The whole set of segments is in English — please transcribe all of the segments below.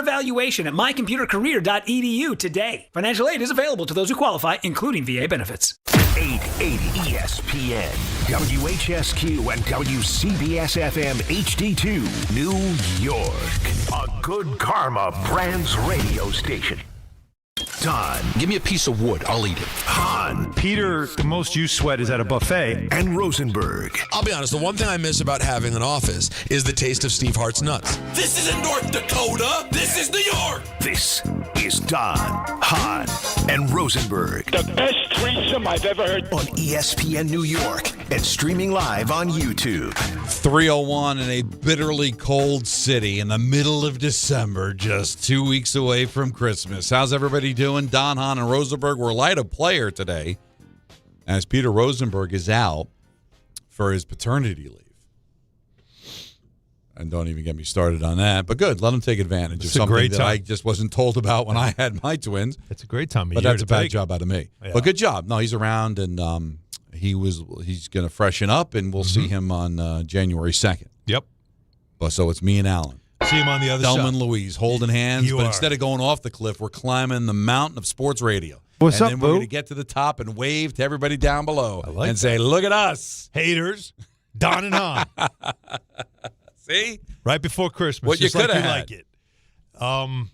evaluation at mycomputercareer.edu today. Financial aid is available to those who qualify, including VA benefits. 880 ESPN, WHSQ, and WCBS-FM HD2, New York. A Good Karma Brands radio station. Don. Give me a piece of wood. I'll eat it. Hahn. Peter, the most you sweat is at a buffet. And Rosenberg. I'll be honest, the one thing I miss about having an office is the taste of Steve Hart's nuts. This isn't North Dakota. This is New York. This is Don, Hahn, and Rosenberg. The best threesome I've ever heard. On ESPN New York and streaming live on YouTube. 3:01 in a bitterly cold city in the middle of December, just 2 weeks away from Christmas. How's everybody doing? Don, Hahn, and Rosenberg were light of player today as Peter Rosenberg is out for his paternity leave. And don't even get me started on that. But good, let him take advantage of something that I just wasn't told about when I had my twins. It's a great time of year. But that's a bad job out of me. Yeah. But good job. No, he's around, and he's going to freshen up, and we'll see him on January 2nd. Yep. But so it's me and Alan. See him on the other Thelma side. and Louise holding hands, but instead of going off the cliff, we're climbing the mountain of sports radio. What's up, and then we're going to get to the top and wave to everybody down below and say, look at us. Haters, Don and Hahn. See? Right before Christmas. What you could have like it. How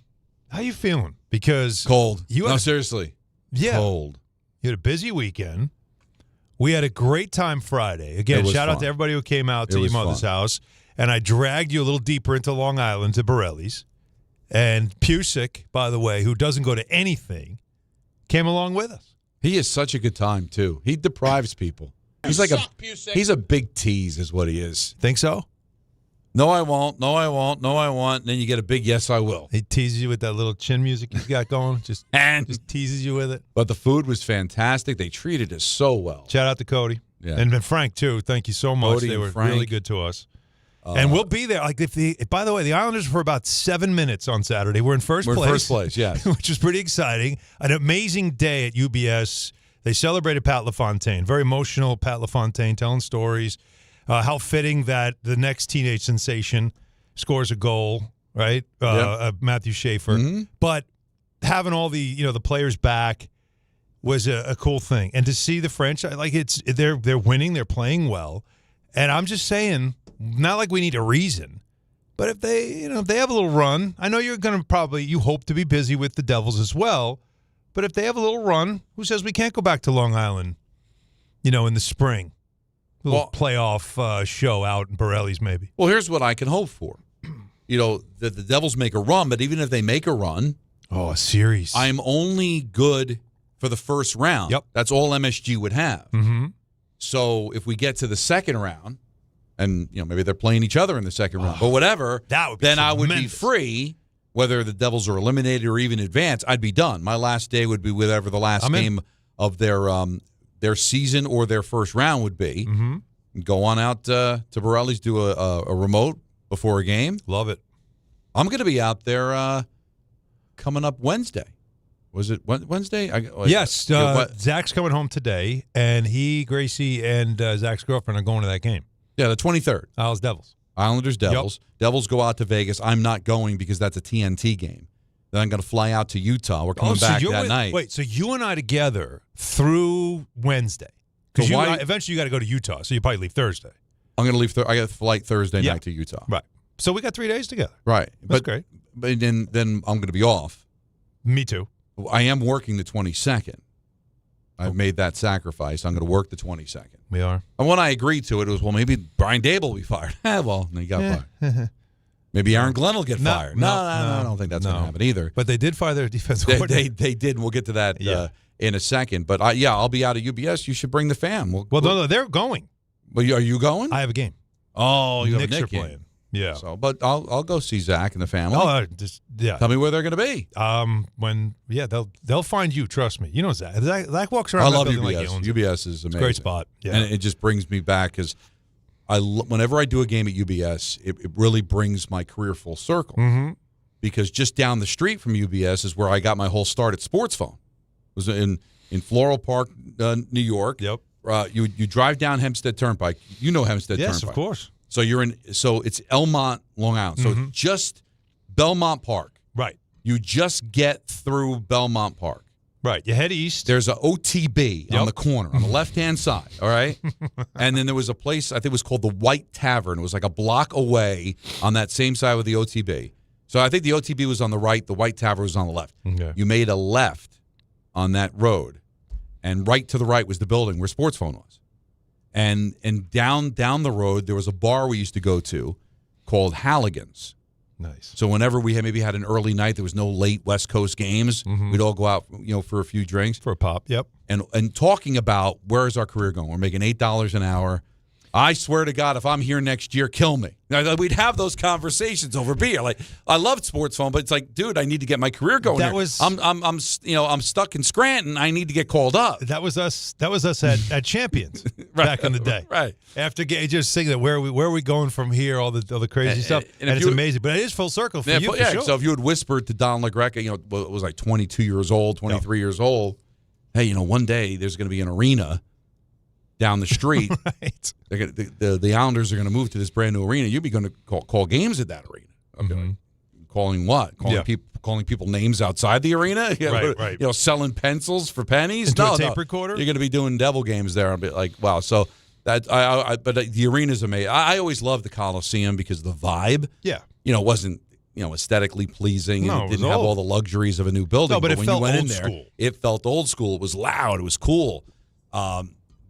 you feeling? Because cold. Seriously. Yeah. Cold. You had a busy weekend. We had a great time Friday. Again, shout out to everybody who came out to your mother's house. And I dragged you a little deeper into Long Island to Borelli's. And Pusick, by the way, who doesn't go to anything, came along with us. He is such a good time, too. He deprives people. He's he's a big tease is what he is. Think so? No, I won't. No, I won't. No, I won't. And then you get a big yes, I will. He teases you with that little chin music he's got going. Just teases you with it. But the food was fantastic. They treated us so well. Shout out to Cody. Yeah. And Frank, too. Thank you so much. They were really good to us. And we'll be there. By the way, the Islanders for about 7 minutes on Saturday. We're in first place. We're in first place, yes. Which is pretty exciting. An amazing day at UBS. They celebrated Pat LaFontaine. Very emotional Pat LaFontaine telling stories. How fitting that the next teenage sensation scores a goal, right? Matthew Schaefer. Mm-hmm. But having all the players back was a cool thing. And to see the franchise, they're winning, they're playing well. And I'm just saying, not like we need a reason, but if they have a little run, I know you're going to you hope to be busy with the Devils as well, but if they have a little run, who says we can't go back to Long Island, in the spring? A little playoff show out in Borelli's maybe. Well, here's what I can hope for. That the Devils make a run, but even if they make a run. A series. I'm only good for the first round. Yep. That's all MSG would have. Mm-hmm. So if we get to the second round, and maybe they're playing each other in the second round, but whatever, then I would be free. Whether the Devils are eliminated or even advance, I'd be done. My last day would be whatever the last game of their season or their first round would be. Mm-hmm. Go on out to Borelli's, do a remote before a game. Love it. I'm going to be out there coming up Wednesday. Was it Wednesday? Yes. Zach's coming home today, and Gracie, and Zach's girlfriend are going to that game. Yeah, the 23rd. Islanders, Devils. Yep. Devils go out to Vegas. I'm not going because that's a TNT game. Then I'm going to fly out to Utah. We're coming back that night. Wait, so you and I together through Wednesday. Because eventually you got to go to Utah, so you probably leave Thursday. I'm going to leave. I got a flight Thursday night to Utah. Right. So we got 3 days together. Right. That's great. But then I'm going to be off. Me too. I am working the 22nd. I've made that sacrifice. I'm going to work the 22nd. We are. And when I agreed to it, it was, maybe Brian Dable will be fired. Well, he got fired. Maybe Aaron Glenn will get fired. No, I don't think that's going to happen either. But they did fire their defensive coordinator. They did. We'll get to that in a second. But, I'll be out at UBS. You should bring the fam. No, they're going. Well, are you going? I have a game. Oh, you Knicks have a Knicks are playing. Yeah. So, but I'll go see Zach and the family. Tell me where they're going to be. They'll find you. Trust me. You know Zach. Zach walks around. I love UBS. Like UBS is amazing. It's a great spot. Yeah. And it just brings me back because whenever I do a game at UBS, it really brings my career full circle. Mm-hmm. Because just down the street from UBS is where I got my whole start at Sports Phone. It was in Floral Park, New York. Yep. You drive down Hempstead Turnpike. You know Hempstead Turnpike. Yes, of course. So it's Elmont, Long Island. So just Belmont Park. Right. You just get through Belmont Park. Right. You head east. There's a OTB on the corner, on the left-hand side, all right? And then there was a place, I think it was called the White Tavern. It was like a block away on that same side with the OTB. So I think the OTB was on the right, the White Tavern was on the left. Okay. You made a left on that road, and right to the right was the building where Sports Phone was. And down the road, there was a bar we used to go to called Halligan's. Nice. So whenever we had an early night, there was no late West Coast games. We'd all go out, for a few drinks, for a pop. Yep. And talking about where is our career going. We're making $8 an hour. I swear to God, if I'm here next year, kill me. Now, we'd have those conversations over beer. Like, I loved Sports Phone, but it's like, dude, I need to get my career going. That here. was I'm stuck in Scranton. I need to get called up. That was us at Champions back in the day. Right. After just saying that where are we going from here? All the crazy stuff, and it's amazing. But it is full circle for you. For sure. So if you had whispered to Don LaGreca, it was like 22 years old, 23 years old. Hey, one day there's going to be an arena down the street. Right. The Islanders are going to move to this brand new arena. You'd be going to call games at that arena. Okay. Calling what? Calling people names outside the arena? Right. Selling pencils for pennies? Into a tape recorder? You're going to be doing Devil games there. I'll be like, wow. So that but the arena's amazing. I always loved the Coliseum because the vibe. Yeah. Wasn't aesthetically pleasing, and No, it didn't have all the luxuries of a new building. No, but it when felt you went old in there, school. it felt old school. It was loud. It was cool.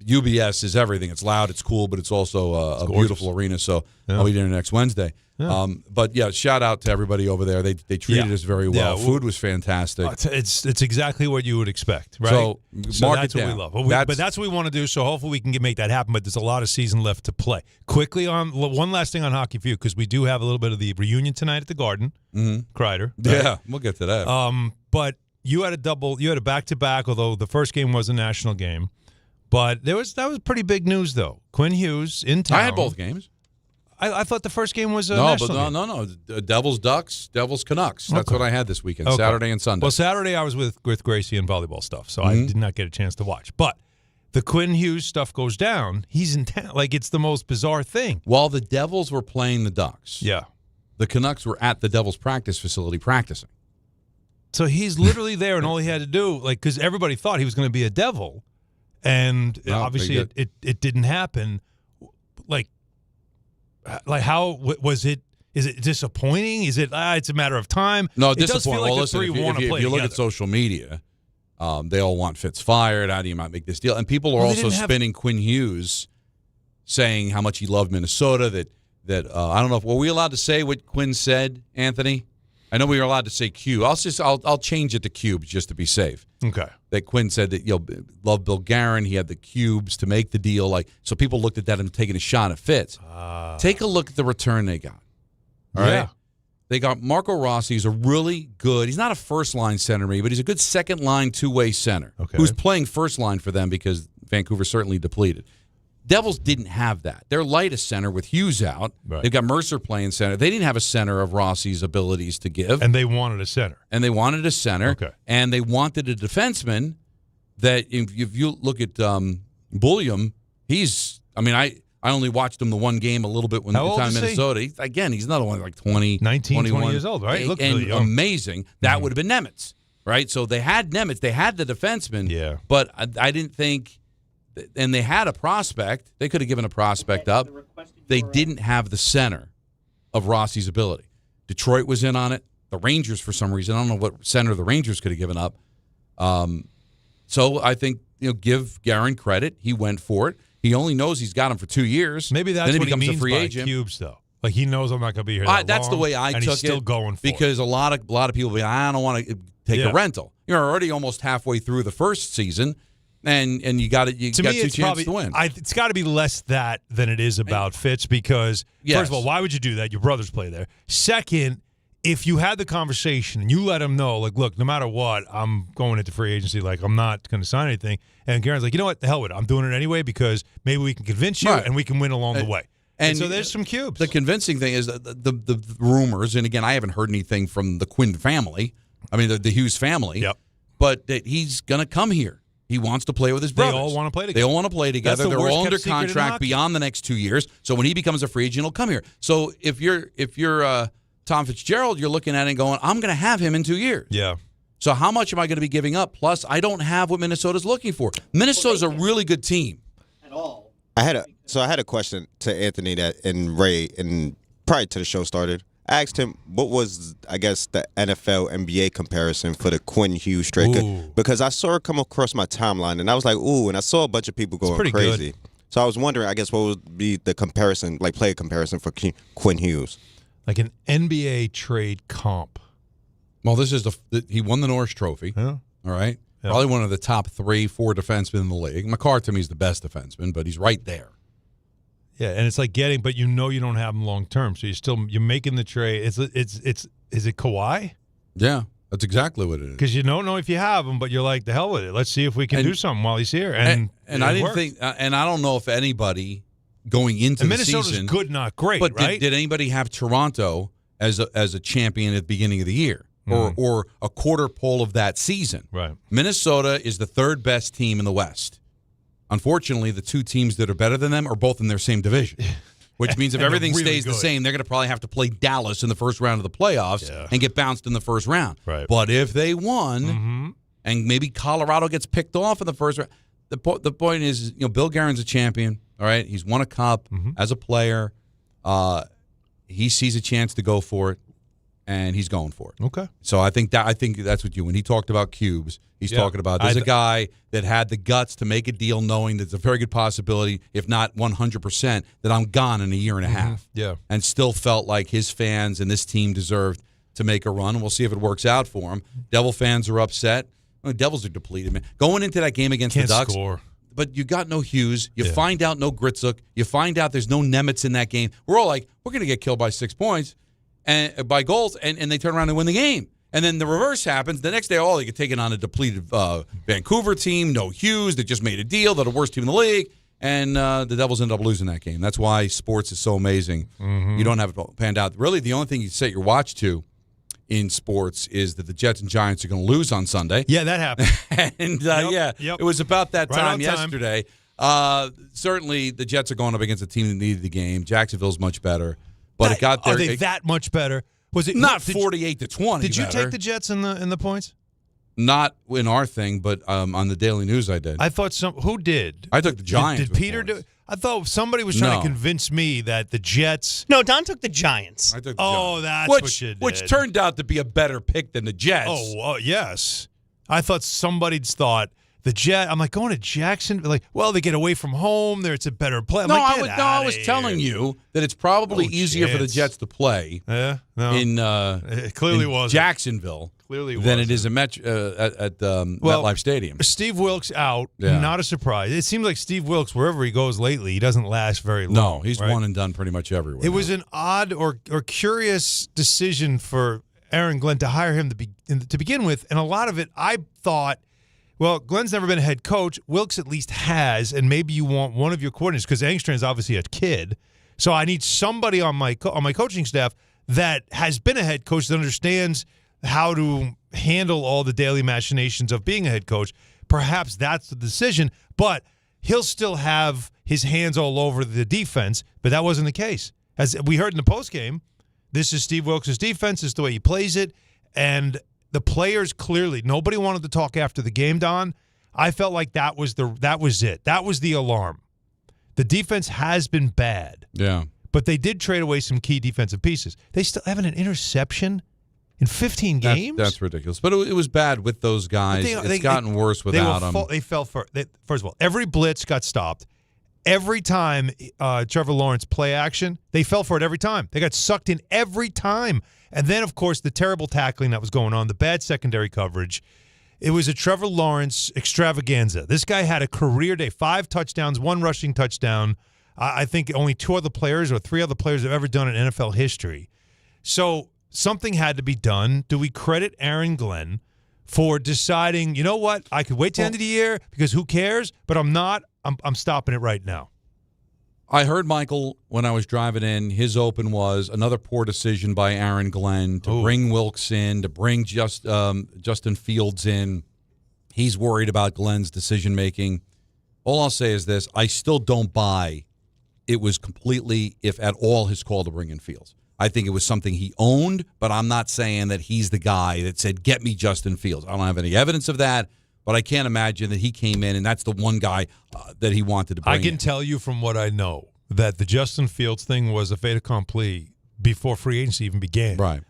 UBS is everything. It's loud, it's cool, but it's also a beautiful arena. So I'll be there next Wednesday. Yeah. But shout out to everybody over there. They treated us very well. Food was fantastic. It's exactly what you would expect, right? So mark that's it what down. we love. But that's what we want to do. So hopefully we can make that happen. But there's a lot of season left to play. Quickly on one last thing on Hockey View, because we do have a little bit of the reunion tonight at the Garden. Kreider. Right? Yeah, we'll get to that. But you had a back-to-back, although the first game was a national game. But that was pretty big news, though. Quinn Hughes in town. I had both games. I thought the first game was a national game. No. Devils Ducks, Devils Canucks. That's what I had this weekend, Saturday and Sunday. Well, Saturday I was with Gracie and volleyball stuff, so I did not get a chance to watch. But the Quinn Hughes stuff goes down. He's in town. Like, it's the most bizarre thing. While the Devils were playing the Ducks, the Canucks were at the Devils practice facility practicing. So he's literally there, and all he had to do, because everybody thought he was going to be a Devil, and obviously it didn't happen. Like how was it? Is it disappointing? Is it it's a matter of time? No, it does feel like listen, if you look at social media, they all want Fitz fired. How do you make this deal? And people are also spinning Quinn Hughes, saying how much he loved Minnesota. That I don't know. Were we allowed to say what Quinn said, Anthony? I know we were allowed to say Cube. I'll change it to cubes just to be safe. Okay. That Quinn said that loved Bill Guerin. He had the cubes to make the deal. So people looked at that and taking a shot at Fitz. Take a look at the return they got. All right. They got Marco Rossi. He's a really good. He's not a first line center, but he's a good second line two-way center. Okay. Who's playing first line for them because Vancouver certainly depleted. Devils didn't have that. They're light a center with Hughes out. Right. They've got Mercer playing center. They didn't have a center of Rossi's abilities to give. And they wanted a center. Okay. And they wanted a defenseman that, if you look at Bulliam, I only watched him the one game a little bit when the time in Minnesota. He's another one like 20, 19, 21 20 years old, right? And really young. Amazing. That would have been Nemitz, right? So they had Nemitz. They had the defenseman. Yeah. But I didn't think. And they had a prospect. They could have given a prospect up. They didn't have the center of Rossi's ability. Detroit was in on it. The Rangers, for some reason, I don't know what center the Rangers could have given up. So I think give Guerin credit. He went for it. He only knows he's got him for 2 years. Maybe that's then what he becomes he means a free by agent. Cubes, though. Like, he knows I'm not going to be here That's long, the way I and took he's still it. going for because it. a lot of people be, I don't want to take a rental. You're already almost halfway through the first season. And you got it. You got 2 chances to win. It's got to be less that than it is about Fitz because first of all, why would you do that? Your brothers play there. Second, if you had the conversation and you let him know, like, look, no matter what, I'm going into free agency. Like, I'm not going to sign anything. And Guerin's like, you know what? The hell with it. I'm doing it anyway because maybe we can convince you and we can win along the way. And so there's some cubes. The convincing thing is the rumors, and again, I haven't heard anything from the Quinn family. I mean, the Hughes family. Yep. But that he's going to come here. He wants to play with his brothers. They all want to play together. They all want to play together. They're all under contract in beyond the next 2 years. So when he becomes a free agent, he'll come here. So if you're Tom Tom Fitzgerald, you're looking at it and going, I'm going to have him in 2 years. Yeah. So how much am I going to be giving up? Plus, I don't have what Minnesota's looking for. Minnesota's a really good team. At all. I had a question to Anthony and Ray, and prior to the show started. I asked him what was, I guess, the NFL NBA comparison for the Quinn Hughes trade, because I saw it come across my timeline, and I was like, ooh, and I saw a bunch of people going crazy. Good. So I was wondering, I guess, what would be the comparison, like player comparison for Quinn Hughes? Like an NBA trade comp. Well, this is he won the Norris Trophy. Yeah. All right. Yeah. Probably one of the top 3-4 defensemen in the league. McCarr, to me, is the best defenseman, but he's right there. Yeah, and it's like but you know you don't have him long term, so you're making the trade. Is it Kawhi? Yeah, that's exactly what it is. Because you don't know if you have him, but you're like, the hell with it. Let's see if we can do something while he's here. And I didn't think, and I don't know if anybody going into the season, Minnesota's good, not great. But right? did anybody have Toronto as a champion at the beginning of the year, or a quarter pole of that season? Right. Minnesota is the third best team in the West. Unfortunately, the two teams that are better than them are both in their same division, which means if everything stays the same, they're going to probably have to play Dallas in the first round of the playoffs and get bounced in the first round. Right. But if they won, and maybe Colorado gets picked off in the first round, the point is, Bill Guerin's a champion. All right, he's won a cup as a player. He sees a chance to go for it, and he's going for it. Okay. So I think that's what when he talked about Cubes, he's talking about there's a guy that had the guts to make a deal knowing that there's a very good possibility, if not 100%, that I'm gone in a year and a half. Yeah. And still felt like his fans and this team deserved to make a run. We'll see if it works out for him. Devil fans are upset. Devils are depleted, man. Going into that game against the Ducks. Score. But you got no Hughes. You find out no Gritzuk. You find out there's no Nemitz in that game. We're all like, we're going to get killed by 6 points and by goals, and they turn around and win the game. And then the reverse happens. The next day, they get taken on a depleted Vancouver team, no Hughes, that just made a deal. They're the worst team in the league. And the Devils end up losing that game. That's why sports is so amazing. You don't have it panned out. Really, the only thing you set your watch to in sports is that the Jets and Giants are going to lose on Sunday. Yeah, that happened. And, it was about that time yesterday. Certainly, the Jets are going up against a team that needed the game. Jacksonville's much better. But it got there. Are they that much better? Was it not 48-20? Did you take the Jets in the points? Not in our thing, but on the Daily News I did. I thought who did? I took the Giants. Did Peter do? I thought somebody was trying to convince me that the Jets. No, Don took the Giants. I took the Giants. That's what you did. Which turned out to be a better pick than the Jets. Oh, yes. I thought somebody's thought the Jet. I'm like, going to Jackson. Like, well, they get away from home. It's a better play. I was telling you that it's probably easier for the Jets to play. Yeah, no. It clearly was Jacksonville. Clearly than it is at MetLife Stadium. Steve Wilks out, not a surprise. It seems like Steve Wilks, wherever he goes lately, he doesn't last very long. No, he's one and done pretty much everywhere. It was an odd or curious decision for Aaron Glenn to hire him to begin with, and a lot of it, I thought, well, Glenn's never been a head coach. Wilks at least has, and maybe you want one of your coordinators, because Engstrand's obviously a kid. So I need somebody on my coaching staff that has been a head coach that understands how to handle all the daily machinations of being a head coach. Perhaps that's the decision, but he'll still have his hands all over the defense, but that wasn't the case. As we heard in the postgame, this is Steve Wilks' defense. This is the way he plays it, and the players clearly, nobody wanted to talk after the game, Don. I felt like that was it. That was the alarm. The defense has been bad. Yeah. But they did trade away some key defensive pieces. They still have an interception in 15 games? That's ridiculous. But it was bad with those guys. It's gotten worse without them. First of all, every blitz got stopped. Every time Trevor Lawrence play action, they fell for it every time. They got sucked in every time. And then, of course, the terrible tackling that was going on, the bad secondary coverage. It was a Trevor Lawrence extravaganza. This guy had a career day, 5 touchdowns, 1 rushing touchdown. I think only 2 other players or 3 other players have ever done in NFL history. So something had to be done. Do we credit Aaron Glenn for deciding, you know what, I could wait till the end of the year because who cares? But I'm not. I'm stopping it right now. I heard Michael when I was driving in. His open was another poor decision by Aaron Glenn to bring Wilks in, to bring Justin Fields in. He's worried about Glenn's decision making. All I'll say is this: I still don't buy it was completely, if at all, his call to bring in Fields. I think it was something he owned, but I'm not saying that he's the guy that said, get me Justin Fields. I don't have any evidence of that, but I can't imagine that he came in and that's the one guy that he wanted to bring in. I can tell you from what I know that the Justin Fields thing was a fait accompli before free agency even began. Right.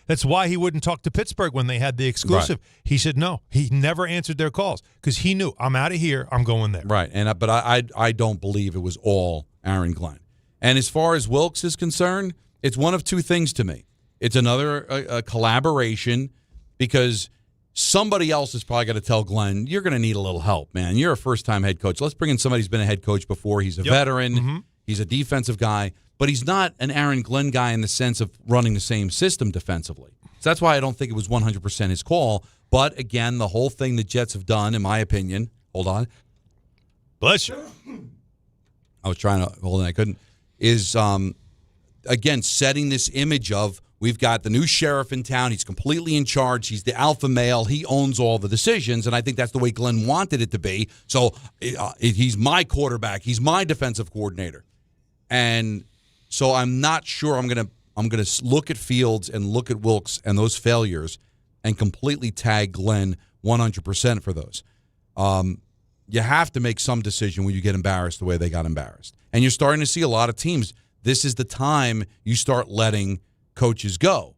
That's why he wouldn't talk to Pittsburgh when they had the exclusive. Right. He said no. He never answered their calls because he knew, I'm out of here, I'm going there. Right. But I don't believe it was all Aaron Glenn. And as far as Wilks is concerned, it's one of two things to me. It's another a collaboration because somebody else is probably going to tell Glenn, you're going to need a little help, man. You're a first-time head coach. Let's bring in somebody who's been a head coach before. He's a veteran. Mm-hmm. He's a defensive guy. But he's not an Aaron Glenn guy in the sense of running the same system defensively. So that's why I don't think it was 100% his call. But, again, the whole thing the Jets have done, in my opinion, hold on. Bless you. I was trying to hold on, I couldn't. Is, again, setting this image of we've got the new sheriff in town. He's completely in charge. He's the alpha male. He owns all the decisions, and I think that's the way Glenn wanted it to be. So he's my quarterback. He's my defensive coordinator. And so I'm not sure I'm gonna look at Fields and look at Wilks and those failures and completely tag Glenn 100% for those. You have to make some decision when you get embarrassed the way they got embarrassed. And you're starting to see a lot of teams. This is the time you start letting coaches go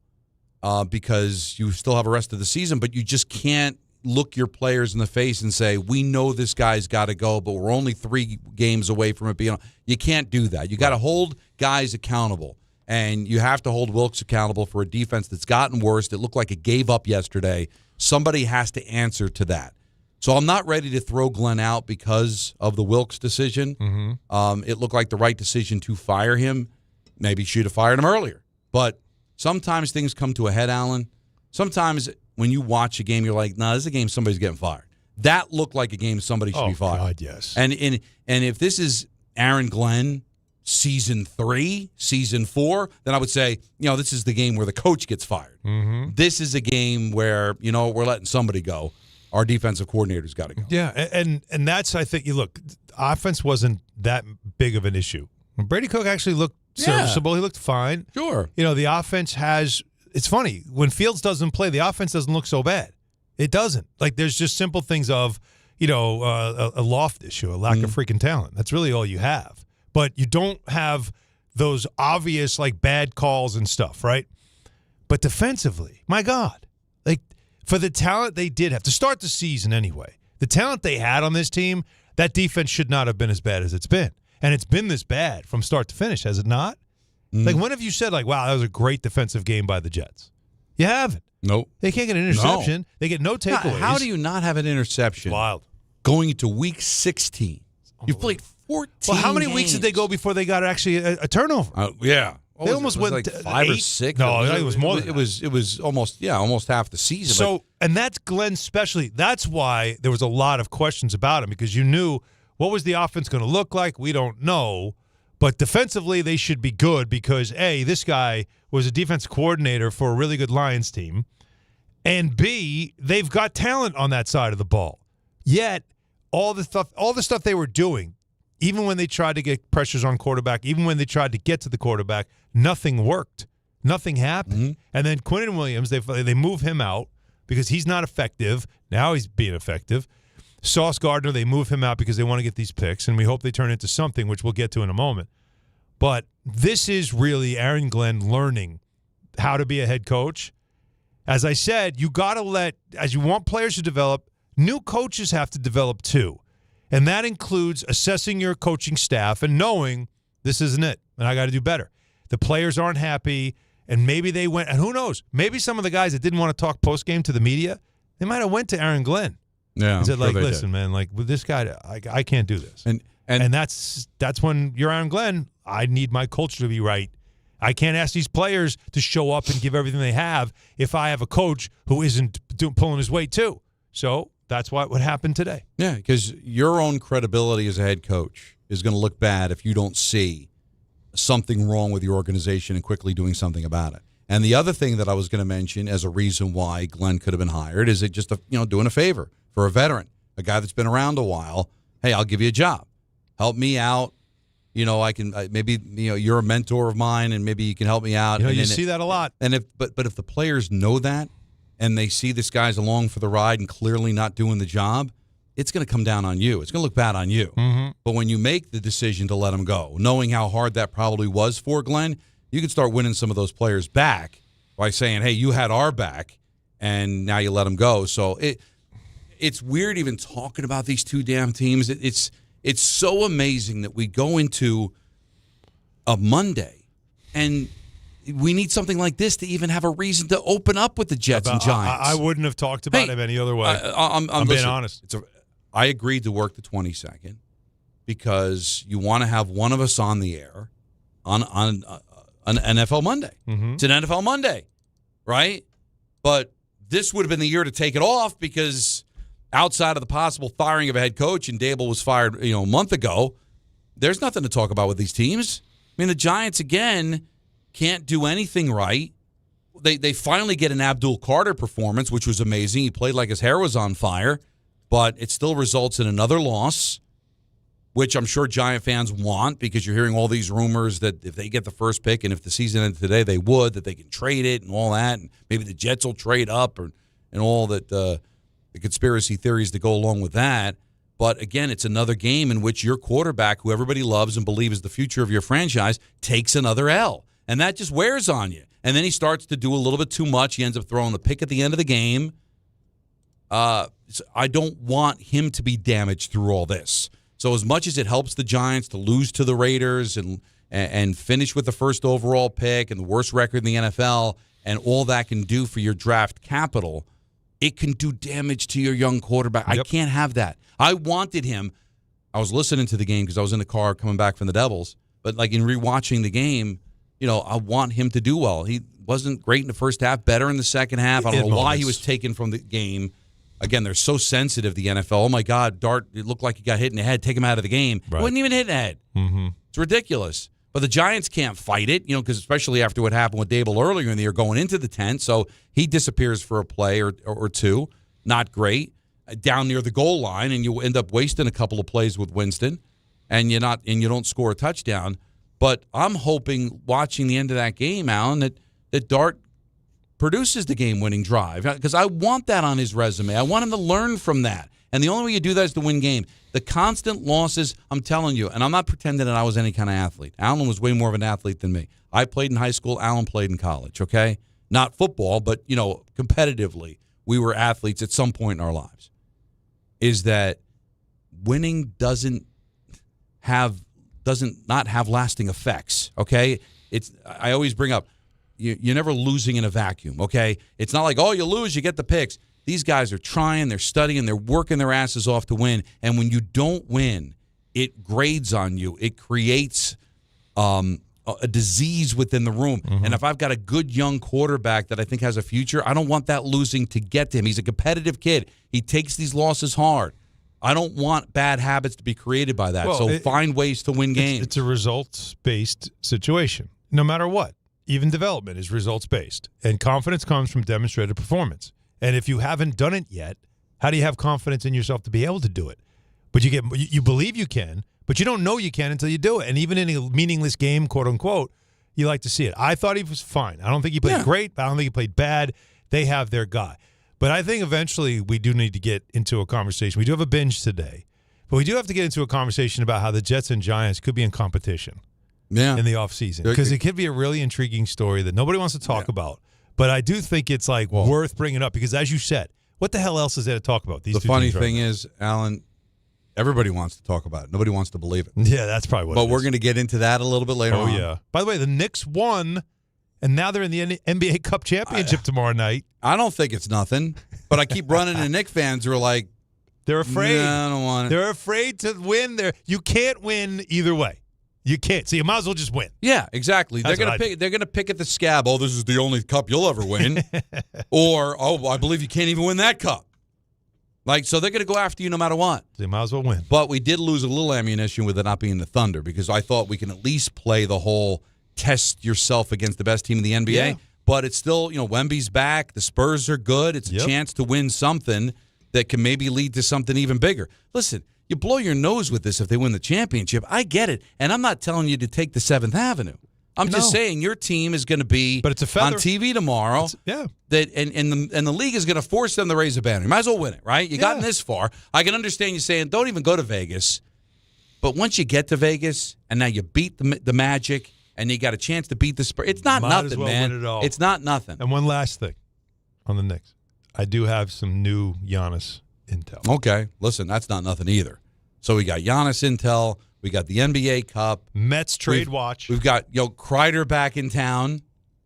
because you still have a rest of the season, but you just can't look your players in the face and say, we know this guy's got to go, but we're only 3 games away from it being. You can't do that. You got to hold guys accountable, and you have to hold Wilks accountable for a defense that's gotten worse. It looked like it gave up yesterday. Somebody has to answer to that. So I'm not ready to throw Glenn out because of the Wilks decision. Mm-hmm. It looked like the right decision to fire him. Maybe should have fired him earlier. But sometimes things come to a head, Alan. Sometimes when you watch a game, you're like, nah, this is a game somebody's getting fired. That looked like a game somebody should be fired. Oh, God, yes. And if this is Aaron Glenn, season 3, season 4, then I would say, this is the game where the coach gets fired. Mm-hmm. This is a game where, we're letting somebody go. Our defensive coordinator's got to go. Yeah, and that's, I think, offense wasn't that big of an issue. When Brady Cook actually looked serviceable. He looked fine. Sure. The offense has – it's funny. When Fields doesn't play, the offense doesn't look so bad. It doesn't. There's just simple things of, a loft issue, a lack of freaking talent. That's really all you have. But you don't have those obvious, bad calls and stuff, right? But defensively, my God. For the talent they did have, to start the season anyway, the talent they had on this team, that defense should not have been as bad as it's been. And it's been this bad from start to finish, has it not? When have you said, wow, that was a great defensive game by the Jets? You haven't. Nope. They can't get an interception. No. They get no takeaways. How do you not have an interception? Wild. Going into week 16. You've played 14 Well, how many games. weeks did they go before they got actually a turnover? Yeah. They almost went like 5 or 6. No, it was more than that. It was almost half the season. So, and that's Glenn's specialty. That's why there was a lot of questions about him, because you knew what was the offense going to look like. We don't know. But defensively, they should be good because, A, this guy was a defense coordinator for a really good Lions team, and B, they've got talent on that side of the ball. Yet, all the stuff they were doing, even when they tried to get pressures on quarterback, even when they tried to get to the quarterback, nothing worked. Nothing happened. Mm-hmm. And then Quinnen Williams, they move him out because he's not effective. Now he's being effective. Sauce Gardner, they move him out because they want to get these picks, and we hope they turn into something, which we'll get to in a moment. But this is really Aaron Glenn learning how to be a head coach. As I said, you got to as you want players to develop, new coaches have to develop too. And that includes assessing your coaching staff and knowing this isn't it, and I got to do better. The players aren't happy, and maybe they went, and who knows, maybe some of the guys that didn't want to talk post-game to the media, they might have went to Aaron Glenn. Yeah, and said, listen, man, with this guy, I can't do this. And that's when you're Aaron Glenn, I need my culture to be right. I can't ask these players to show up and give everything they have if I have a coach who isn't pulling his weight too. So that's what happened today. Yeah, because your own credibility as a head coach is going to look bad if you don't see something wrong with your organization and quickly doing something about it. And the other thing that I was going to mention as a reason why Glenn could have been hired is it just doing a favor for a veteran, a guy that's been around a while. Hey, I'll give you a job. Help me out. I can maybe you're a mentor of mine, and maybe you can help me out. You see that a lot. And if the players know that, and they see this guy's along for the ride and clearly not doing the job, it's going to come down on you. It's going to look bad on you. Mm-hmm. But when you make the decision to let him go, knowing how hard that probably was for Glenn, you can start winning some of those players back by saying, hey, you had our back, and now you let him go. So it's weird even talking about these two damn teams. It's so amazing that we go into a Monday, and we need something like this to even have a reason to open up with the Jets and Giants. I wouldn't have talked about him any other way. I'm being honest. I agreed to work the 22nd because you want to have one of us on the air on an NFL Monday. Mm-hmm. It's an NFL Monday, right? But this would have been the year to take it off because outside of the possible firing of a head coach, and Dable was fired, a month ago, there's nothing to talk about with these teams. I mean, the Giants, again, can't do anything right. They finally get an Abdul Carter performance, which was amazing. He played like his hair was on fire, but it still results in another loss, which I'm sure Giant fans want because you're hearing all these rumors that if they get the first pick and if the season ended today, they would, that they can trade it and all that, and maybe the Jets will trade up and all that, the conspiracy theories that go along with that. But, again, it's another game in which your quarterback, who everybody loves and believes is the future of your franchise, takes another L. And that just wears on you. And then he starts to do a little bit too much. He ends up throwing the pick at the end of the game. So I don't want him to be damaged through all this. So as much as it helps the Giants to lose to the Raiders and finish with the first overall pick and the worst record in the NFL and all that can do for your draft capital, it can do damage to your young quarterback. Yep. I can't have that. I wanted him. I was listening to the game because I was in the car coming back from the Devils. But like in rewatching the game, I want him to do well. He wasn't great in the first half, better in the second half. I don't know why he was taken from the game. Again, they're so sensitive, the NFL. Oh, my God, Dart, it looked like he got hit in the head. Take him out of the game. Right. He wasn't even hit in the head. Mm-hmm. It's ridiculous. But the Giants can't fight it, because especially after what happened with Dable earlier in the year going into the tent. So he disappears for a play or two. Not great. Down near the goal line, and you end up wasting a couple of plays with Winston, and you don't score a touchdown. But I'm hoping, watching the end of that game, Alan, that Dart produces the game-winning drive, because I want that on his resume. I want him to learn from that. And the only way you do that is to win games. The constant losses, I'm telling you, and I'm not pretending that I was any kind of athlete. Alan was way more of an athlete than me. I played in high school. Alan played in college, okay? Not football, but, competitively, we were athletes at some point in our lives. Is that winning doesn't not have lasting effects, okay? I always bring up, you're never losing in a vacuum, okay? It's not like, you lose, you get the picks. These guys are trying, they're studying, they're working their asses off to win. And when you don't win, it grades on you. It creates a disease within the room. Mm-hmm. And if I've got a good young quarterback that I think has a future, I don't want that losing to get to him. He's a competitive kid. He takes these losses hard. I don't want bad habits to be created by that. Find ways to win games. It's a results-based situation, no matter what. Even development is results-based. And confidence comes from demonstrated performance. And if you haven't done it yet, how do you have confidence in yourself to be able to do it? But you believe you can, but you don't know you can until you do it. And even in a meaningless game, quote unquote, you like to see it. I thought he was fine. I don't think he played great, but I don't think he played bad. They have their guy. But I think eventually we do need to get into a conversation. We do have a binge today, but we do have to get into a conversation about how the Jets and Giants could be in competition in the offseason. Because it could be a really intriguing story that nobody wants to talk about. But I do think it's worth bringing up because, as you said, what the hell else is there to talk about? The funny thing is, Alan, everybody wants to talk about it. Nobody wants to believe it. Yeah, that's probably what it is. But we're going to get into that a little bit later on. Oh, yeah. By the way, the Knicks won, and now they're in the NBA Cup Championship tomorrow night. I don't think it's nothing, but I keep running into Knicks fans who are like, they're afraid. Nah, I don't want it. They're afraid to win. You can't win either way. You can't. So you might as well just win. Yeah, exactly. They're gonna pick at the scab. Oh, this is the only cup you'll ever win. Or, I believe you can't even win that cup. So they're gonna go after you no matter what. So you might as well win. But we did lose a little ammunition with it not being the Thunder because I thought we can at least play the whole test yourself against the best team in the NBA. Yeah. But it's still, Wemby's back. The Spurs are good. It's a chance to win something that can maybe lead to something even bigger. Listen, you blow your nose with this if they win the championship. I get it. And I'm not telling you to take the 7th Avenue. I'm just saying your team is going to be but it's a on TV tomorrow. Yeah. And the league is going to force them to raise a banner. You might as well win it, right? You gotten this far. I can understand you saying, don't even go to Vegas. But once you get to Vegas and now you beat the Magic and you got a chance to beat the Spurs, it's not nothing, man. Win it all. It's not nothing. And one last thing on the Knicks. I do have some new Giannis intel. Okay. Listen, that's not nothing either. So we got Giannis intel. We got the NBA Cup. Mets trade watch. We've got Kreider back in town,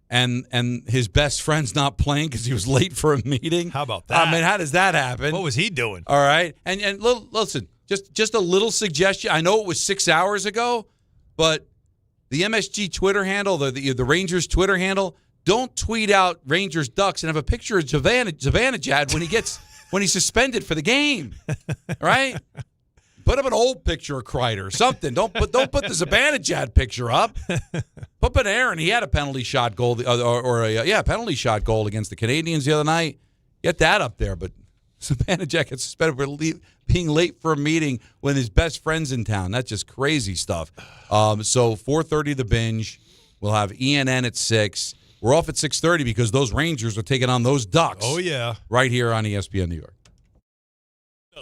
and his best friend's not playing because he was late for a meeting. How about that? I mean, how does that happen? What was he doing? All right. And listen, just a little suggestion. I know it was 6 hours ago, but the MSG Twitter handle, the Rangers Twitter handle, don't tweet out Rangers Ducks and have a picture of Zibanejad when he's suspended for the game. All right? Put up an old picture of Kreider or something. Don't put the Zibanejad picture up. Put Panarin. He had a penalty shot goal penalty shot goal against the Canadiens the other night. Get that up there. But Zibanejad gets suspended for being late for a meeting when his best friend's in town. That's just crazy stuff. So 4:30 the Binge. We'll have ENN at 6. We're off at 6:30 because those Rangers are taking on those Ducks. Oh yeah, right here on ESPN New York.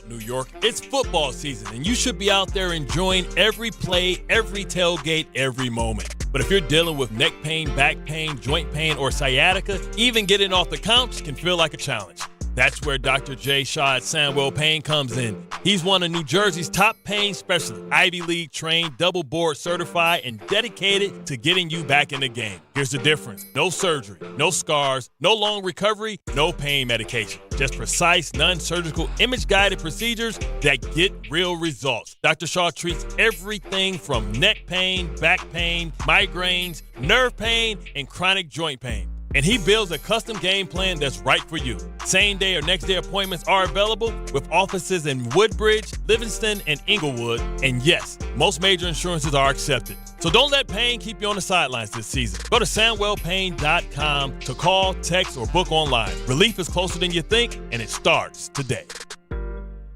New York, it's football season, and you should be out there enjoying every play, every tailgate, every moment. But if you're dealing with neck pain, back pain, joint pain, or sciatica, even getting off the couch can feel like a challenge. That's where Dr. Jay Shaw at Sandwell Pain comes in. He's one of New Jersey's top pain specialists, Ivy League trained, double board certified, and dedicated to getting you back in the game. Here's the difference. No surgery, no scars, no long recovery, no pain medication. Just precise, non-surgical, image-guided procedures that get real results. Dr. Shaw treats everything from neck pain, back pain, migraines, nerve pain, and chronic joint pain. And he builds a custom game plan that's right for you. Same-day or next-day appointments are available with offices in Woodbridge, Livingston, and Inglewood. And yes, most major insurances are accepted. So don't let pain keep you on the sidelines this season. Go to SandwellPain.com to call, text, or book online. Relief is closer than you think, and it starts today.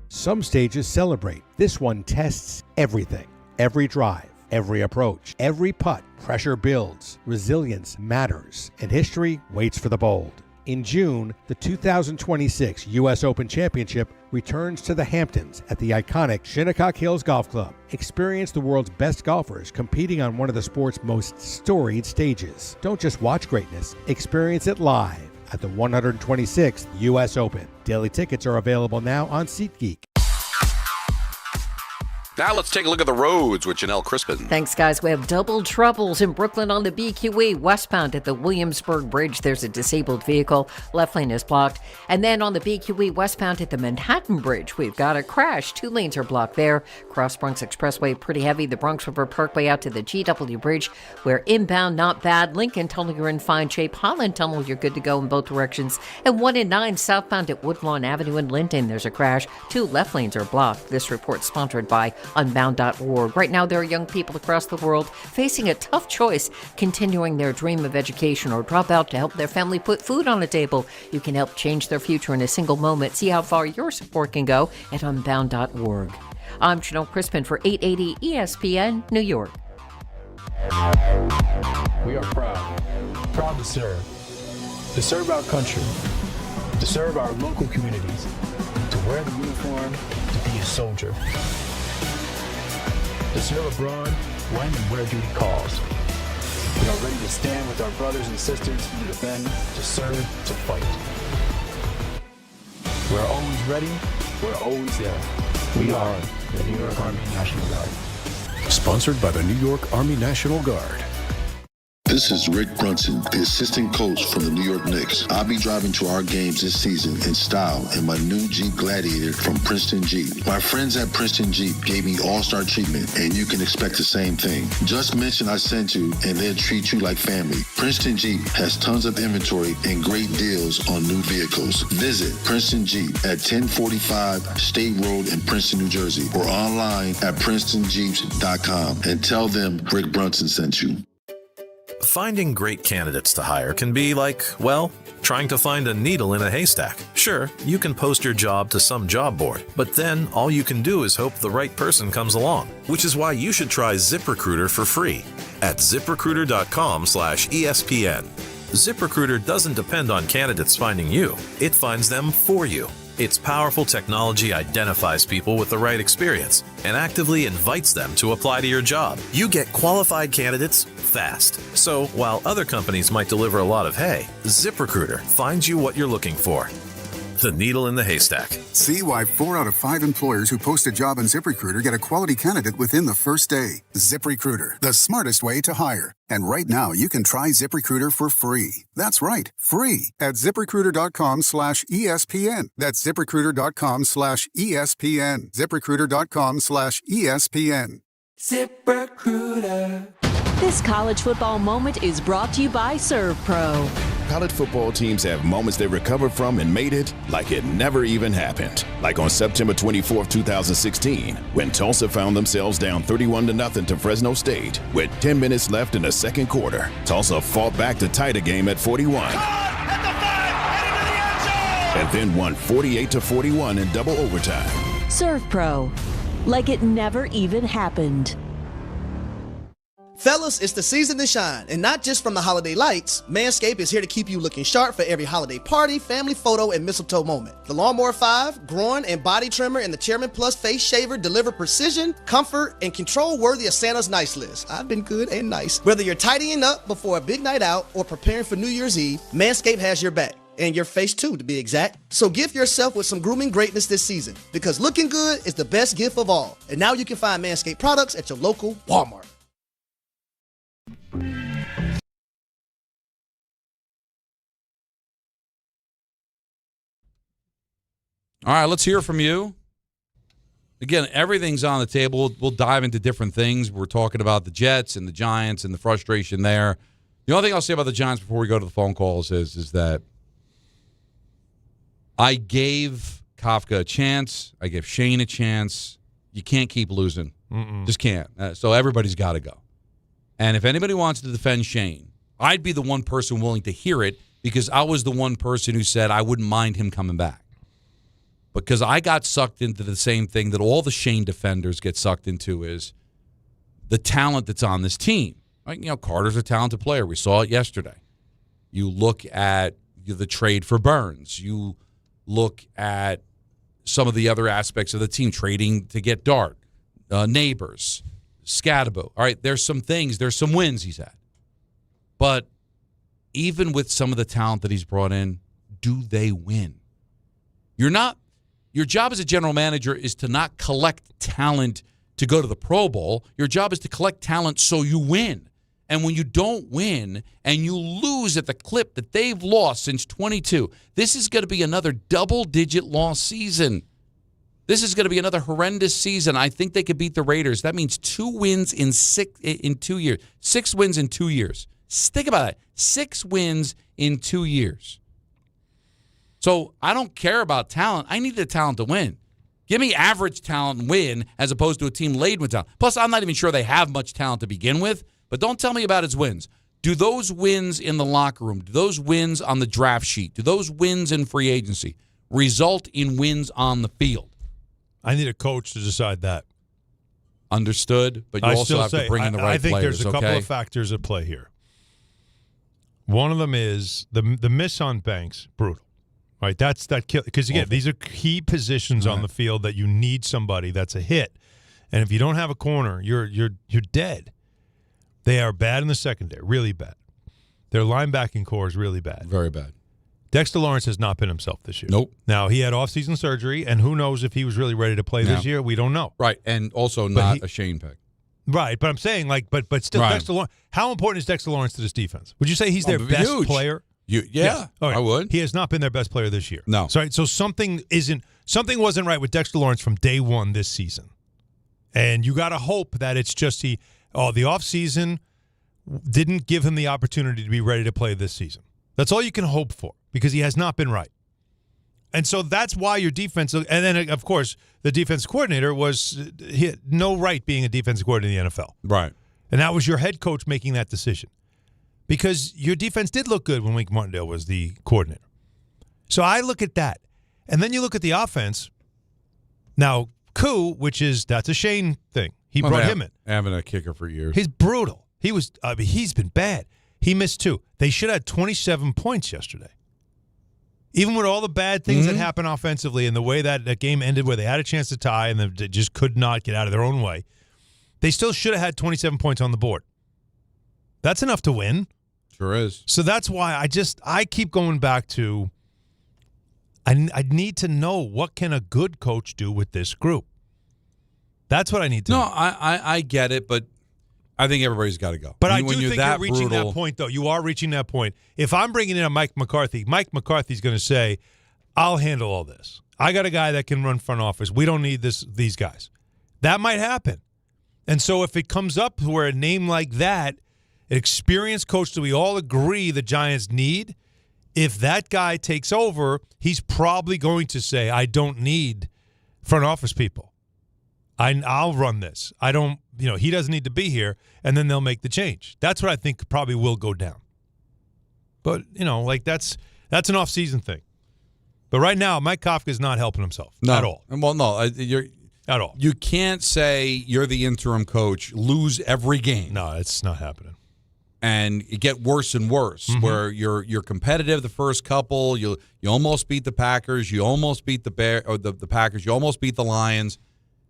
Some stages celebrate. This one tests everything. Every drive, every approach, every putt. Pressure builds, resilience matters, and history waits for the bold. In June, the 2026 U.S. Open Championship returns to the Hamptons at the iconic Shinnecock Hills Golf Club. Experience the world's best golfers competing on one of the sport's most storied stages. Don't just watch greatness, experience it live at the 126th U.S. Open. Daily tickets are available now on SeatGeek. Now let's take a look at the roads with Janelle Crispin. Thanks, guys. We have double troubles in Brooklyn on the BQE. Westbound at the Williamsburg Bridge, there's a disabled vehicle. Left lane is blocked. And then on the BQE westbound at the Manhattan Bridge, we've got a crash. 2 lanes are blocked there. Cross Bronx Expressway, pretty heavy. The Bronx River Parkway out to the GW Bridge. We're inbound, not bad. Lincoln Tunnel, you're in fine shape. Holland Tunnel, you're good to go in both directions. And 1 and 9 southbound at Woodlawn Avenue in Linden, there's a crash. 2 left lanes are blocked. This report sponsored by Unbound.org. Right now, there are young people across the world facing a tough choice, continuing their dream of education or drop out to help their family put food on the table. You can help change their future in a single moment. See how far your support can go at Unbound.org. I'm Janelle Crispin for 880 ESPN New York. We are proud to serve our country, to serve our local communities, to wear the uniform, to be a soldier. To serve abroad when and where duty calls. We are ready to stand with our brothers and sisters to defend, to serve, to fight. We're always ready. We're always there. We are the New York Army National Guard. Sponsored by the New York Army National Guard. This is Rick Brunson, the assistant coach from the New York Knicks. I'll be driving to our games this season in style in my new Jeep Gladiator from Princeton Jeep. My friends at Princeton Jeep gave me all-star treatment, and you can expect the same thing. Just mention I sent you, and they'll treat you like family. Princeton Jeep has tons of inventory and great deals on new vehicles. Visit Princeton Jeep at 1045 State Road in Princeton, New Jersey, or online at PrincetonJeeps.com and tell them Rick Brunson sent you. Finding great candidates to hire can be like, well, trying to find a needle in a haystack. Sure, you can post your job to some job board, but then all you can do is hope the right person comes along, which is why you should try ZipRecruiter for free at ZipRecruiter.com/ESPN. ZipRecruiter doesn't depend on candidates finding you. It finds them for you. Its powerful technology identifies people with the right experience and actively invites them to apply to your job. You get qualified candidates fast. So while other companies might deliver a lot of hay, ZipRecruiter finds you what you're looking for. The needle in the haystack. See why 4 out of 5 employers who post a job on ZipRecruiter get a quality candidate within the first day. ZipRecruiter, the smartest way to hire. And right now, you can try ZipRecruiter for free. That's right, free at ZipRecruiter.com/ESPN. That's ZipRecruiter.com/ESPN. ZipRecruiter.com/ESPN. ZipRecruiter. This college football moment is brought to you by ServPro. College football teams have moments they recovered from and made it like it never even happened. Like on September 24th, 2016, when Tulsa found themselves down 31-0 to Fresno State. With 10 minutes left in the second quarter, Tulsa fought back to tie the game at 41. And then won 48-41 in double overtime. ServPro. Like it never even happened. Fellas, it's the season to shine, and not just from the holiday lights. Manscaped is here to keep you looking sharp for every holiday party, family photo, and mistletoe moment. The Lawnmower 5, groin and body trimmer, and the Chairman Plus face shaver deliver precision, comfort, and control worthy of Santa's nice list. I've been good and nice. Whether you're tidying up before a big night out or preparing for New Year's Eve, Manscaped has your back. And your face too, to be exact. So gift yourself with some grooming greatness this season, because looking good is the best gift of all. And now you can find Manscaped products at your local Walmart. All right, let's hear from you. Again, everything's on the table. We'll dive into different things. We're talking about the Jets and the Giants and the frustration there. The only thing I'll say about the Giants before we go to the phone calls is that I gave Kafka a chance. I gave Schoen a chance. You can't keep losing. Just can't. So everybody's got to go. And if anybody wants to defend Schoen, I'd be the one person willing to hear it because I was the one person who said I wouldn't mind him coming back. Because I got sucked into the same thing that all the Schoen defenders get sucked into is the talent that's on this team. Right? You know, Carter's a talented player. We saw it yesterday. You look at the trade for Burns. You look at some of the other aspects of the team, trading to get Dart, Neighbors, Scadabo. All right, there's some things, there's some wins he's had. But even with some of the talent that he's brought in, do they win? Your job as a general manager is to not collect talent to go to the Pro Bowl. Your job is to collect talent so you win. And when you don't win and you lose at the clip that they've lost since 22, this is going to be another double-digit loss season. This is going to be another horrendous season. I think they could beat the Raiders. That means 2 wins in 2 years. 6 wins in 2 years. Think about that. 6 wins in 2 years. So I don't care about talent. I need the talent to win. Give me average talent and win as opposed to a team laden with talent. Plus, I'm not even sure they have much talent to begin with. But don't tell me about his wins. Do those wins in the locker room, do those wins on the draft sheet, do those wins in free agency result in wins on the field? I need a coach to decide that. Understood, but you also have to bring in the right players. I think there's a couple of factors at play here. One of them is the miss on Banks, brutal. Right, that's that kill because again, these are key positions on the field that you need somebody that's a hit. And if you don't have a corner, you're dead. They are bad in the secondary, really bad. Their linebacking core is really bad. Very bad. Dexter Lawrence has not been himself this year. Nope. Now, he had off-season surgery, and who knows if he was really ready to play this year. We don't know. Right, and also not a Schoen pick. Right, but I'm saying, but still, right. Dexter Lawrence. How important is Dexter Lawrence to this defense? Would you say he's their best player? Yeah, right. I would. He has not been their best player this year. No. So something wasn't right with Dexter Lawrence from day one this season. And you got to hope that it's just the offseason didn't give him the opportunity to be ready to play this season. That's all you can hope for because he has not been right. And so that's why your defense – and then, of course, the defense coordinator he had no right being a defensive coordinator in the NFL. Right. And that was your head coach making that decision. because your defense did look good when Wink Martindale was the coordinator. So I look at that. And then you look at the offense. Now, that's a Shane thing. He brought him in. Having a kicker for years. He's brutal. He's been bad. He missed 2. They should have had 27 points yesterday. Even with all the bad things that happened offensively and the way that game ended where they had a chance to tie and they just could not get out of their own way, they still should have had 27 points on the board. That's enough to win. Sure is. So that's why I keep going back to I need to know, what can a good coach do with this group? That's what I need to know. No, I get it, but I think everybody's got to go. But I do think you're reaching that point, though. You are reaching that point. If I'm bringing in a Mike McCarthy's going to say, I'll handle all this. I got a guy that can run front office. We don't need these guys. That might happen. And so if it comes up where a name like that, an experienced coach that we all agree the Giants need, if that guy takes over, he's probably going to say, I don't need front office people. I'll run this. I don't, he doesn't need to be here, and then they'll make the change. That's what I think probably will go down. But, that's an off-season thing. But right now, Mike Kafka is not helping himself at all. Well, no, at all. You can't say you're the interim coach, lose every game. No, it's not happening. And it get worse and worse, where you're competitive the first couple, you almost beat the Packers, you almost beat the Packers, you almost beat the Lions.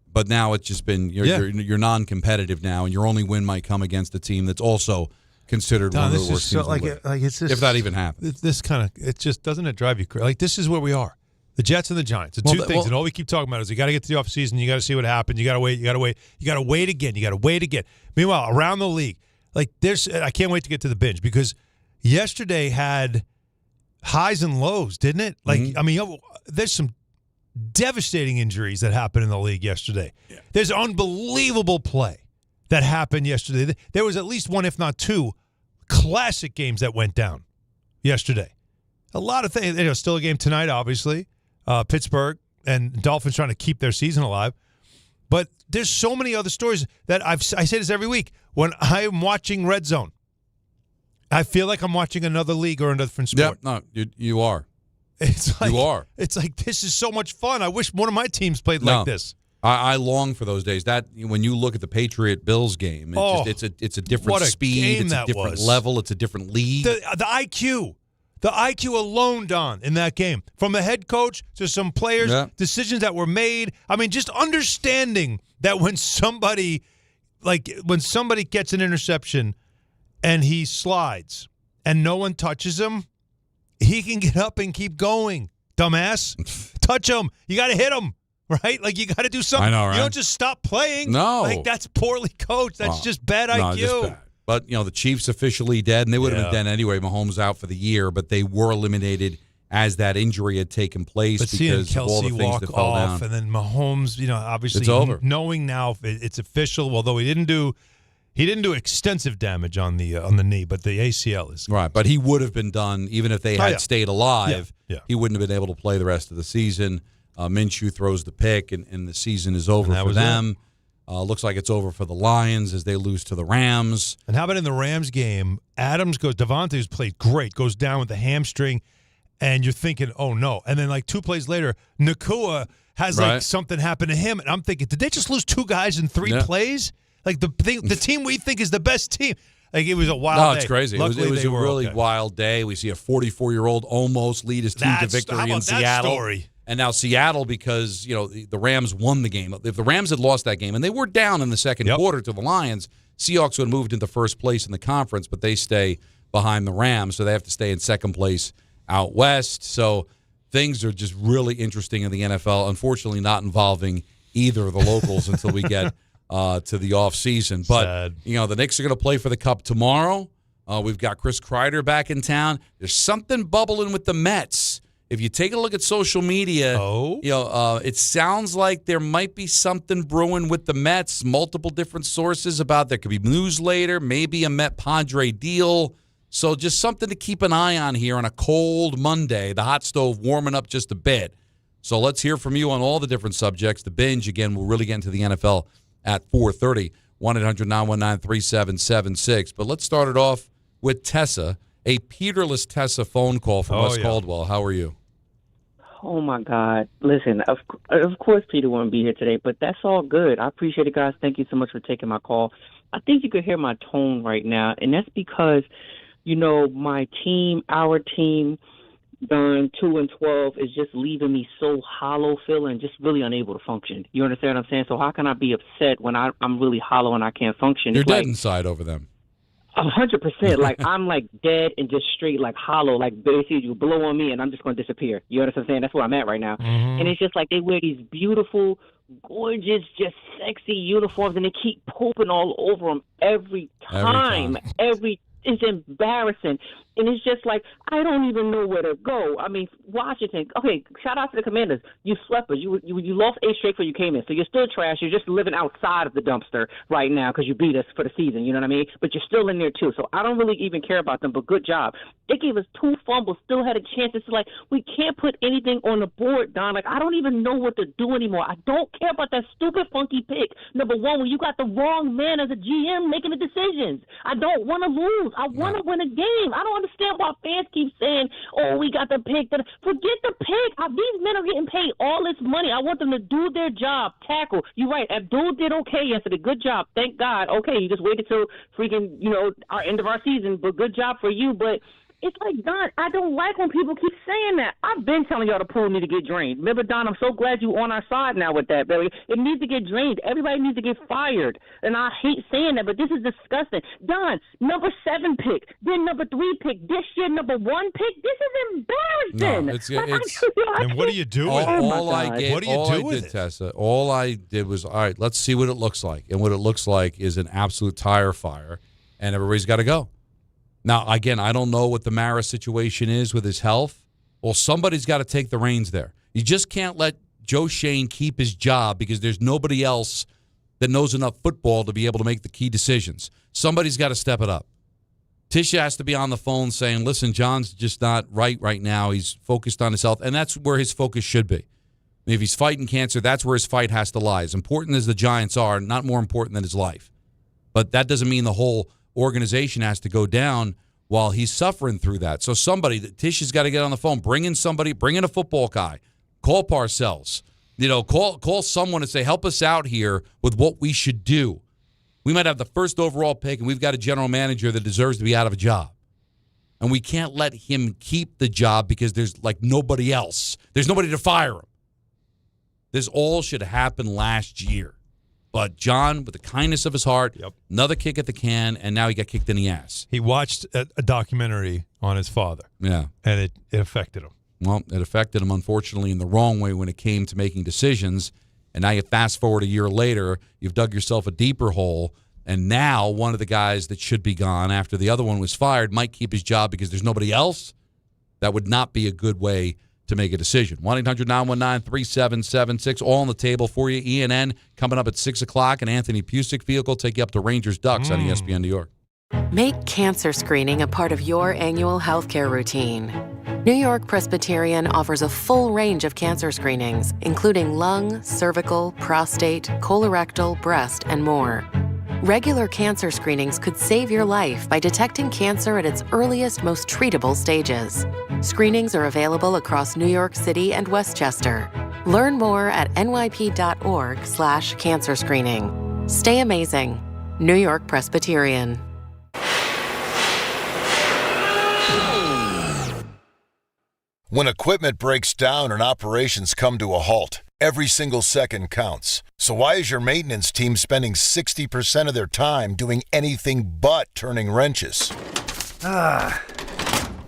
But now it's just been you're non-competitive now, and your only win might come against a team that's also considered one of the worst teams in the league. It's just, if that even happens. This doesn't it drive you crazy? Like, this is where we are. The Jets and the Giants. The two things, and all we keep talking about is you got to get to the offseason, you got to see what happens, you got to wait again. Meanwhile, around the league, I can't wait to get to the binge, because yesterday had highs and lows, didn't it? There's some devastating injuries that happened in the league yesterday. Yeah. There's unbelievable play that happened yesterday. There was at least one, if not 2, classic games that went down yesterday. A lot of things. Still a game tonight, obviously. Pittsburgh and Dolphins trying to keep their season alive. But there's so many other stories that I say this every week. When I'm watching Red Zone, I feel like I'm watching another league or another different sport. Yeah, no, you are. You are. It's like, this is so much fun. I wish one of my teams played like this. I long for those days. That when you look at the Patriot-Bills game, it's a different speed, it's a different level, it's a different league. The IQ alone, Don, in that game, from the head coach to some players, decisions that were made. Just understanding that when somebody gets an interception and he slides and no one touches him, he can get up and keep going. Dumbass. Touch him. You got to hit him, right? You got to do something. I know, right? You don't just stop playing. No. That's poorly coached. That's just bad IQ. Just bad. But, the Chiefs officially dead, and they would have been dead anyway. Mahomes out for the year, but they were eliminated as that injury had taken place because of all the things that fell down. And then Mahomes, obviously it's over. Knowing now it's official, although he didn't do extensive damage on the knee, but the ACL is right. But he would have been done even if they had stayed alive. Yeah. He wouldn't have been able to play the rest of the season. Minshew throws the pick, and the season is over for them. Looks like it's over for the Lions as they lose to the Rams. And how about in the Rams game? Devontae's played great, goes down with the hamstring, and you're thinking, oh no. And then 2 plays later, Nakua has something happen to him, and I'm thinking, did they just lose 2 guys in 3 plays? The team we think is the best team. It was a wild day. No, it's crazy. Luckily, it was a really wild day. We see a 44-year-old almost lead his team to victory in Seattle. Story? And now Seattle, because the Rams won the game. If the Rams had lost that game, and they were down in the second quarter to the Lions, Seahawks would have moved into first place in the conference, but they stay behind the Rams, so they have to stay in second place out west. So things are just really interesting in the NFL. Unfortunately, not involving either of the locals until we get to the offseason. But, the Knicks are going to play for the Cup tomorrow. We've got Chris Kreider back in town. There's something bubbling with the Mets. If you take a look at social media, it sounds like there might be something brewing with the Mets. Multiple different sources about there could be news later, maybe a Met-Padre deal. So just something to keep an eye on here on a cold Monday. The hot stove warming up just a bit. So let's hear from you on all the different subjects. The Binge, again, we'll really get into the NFL at 4:30. 1-800-919-3776. But let's start it off with Tessa, a Peterless Tessa phone call from Wes Caldwell. How are you? Oh, my God. Listen, of course Peter won't be here today, but that's all good. I appreciate it, guys. Thank you so much for taking my call. I think you could hear my tone right now, and that's because, my team, our team, done 2-12 is just leaving me so hollow feeling, just really unable to function. You understand what I'm saying? So how can I be upset when I'm really hollow and I can't function? You're dead inside over them. 100%. Like, I'm like dead and just straight, like hollow. Like, basically, you blow on me and I'm just going to disappear. You understand what I'm saying? That's where I'm at right now. Mm-hmm. And it's just like they wear these beautiful, gorgeous, just sexy uniforms and they keep pooping all over them every time. It's embarrassing. And it's just like, I don't even know where to go. I mean, Washington, okay, shout out to the Commanders. You slept, but you lost 8 straight before you came in. So you're still trash. You're just living outside of the dumpster right now because you beat us for the season. You know what I mean? But you're still in there, too. So I don't really even care about them, but good job. They gave us 2 fumbles, still had a chance. It's like, we can't put anything on the board, Don. Like, I don't even know what to do anymore. I don't care about that stupid, funky pick. Number one, when you got the wrong man as a GM making the decisions. I don't want to lose. I want to win a game. I don't understand why fans keep saying, oh, we got the pick. Forget the pick. These men are getting paid all this money. I want them to do their job. Tackle. You're right. Abdul did okay yesterday. Good job. Thank God. Okay, you just waited till freaking, our end of our season, but good job for you. But it's like, Don, I don't like when people keep saying that. I've been telling y'all the pool need to get drained. Remember, Don, I'm so glad you on our side now with that, baby. It needs to get drained. Everybody needs to get fired. And I hate saying that, but this is disgusting. Don, number 7 pick, then number 3 pick, this year number 1 pick. This is embarrassing. No, and what do you do with it? What do you do with it, Tessa? All I did was, all right, let's see what it looks like. And what it looks like is an absolute tire fire, and everybody's got to go. Now, again, I don't know what the Mara situation is with his health. Well, somebody's got to take the reins there. You just can't let Joe Schoen keep his job because there's nobody else that knows enough football to be able to make the key decisions. Somebody's got to step it up. Tisha has to be on the phone saying, listen, John's just not right now. He's focused on his health, and that's where his focus should be. If he's fighting cancer, that's where his fight has to lie. As important as the Giants are, not more important than his life. But that doesn't mean the whole organization has to go down while he's suffering through that. So Tisha's got to get on the phone, bring in a football guy, call Parcells, call someone and say, help us out here with what we should do. We might have the first overall pick, and we've got a general manager that deserves to be out of a job. And we can't let him keep the job because there's nobody else. There's nobody to fire him. This all should have happened last year. But John, with the kindness of his heart, another kick at the can, and now he got kicked in the ass. He watched a documentary on his father. Yeah. And it affected him. Well, it affected him, unfortunately, in the wrong way when it came to making decisions. And now you fast forward a year later, you've dug yourself a deeper hole, and now one of the guys that should be gone after the other one was fired might keep his job because there's nobody else. That would not be a good way to make a decision. 1-800-919-3776, all on the table for you. ENN coming up at 6 o'clock, and Anthony Pusick vehicle take you up to Rangers Ducks on ESPN New York. Make cancer screening a part of your annual healthcare routine. New York Presbyterian offers a full range of cancer screenings, including lung, cervical, prostate, colorectal, breast, and more. Regular cancer screenings could save your life by detecting cancer at its earliest, most treatable stages. Screenings are available across New York City and Westchester. Learn more at nyp.org/cancer screening. Stay amazing. New York Presbyterian. When equipment breaks down and operations come to a halt, every single second counts. So why is your maintenance team spending 60% of their time doing anything but turning wrenches?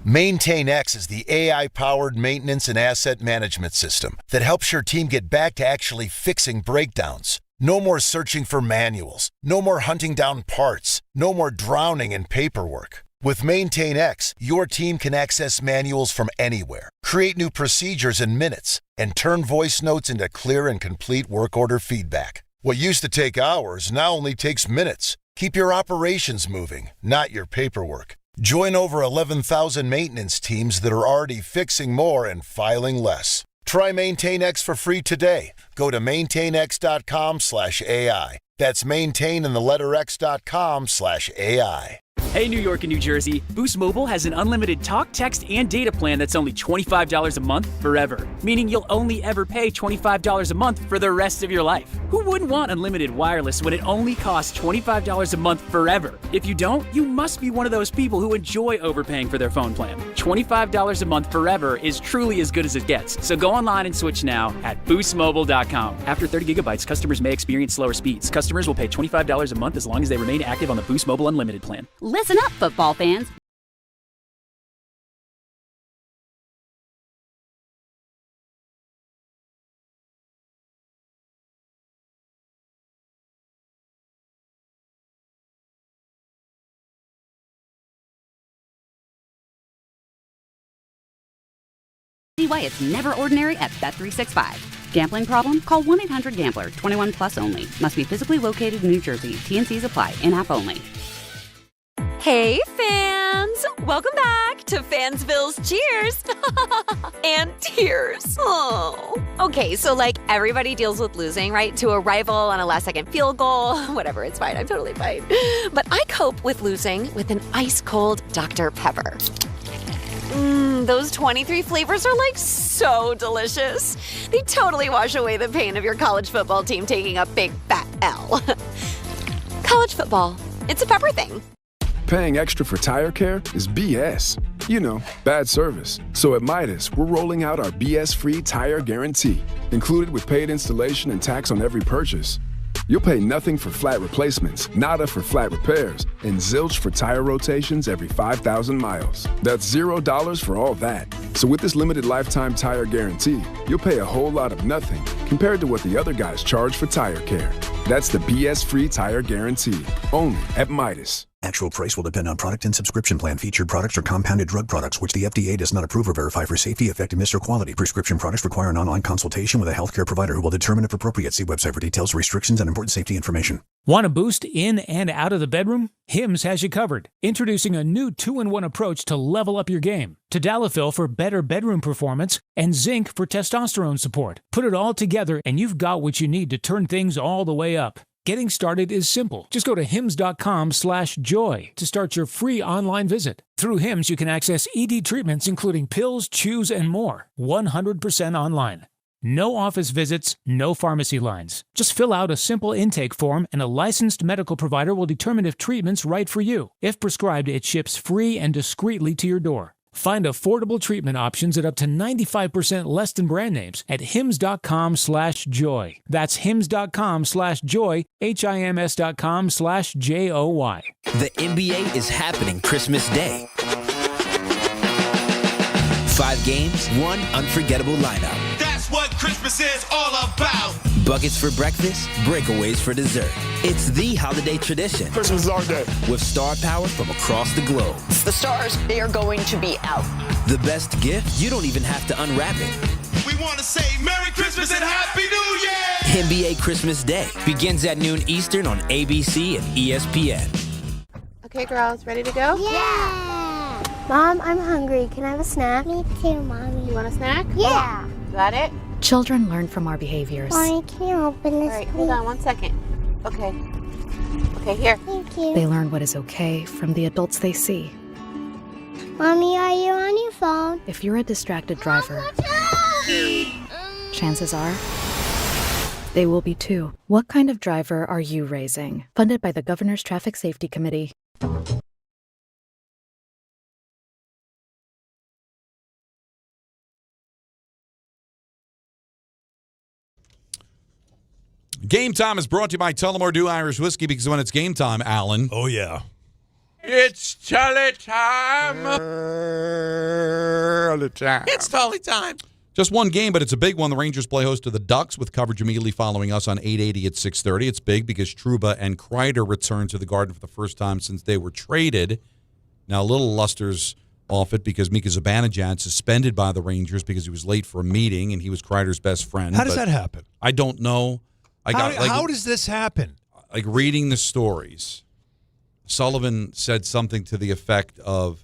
MaintainX is the AI-powered maintenance and asset management system that helps your team get back to actually fixing breakdowns. No more searching for manuals. No more hunting down parts. No more drowning in paperwork. With MaintainX, your team can access manuals from anywhere, create new procedures in minutes, and turn voice notes into clear and complete work order feedback. What used to take hours now only takes minutes. Keep your operations moving, not your paperwork. Join over 11,000 maintenance teams that are already fixing more and filing less. Try MaintainX for free today. Go to maintainx.com/AI. That's maintain and the letter X.com/AI. Hey, New York and New Jersey, Boost Mobile has an unlimited talk, text, and data plan that's only $25 a month forever, meaning you'll only ever pay $25 a month for the rest of your life. Who wouldn't want unlimited wireless when it only costs $25 a month forever? If you don't, you must be one of those people who enjoy overpaying for their phone plan. $25 a month forever is truly as good as it gets. So go online and switch now at boostmobile.com. After 30 gigabytes, customers may experience slower speeds. Customers will pay $25 a month as long as they remain active on the Boost Mobile Unlimited plan. Listen up, football fans. See why it's never ordinary at Bet365. Gambling problem? Call 1-800-GAMBLER. 21 plus only. Must be physically located in New Jersey. T&Cs apply. In-app only. Hey, fans! Welcome back to Fansville's Cheers and Tears. Oh. Okay, so like everybody deals with losing, right? To a rival on a last-second field goal. Whatever, it's fine. I'm totally fine. But I cope with losing with an ice-cold Dr. Pepper. Those 23 flavors are like so delicious. They totally wash away the pain of your college football team taking a big fat L. College football, it's a pepper thing. Paying extra for tire care is BS. You know, bad service. So at Midas, we're rolling out our BS-free tire guarantee, included with paid installation and tax on every purchase. You'll pay nothing for flat replacements, nada for flat repairs, and zilch for tire rotations every 5,000 miles. That's $0 for all that. So with this limited lifetime tire guarantee, you'll pay a whole lot of nothing compared to what the other guys charge for tire care. That's the BS-free tire guarantee, only at Midas. Actual price will depend on product and subscription plan. Featured products are compounded drug products, which the FDA does not approve or verify for safety, effectiveness, or quality. Prescription products require an online consultation with a healthcare provider who will determine if appropriate. See website for details, restrictions, and important safety information. Want to boost in and out of the bedroom? Hims has you covered. Introducing a new 2-in-1 approach to level up your game. Tadalafil for better bedroom performance and zinc for testosterone support. Put it all together and you've got what you need to turn things all the way up. Getting started is simple. Just go to hims.com/joy to start your free online visit. Through Hims, you can access ED treatments including pills, chews, and more. 100% online. No office visits, no pharmacy lines. Just fill out a simple intake form and a licensed medical provider will determine if treatment's right for you. If prescribed, it ships free and discreetly to your door. Find affordable treatment options at up to 95% less than brand names at hims.com/joy. That's hims.com/joy, HIMS.com/JOY. The NBA is happening Christmas Day. 5 games, 1 unforgettable lineup. That's what Christmas is all about. Buckets for breakfast, breakaways for dessert. It's the holiday tradition. Christmas is our day. With star power from across the globe. The stars, they are going to be out. The best gift, you don't even have to unwrap it. We want to say Merry Christmas and Happy New Year! NBA Christmas Day begins at noon Eastern on ABC and ESPN. Okay, girls, ready to go? Yeah! Mom, I'm hungry. Can I have a snack? Me too, Mommy. You want a snack? Yeah! Got it? Children learn from our behaviors. Mommy, can you open this, All right, hold on 1 second. Okay. Okay, here. Thank you. They learn what is okay from the adults they see. Mommy, are you on your phone? If you're a distracted driver, chances are they will be too. What kind of driver are you raising? Funded by the Governor's Traffic Safety Committee. Game Time is brought to you by Tullamore Dew Irish Whiskey, because when it's game time, Alan. Oh, yeah. It's Tully time. It's Tully time. Just one game, but it's a big one. The Rangers play host to the Ducks with coverage immediately following us on 880 at 6:30. It's big because Trouba and Kreider return to the Garden for the first time since they were traded. Now, a little luster's off it because Mika Zibanejad suspended by the Rangers because he was late for a meeting, and he was Kreider's best friend. How does that happen? I don't know. How does this happen? Like, reading the stories, Sullivan said something to the effect of,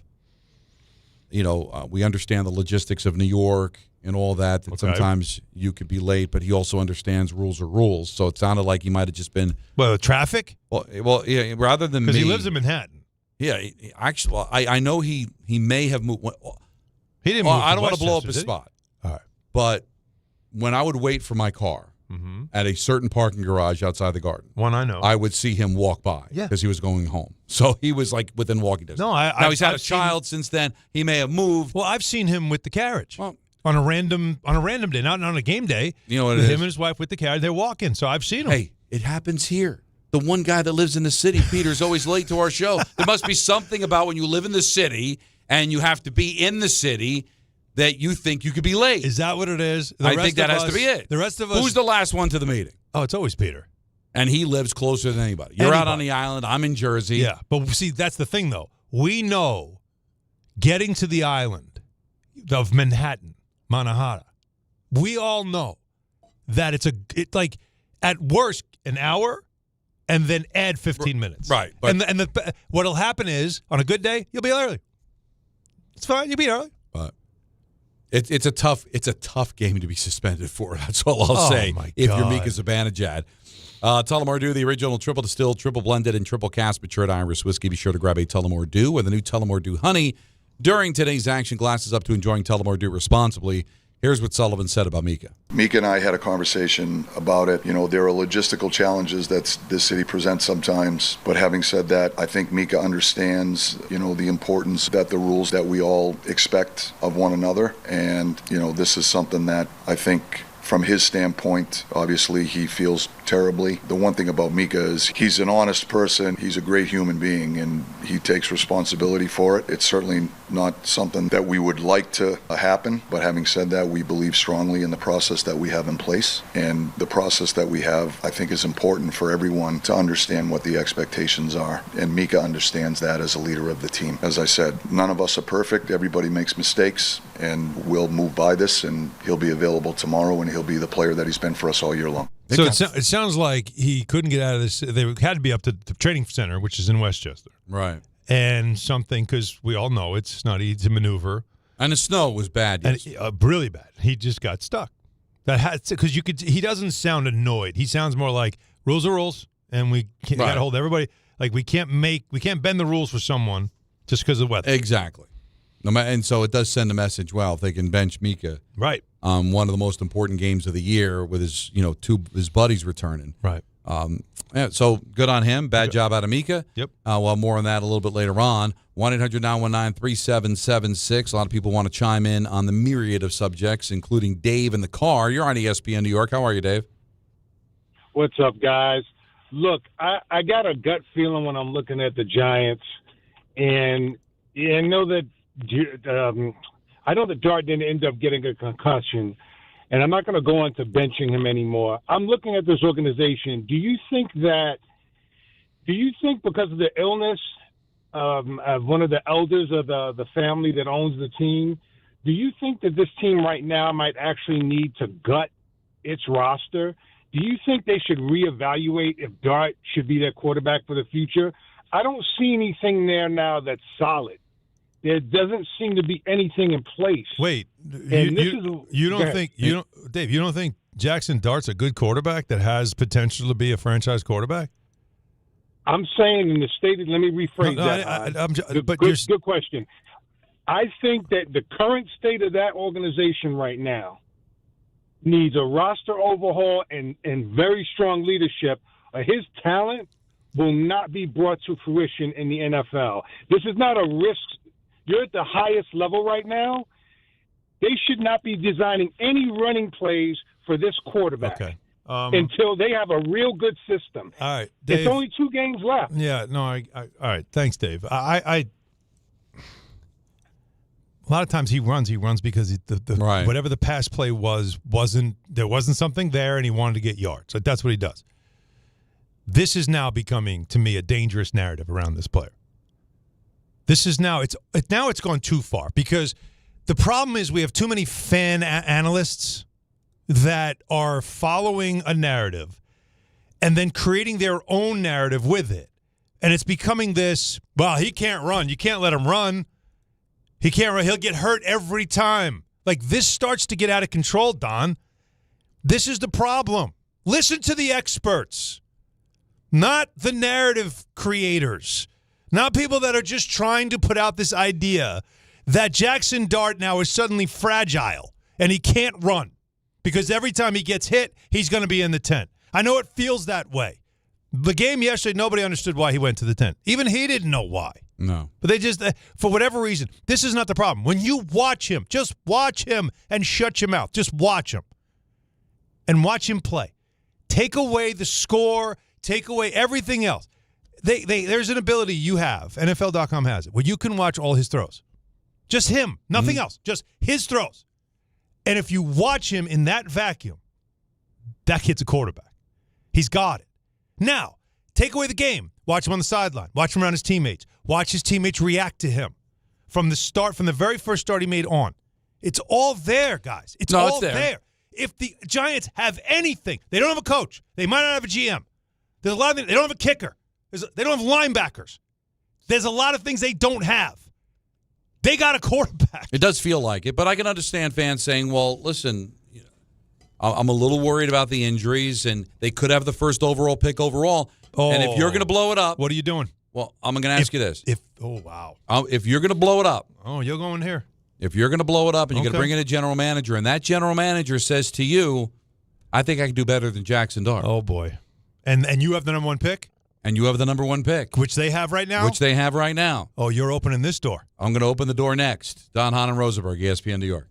we understand the logistics of New York and all that, okay. Sometimes you could be late, but he also understands rules are rules. So it sounded like he might have just been... Well, traffic? Well, yeah, rather than me... Because he lives in Manhattan. Yeah, actually, I know he may have moved. He didn't move. I don't want to blow up Westchester, his spot. All right. But when I would wait for my car at a certain parking garage outside the Garden, one I know, I would see him walk by because he was going home. So he was like within walking distance. No, now he's had a child since then. He may have moved. Well, I've seen him with the carriage on a random day, not on a game day. You know what with it him is? and his wife with the carriage. They're walking, so I've seen him. Hey, it happens here. The one guy that lives in the city, Peter, is always late to our show. There must be something about when you live in the city and you have to be in the city that you think you could be late. Is that what it is? I think that has to be it. The rest of us. Who's the last one to the meeting? Oh, it's always Peter. And he lives closer than anybody. You're out on the island. I'm in Jersey. Yeah, but see, that's the thing, though. We know getting to the island of Manhattan, Manhattan, we all know that it's like at worst an hour and then add 15 minutes. Right. But what'll happen is on a good day, you'll be early. It's fine. You'll be early. But it's a tough game to be suspended for. That's all I'll say. If you're Mika Zibanejad. Tullamore Dew, the original triple distilled, triple blended, and triple cast matured Irish whiskey. Be sure to grab a Tullamore Dew with the new Tullamore Dew Honey during today's action. Glasses up to enjoying Tullamore Dew responsibly. Here's what Sullivan said about Mika. Mika and I had a conversation about it. You know, there are logistical challenges that this city presents sometimes. But having said that, I think Mika understands, the importance that the rules that we all expect of one another. And, this is something that I think from his standpoint, obviously he feels terribly. The one thing about Mika is he's an honest person. He's a great human being, and he takes responsibility for it. It's certainly not something that we would like to happen. But having said that, we believe strongly in the process that we have in place. And the process that we have, I think, is important for everyone to understand what the expectations are. And Mika understands that as a leader of the team. As I said, none of us are perfect. Everybody makes mistakes, and we'll move by this, and he'll be available tomorrow, and he'll be the player that he's been for us all year long. So it sounds like he couldn't get out of this. They had to be up to the training center, which is in Westchester. Right. And something, because we all know it's not easy to maneuver. And the snow was bad. Yes. And really bad. He just got stuck. Because he doesn't sound annoyed. He sounds more like rules are rules, and we got to hold everybody. Like we can't bend the rules for someone just because of the weather. Exactly. And so it does send a message. Well, if they can bench Mika, right? One of the most important games of the year with his his buddies returning, right? So good on him. Bad job out of Mika. Yep. Well, more on that a little bit later on. 1-800-919-3776. A lot of people want to chime in on the myriad of subjects, including Dave in the car. You're on ESPN New York. How are you, Dave? What's up, guys? Look, I got a gut feeling when I'm looking at the Giants, and I know that Dart didn't end up getting a concussion, and I'm not going to go into benching him anymore. I'm looking at this organization. Do you think because of the illness of one of the elders of the family that owns the team, do you think that this team right now might actually need to gut its roster? Do you think they should reevaluate if Dart should be their quarterback for the future? I don't see anything there now that's solid. There doesn't seem to be anything in place. Wait, you don't think Jackson Dart's a good quarterback that has potential to be a franchise quarterback? I'm saying in the state. Let me rephrase that. Good question. I think that the current state of that organization right now needs a roster overhaul and very strong leadership. His talent will not be brought to fruition in the NFL. This is not a risk. You're at the highest level right now. They should not be designing any running plays for this quarterback until they have a real good system. All right, Dave, it's only 2 games left. Yeah, no, all right. Thanks, Dave. A lot of times he runs because whatever the pass play wasn't something there, and he wanted to get yards. Like, that's what he does. This is now becoming, to me, a dangerous narrative around this player. This is now it's gone too far, because the problem is we have too many fan analysts that are following a narrative and then creating their own narrative with it. And it's becoming this, well, he can't run. You can't let him run. He can't run. He'll get hurt every time. Like, this starts to get out of control, Don. This is the problem. Listen to the experts, not the narrative creators. Not people that are just trying to put out this idea that Jackson Dart now is suddenly fragile and he can't run because every time he gets hit, he's going to be in the tent. I know it feels that way. The game yesterday, nobody understood why he went to the tent. Even he didn't know why. No. But they just, for whatever reason, this is not the problem. When you watch him, just watch him and shut your mouth. Just watch him. And watch him play. Take away the score. Take away everything else. There's an ability you have, NFL.com has it, where you can watch all his throws. Just him. Nothing else. Just his throws. And if you watch him in that vacuum, that kid's a quarterback. He's got it. Now, take away the game. Watch him on the sideline. Watch him around his teammates. Watch his teammates react to him from the start, from the very first start he made on. It's all there, guys. It's all there. If the Giants have anything, they don't have a coach. They might not have a GM. There's a lot of things. They don't have a kicker. They don't have linebackers. There's a lot of things they don't have. They got a quarterback. It does feel like it, but I can understand fans saying, well, listen, I'm a little worried about the injuries, and they could have the first overall pick overall. Oh, and if you're going to blow it up. What are you doing? Well, I'm going to ask you this. Oh, wow. If you're going to blow it up. Oh, you're going here. If you're going to blow it up and you're going to bring in a general manager, and that general manager says to you, I think I can do better than Jackson Dart. Oh, boy. And you have the number one pick? And you have the number one pick. Which they have right now? Which they have right now. Oh, you're opening this door. I'm going to open the door next. Hahn Rosenberg, ESPN New York.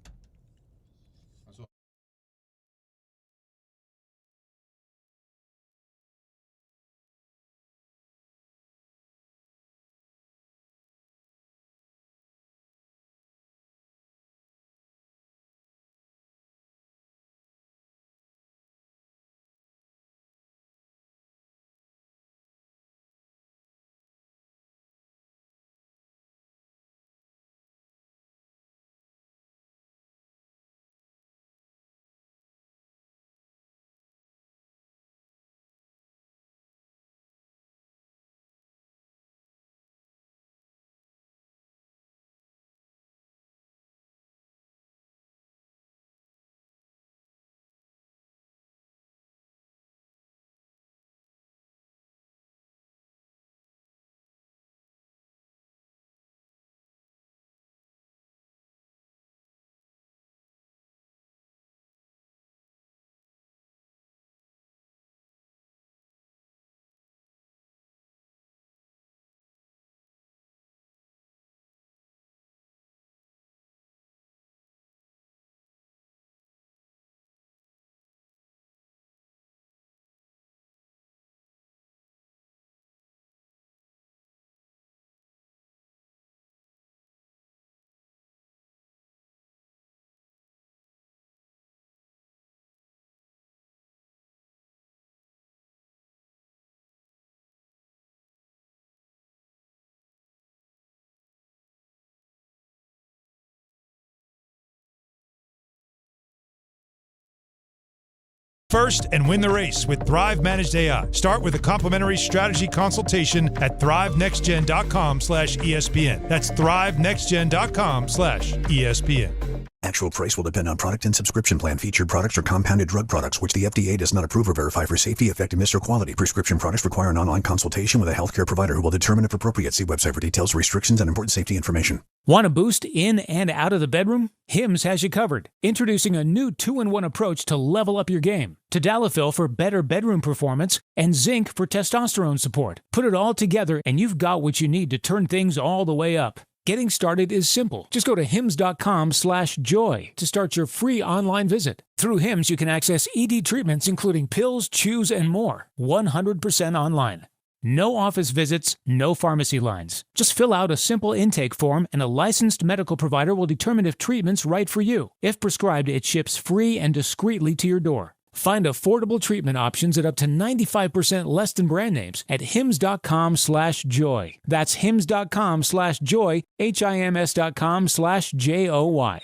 First and win the race with Thrive Managed AI. Start with a complimentary strategy consultation at thrivenextgen.com/ESPN. That's thrivenextgen.com/ESPN. Actual price will depend on product and subscription plan. Featured products are compounded drug products, which the FDA does not approve or verify for safety, effectiveness, or quality. Prescription products require an online consultation with a healthcare provider who will determine if appropriate. See website for details, restrictions, and important safety information. Want a boost in and out of the bedroom? Hims has you covered. Introducing a new 2-in-1 approach to level up your game. Tadalafil for better bedroom performance and zinc for testosterone support. Put it all together and you've got what you need to turn things all the way up. Getting started is simple. Just go to hims.com/joy to start your free online visit. Through Hims, you can access ED treatments including pills, chews, and more. 100% online. No office visits, no pharmacy lines. Just fill out a simple intake form and a licensed medical provider will determine if treatment's right for you. If prescribed, it ships free and discreetly to your door. Find affordable treatment options at up to 95% less than brand names at hims.com/joy. That's hims.com/joy, HIMS.com/JOY.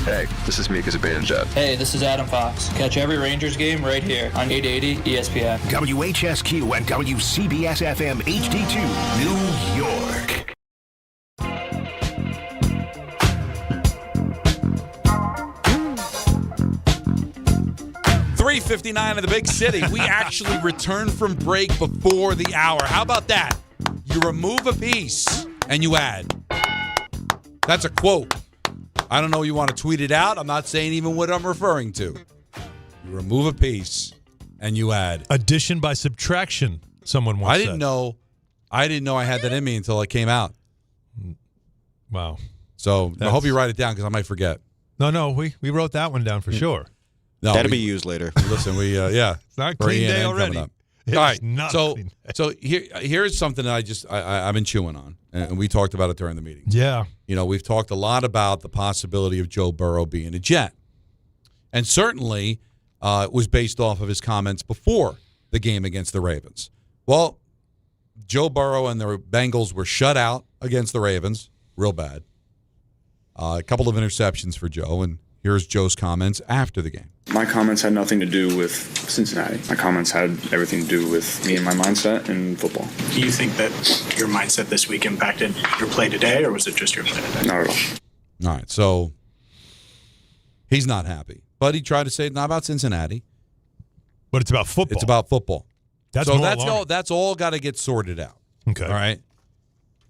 Hey, this is Mika's Binge. Hey, this is Adam Fox. Catch every Rangers game right here on 880 ESPN. WHSQ and WCBS-FM HD2, New York. .359 in the big city. We actually returned from break before the hour. How about that? You remove a piece and you add. That's a quote. I don't know. You want to tweet it out? I'm not saying even what I'm referring to. You remove a piece and you add. Addition by subtraction, someone once said. I didn't know I had that in me until it came out. Wow. So I hope you write it down because I might forget. No, we wrote that one down for sure. No, That'll be used later. Listen, It's not clean day already. All right. So here's something that I've been chewing on, and we talked about it during the meeting. Yeah. We've talked a lot about the possibility of Joe Burrow being a Jet. And certainly it was based off of his comments before the game against the Ravens. Well, Joe Burrow and the Bengals were shut out against the Ravens, real bad. A couple of interceptions for Joe, and here's Joe's comments after the game. My comments had nothing to do with Cincinnati. My comments had everything to do with me and my mindset in football. Do you think that your mindset this week impacted your play today, or was it just your play today? Not at all. All right, so he's not happy. But he tried to say it's not about Cincinnati. But it's about football. It's about football. That's all got to get sorted out. Okay. All right?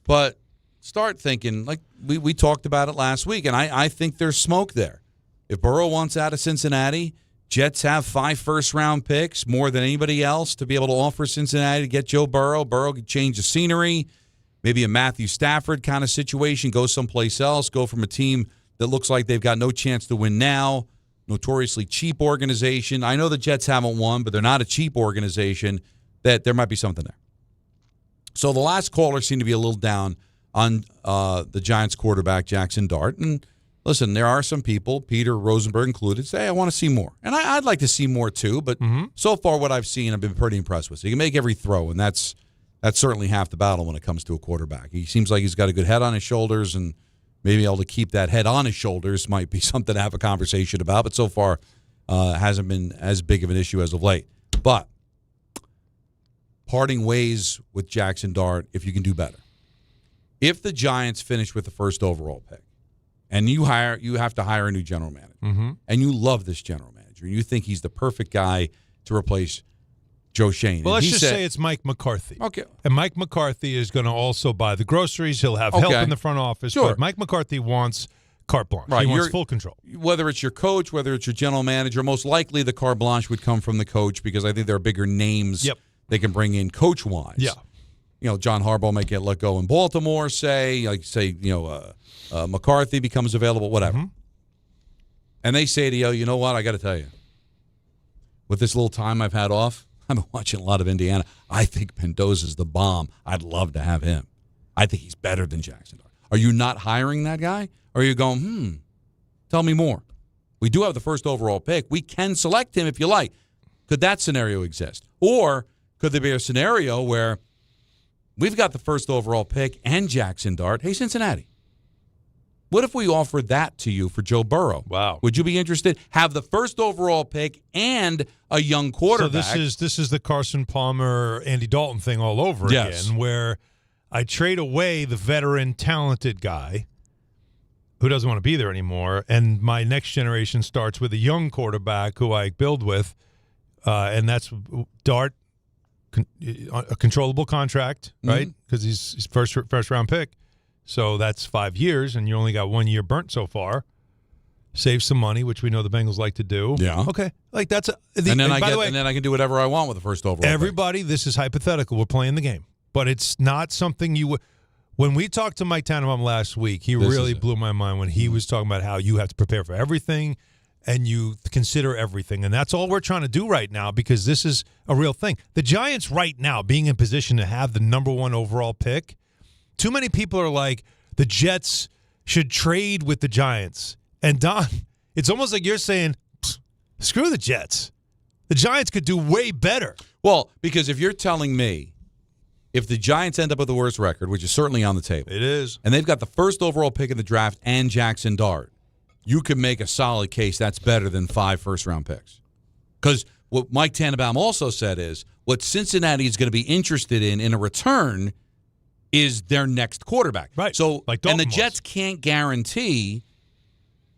But start thinking, like we talked about it last week, and I think there's smoke there. If Burrow wants out of Cincinnati, Jets have 5 first-round picks, more than anybody else, to be able to offer Cincinnati to get Joe Burrow. Burrow could change the scenery, maybe a Matthew Stafford kind of situation, go someplace else, go from a team that looks like they've got no chance to win now, notoriously cheap organization. I know the Jets haven't won, but they're not a cheap organization, that there might be something there. So the last caller seemed to be a little down on the Giants quarterback, Jackson Dart, and listen, there are some people, Peter Rosenberg included, say, I want to see more. And I'd like to see more too, but so far what I've seen, I've been pretty impressed with. So he can make every throw, and that's certainly half the battle when it comes to a quarterback. He seems like he's got a good head on his shoulders, and maybe able to keep that head on his shoulders might be something to have a conversation about, but so far hasn't been as big of an issue as of late. But parting ways with Jackson Dart if you can do better. If the Giants finish with the first overall pick, and you have to hire a new general manager, and you love this general manager, and you think he's the perfect guy to replace Joe Schoen. Well, let's just say it's Mike McCarthy. Okay. And Mike McCarthy is going to also buy the groceries. He'll have help in the front office. Sure. But Mike McCarthy wants carte blanche. Right. He wants full control. Whether it's your coach, whether it's your general manager, most likely the carte blanche would come from the coach because I think there are bigger names they can bring in coach-wise. Yeah. John Harbaugh might get let go in Baltimore, McCarthy becomes available, whatever. And they say to you know what, I got to tell you, with this little time I've had off, I've been watching a lot of Indiana. I think Mendoza's the bomb. I'd love to have him. I think he's better than Jackson Dart. Are you not hiring that guy? Or are you going, tell me more? We do have the first overall pick. We can select him if you like. Could that scenario exist? Or could there be a scenario where we've got the first overall pick and Jackson Dart? Hey, Cincinnati, what if we offered that to you for Joe Burrow? Wow. Would you be interested? Have the first overall pick and a young quarterback. So this is the Carson Palmer, Andy Dalton thing all over again, where I trade away the veteran, talented guy who doesn't want to be there anymore, and my next generation starts with a young quarterback who I build with, and that's Dart, a controllable contract, right? Because he's first round pick. So that's 5 years, and you only got 1 year burnt so far. Save some money, which we know the Bengals like to do. Yeah. Okay. Like that's and then I can do whatever I want with the first overall. Everybody, this is hypothetical. We're playing the game, but it's not something you would. When we talked to Mike Tannenbaum last week, he really blew my mind when he was talking about how you have to prepare for everything and you consider everything. And that's all we're trying to do right now because this is a real thing. The Giants right now being in position to have the number 1 overall pick, too many people are like, the Jets should trade with the Giants. And Don, it's almost like you're saying, screw the Jets. The Giants could do way better. Well, because if you're telling me if the Giants end up with the worst record, which is certainly on the table. It is. And they've got the first overall pick in the draft and Jackson Dart, you can make a solid case that's better than 5 first-round picks. Because what Mike Tannenbaum also said is what Cincinnati is going to be interested in a return is their next quarterback. Right. So, like and the Jets can't guarantee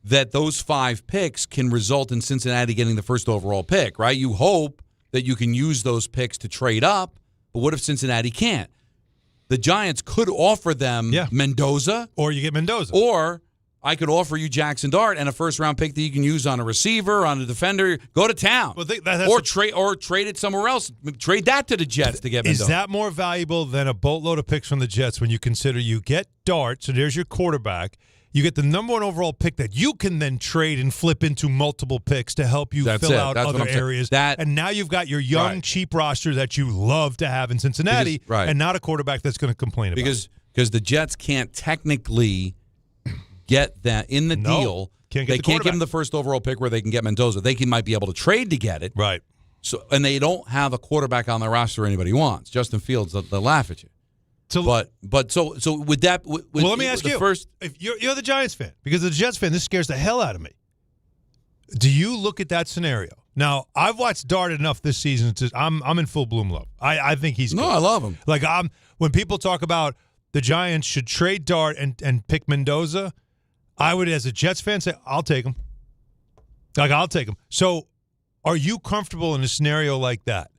that those 5 picks can result in Cincinnati getting the first overall pick, right? You hope that you can use those picks to trade up, but what if Cincinnati can't? the Giants could offer them Mendoza. Or you get Mendoza. Or I could offer you Jackson Dart and a first-round pick that you can use on a receiver, on a defender. Go to town. Well, Trade it somewhere else. Trade that to the Jets to get Mendoza. Is that more valuable than a boatload of picks from the Jets when you consider you get Dart, so there's your quarterback, you get the number 1 overall pick that you can then trade and flip into multiple picks to help you fill out other areas. And now you've got your young, cheap roster that you love to have in Cincinnati and not a quarterback that's going to complain about it. Because the Jets can't technically get that in the deal. They can't give them the first overall pick where they can get Mendoza. They might be able to trade to get it. Right. So, and they don't have a quarterback on their roster anybody wants. Justin Fields, they'll laugh at you. So with that, well, let me ask you. First, if you're the Giants fan, because the Jets fan, this scares the hell out of me. Do you look at that scenario? Now, I've watched Dart enough this season. I'm in full bloom love. I think he's good. No, I love him. Like when people talk about the Giants should trade Dart and pick Mendoza, I would, as a Jets fan, say, I'll take him. I'll take him. So are you comfortable in a scenario like that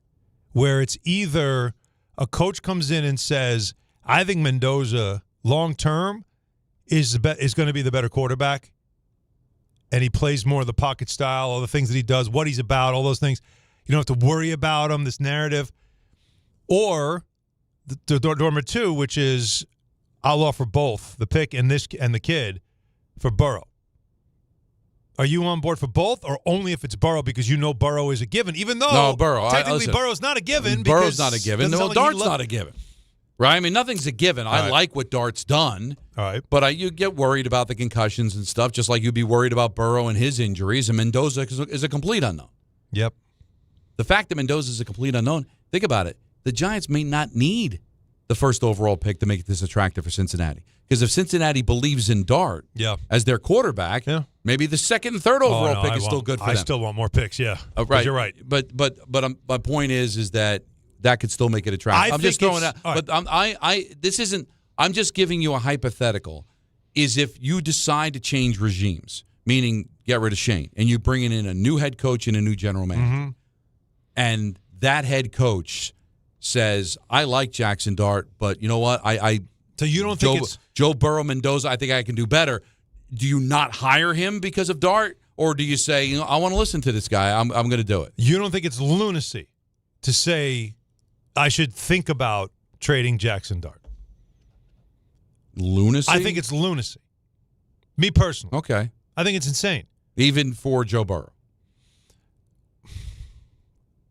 where it's either a coach comes in and says, I think Mendoza long-term is going to be the better quarterback, and he plays more of the pocket style, all the things that he does, what he's about, all those things. You don't have to worry about him, this narrative. Or the dormer 2, which is I'll offer both, the pick and the kid, for Burrow. Are you on board for both, or only if it's Burrow because you know Burrow is a given? Even though Burrow, technically Burrow's not a given. Burrow's not a given. No, Dart's not a given. Right? I mean, nothing's a given. I like what Dart's done. All right. But you get worried about the concussions and stuff, just like you'd be worried about Burrow and his injuries, and Mendoza is a complete unknown. Yep. The fact that Mendoza is a complete unknown, think about it. The Giants may not need the first overall pick to make this attractive for Cincinnati. Because if Cincinnati believes in Dart as their quarterback, maybe the second and third overall pick is still good for them. I still want more picks, right. You're right. But my point is that could still make it attractive. I'm just throwing out. But this isn't. I'm just giving you a hypothetical. Is if you decide to change regimes, meaning get rid of Shane, and you bring in a new head coach and a new general manager, and that head coach says, I like Jackson Dart, but you know what? So you don't think it's Joe Burrow Mendoza, I think I can do better. Do you not hire him because of Dart? Or do you say, I want to listen to this guy. I'm going to do it. You don't think it's lunacy to say I should think about trading Jackson Dart? Lunacy? I think it's lunacy. Me personally. Okay. I think it's insane. Even for Joe Burrow.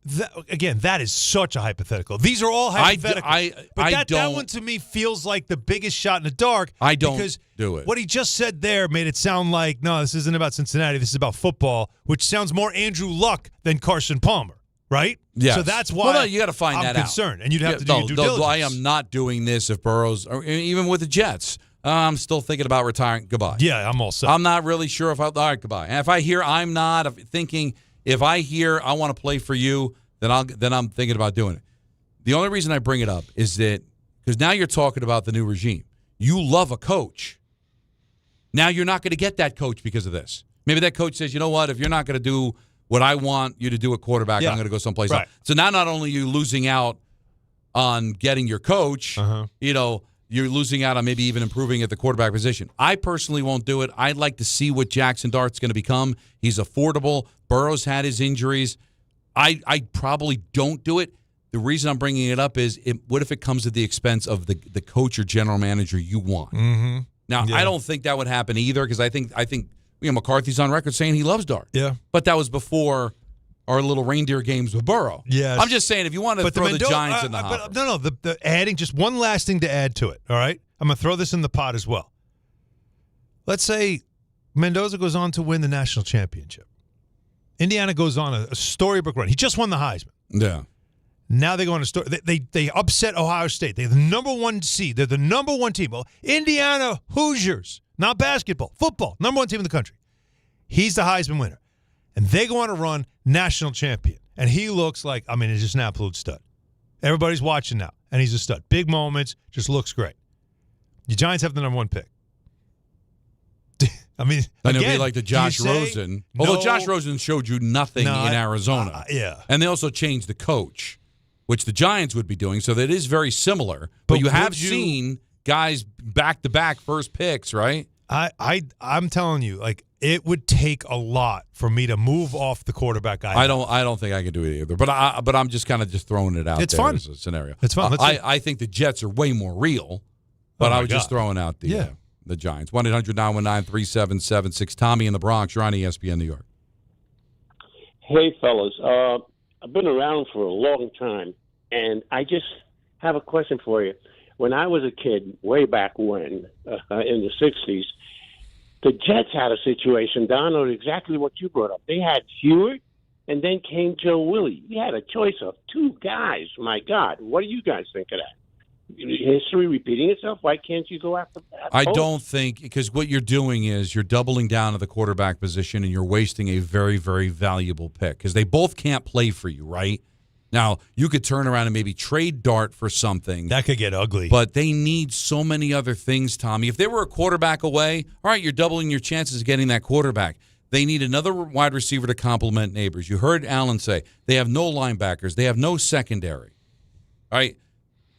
That is such a hypothetical. These are all hypotheticals. But that one to me feels like the biggest shot in the dark. I don't do it. What he just said there made it sound like, no, this isn't about Cincinnati. This is about football, which sounds more Andrew Luck than Carson Palmer, right? Yes. So that's why you got to find that out. I'm concerned, and you'd have to do your due diligence. I am not doing this if Burrow's, or even with the Jets. I'm still thinking about retiring. Goodbye. Yeah, I'm all set. I'm not really sure all right, goodbye. And if I hear if I hear I want to play for you, then I'm thinking about doing it. The only reason I bring it up is that because now you're talking about the new regime. You love a coach. Now you're not going to get that coach because of this. Maybe that coach says, you know what, if you're not going to do what I want you to do at quarterback, I'm going to go someplace else. So now not only are you losing out on getting your coach, you're losing out on maybe even improving at the quarterback position. I personally won't do it. I'd like to see what Jackson Dart's going to become. He's affordable. Burrow's had his injuries. I probably don't do it. The reason I'm bringing it up is, what if it comes at the expense of the coach or general manager you want? Mm-hmm. Now, I don't think that would happen either because I think McCarthy's on record saying he loves Dart. Yeah. But that was before our little reindeer games with Burrow. Yes. I'm just saying if you want to throw the Giants in the hopper. No, the adding just one last thing to add to it, all right? I'm going to throw this in the pot as well. Let's say Mendoza goes on to win the national championship. Indiana goes on a storybook run. He just won the Heisman. Yeah. Now they go on a story. They upset Ohio State. They're the number one seed. They're the number one team. Well, Indiana Hoosiers, not basketball, football, number one team in the country. He's the Heisman winner. And they go on a run, national champion. And he looks like, he's just an absolute stud. Everybody's watching now. And he's a stud. Big moments, just looks great. The Giants have the number one pick. Then it'll be like the Josh Rosen. Although Josh Rosen showed you nothing in Arizona. Yeah. And they also changed the coach. which the Giants would be doing. So that is very similar. But you have seen guys back-to-back first picks, right? I'm telling you, like, it would take a lot for me to move off the quarterback I don't think I can do it either. But I'm just kind of just throwing it out it's there fun. as a scenario. It's fun. I think the Jets are way more real, but I was just throwing out the Giants. 1-800-919-3776. Tommy in the Bronx. You're on ESPN New York. Hey, fellas. I've been around for a long time, and I just have a question for you. When I was a kid, way back when, in the 60s, the Jets had a situation, Don, of exactly what you brought up. They had Hewitt, and then came Joe Willie. You had a choice of two guys. My God, what do you guys think of that? History repeating itself? Why can't you go after that? I don't think, because what you're doing is you're doubling down at the quarterback position and you're wasting a very, very valuable pick because they both can't play for you, right? Now, you could turn around and maybe trade Dart for something. That could get ugly. But they need so many other things, Tommy. If they were a quarterback away, all right, you're doubling your chances of getting that quarterback. They need another wide receiver to complement Neighbors. You heard Allen say they have no linebackers. They have no secondary. All right?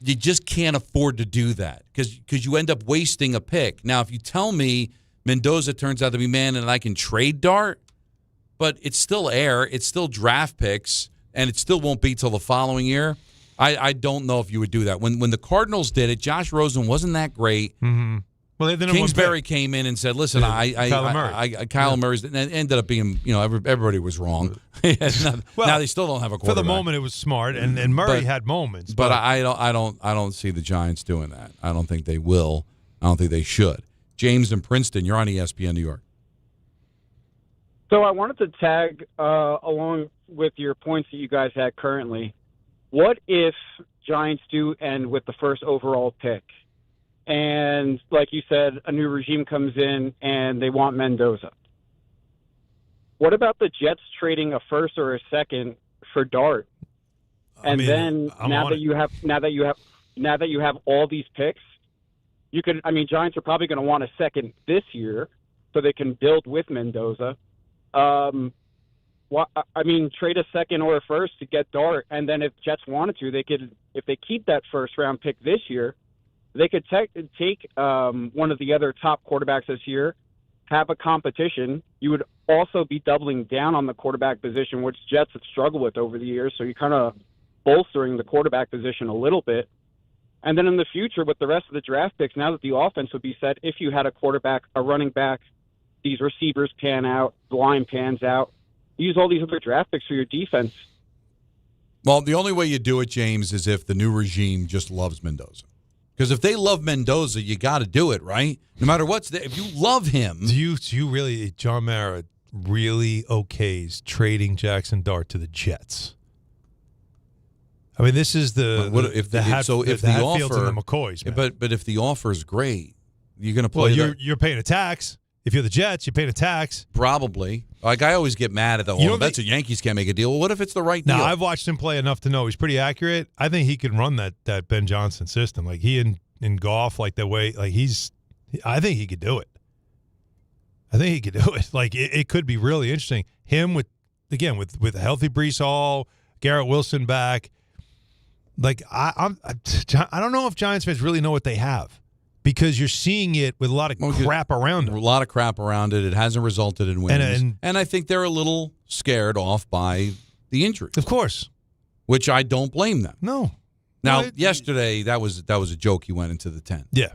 You just can't afford to do that because you end up wasting a pick. Now, if you tell me Mendoza turns out to be man and I can trade Dart, but it's still air, it's still draft picks, and it still won't be till the following year, I don't know if you would do that. When the Cardinals did it, Josh Rosen wasn't that great. Mm-hmm. Well, Kingsbury came in and said, "Listen, Kyler Murray's," and it ended up being, everybody was wrong. Now they still don't have a quarterback. For the moment, it was smart, and Murray had moments. But I don't see the Giants doing that. I don't think they will. I don't think they should. James in Princeton, you're on ESPN New York. So I wanted to tag along with your points that you guys had currently. What if Giants do end with the first overall pick? And like you said, a new regime comes in and they want Mendoza. What about the Jets trading a first or a second for Dart? And now that you have all these picks, Giants are probably going to want a second this year so they can build with Mendoza. Trade a second or a first to get Dart, and then if Jets wanted to, if they keep that first round pick this year, they could take one of the other top quarterbacks this year, have a competition. You would also be doubling down on the quarterback position, which Jets have struggled with over the years. So you're kind of bolstering the quarterback position a little bit. And then in the future, with the rest of the draft picks, now that the offense would be set, if you had a quarterback, a running back, these receivers pan out, the line pans out, use all these other draft picks for your defense. Well, the only way you do it, James, is if the new regime just loves Mendoza. Because if they love Mendoza, you got to do it, right? No matter what's there. If you love him. Do you really, John Mara, really okays trading Jackson Dart to the Jets? I mean, this is the Hatfields and the McCoys, man. But if the offer is great, you're going to play. Well, you're paying a tax. If you're the Jets, you're paying a tax. Probably. Like, I always get mad at the whole, that's a Yankees can't make a deal. Well, what if it's the right deal? Now, I've watched him play enough to know he's pretty accurate. I think he can run that Ben Johnson system. Like, he in golf, like the way, like I think he could do it. Like, it could be really interesting. Him with a healthy Breece Hall, Garrett Wilson back. Like, I don't know if Giants fans really know what they have. Because you're seeing it with a lot of crap around it. A lot of crap around it. It hasn't resulted in wins. And I think they're a little scared off by the injury. Of course. Which I don't blame them. No. Now, yesterday, that was a joke. He went into the tent. Yeah.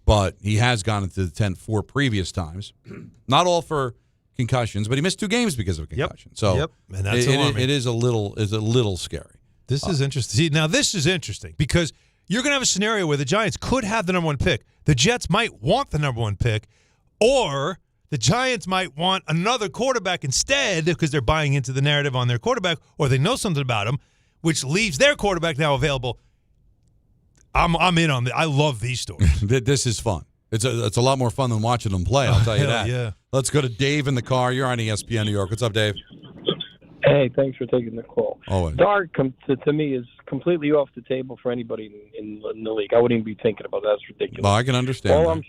But he has gone into the tent 4 previous times. Not all for concussions, but he missed 2 games because of a concussion. So and that's it is a little scary. This is interesting. See, now this is interesting because you're going to have a scenario where the Giants could have the number 1 pick. The Jets might want the number 1 pick, or the Giants might want another quarterback instead because they're buying into the narrative on their quarterback, or they know something about him, which leaves their quarterback now available. I'm in on this. I love these stories. This is fun. It's a lot more fun than watching them play, I'll tell you that. Yeah. Let's go to Dave in the car. You're on ESPN New York. What's up, Dave? Hey, thanks for taking the call. Always. Dart, to me, is completely off the table for anybody in the league. I wouldn't even be thinking about that. That's ridiculous. Well, I can understand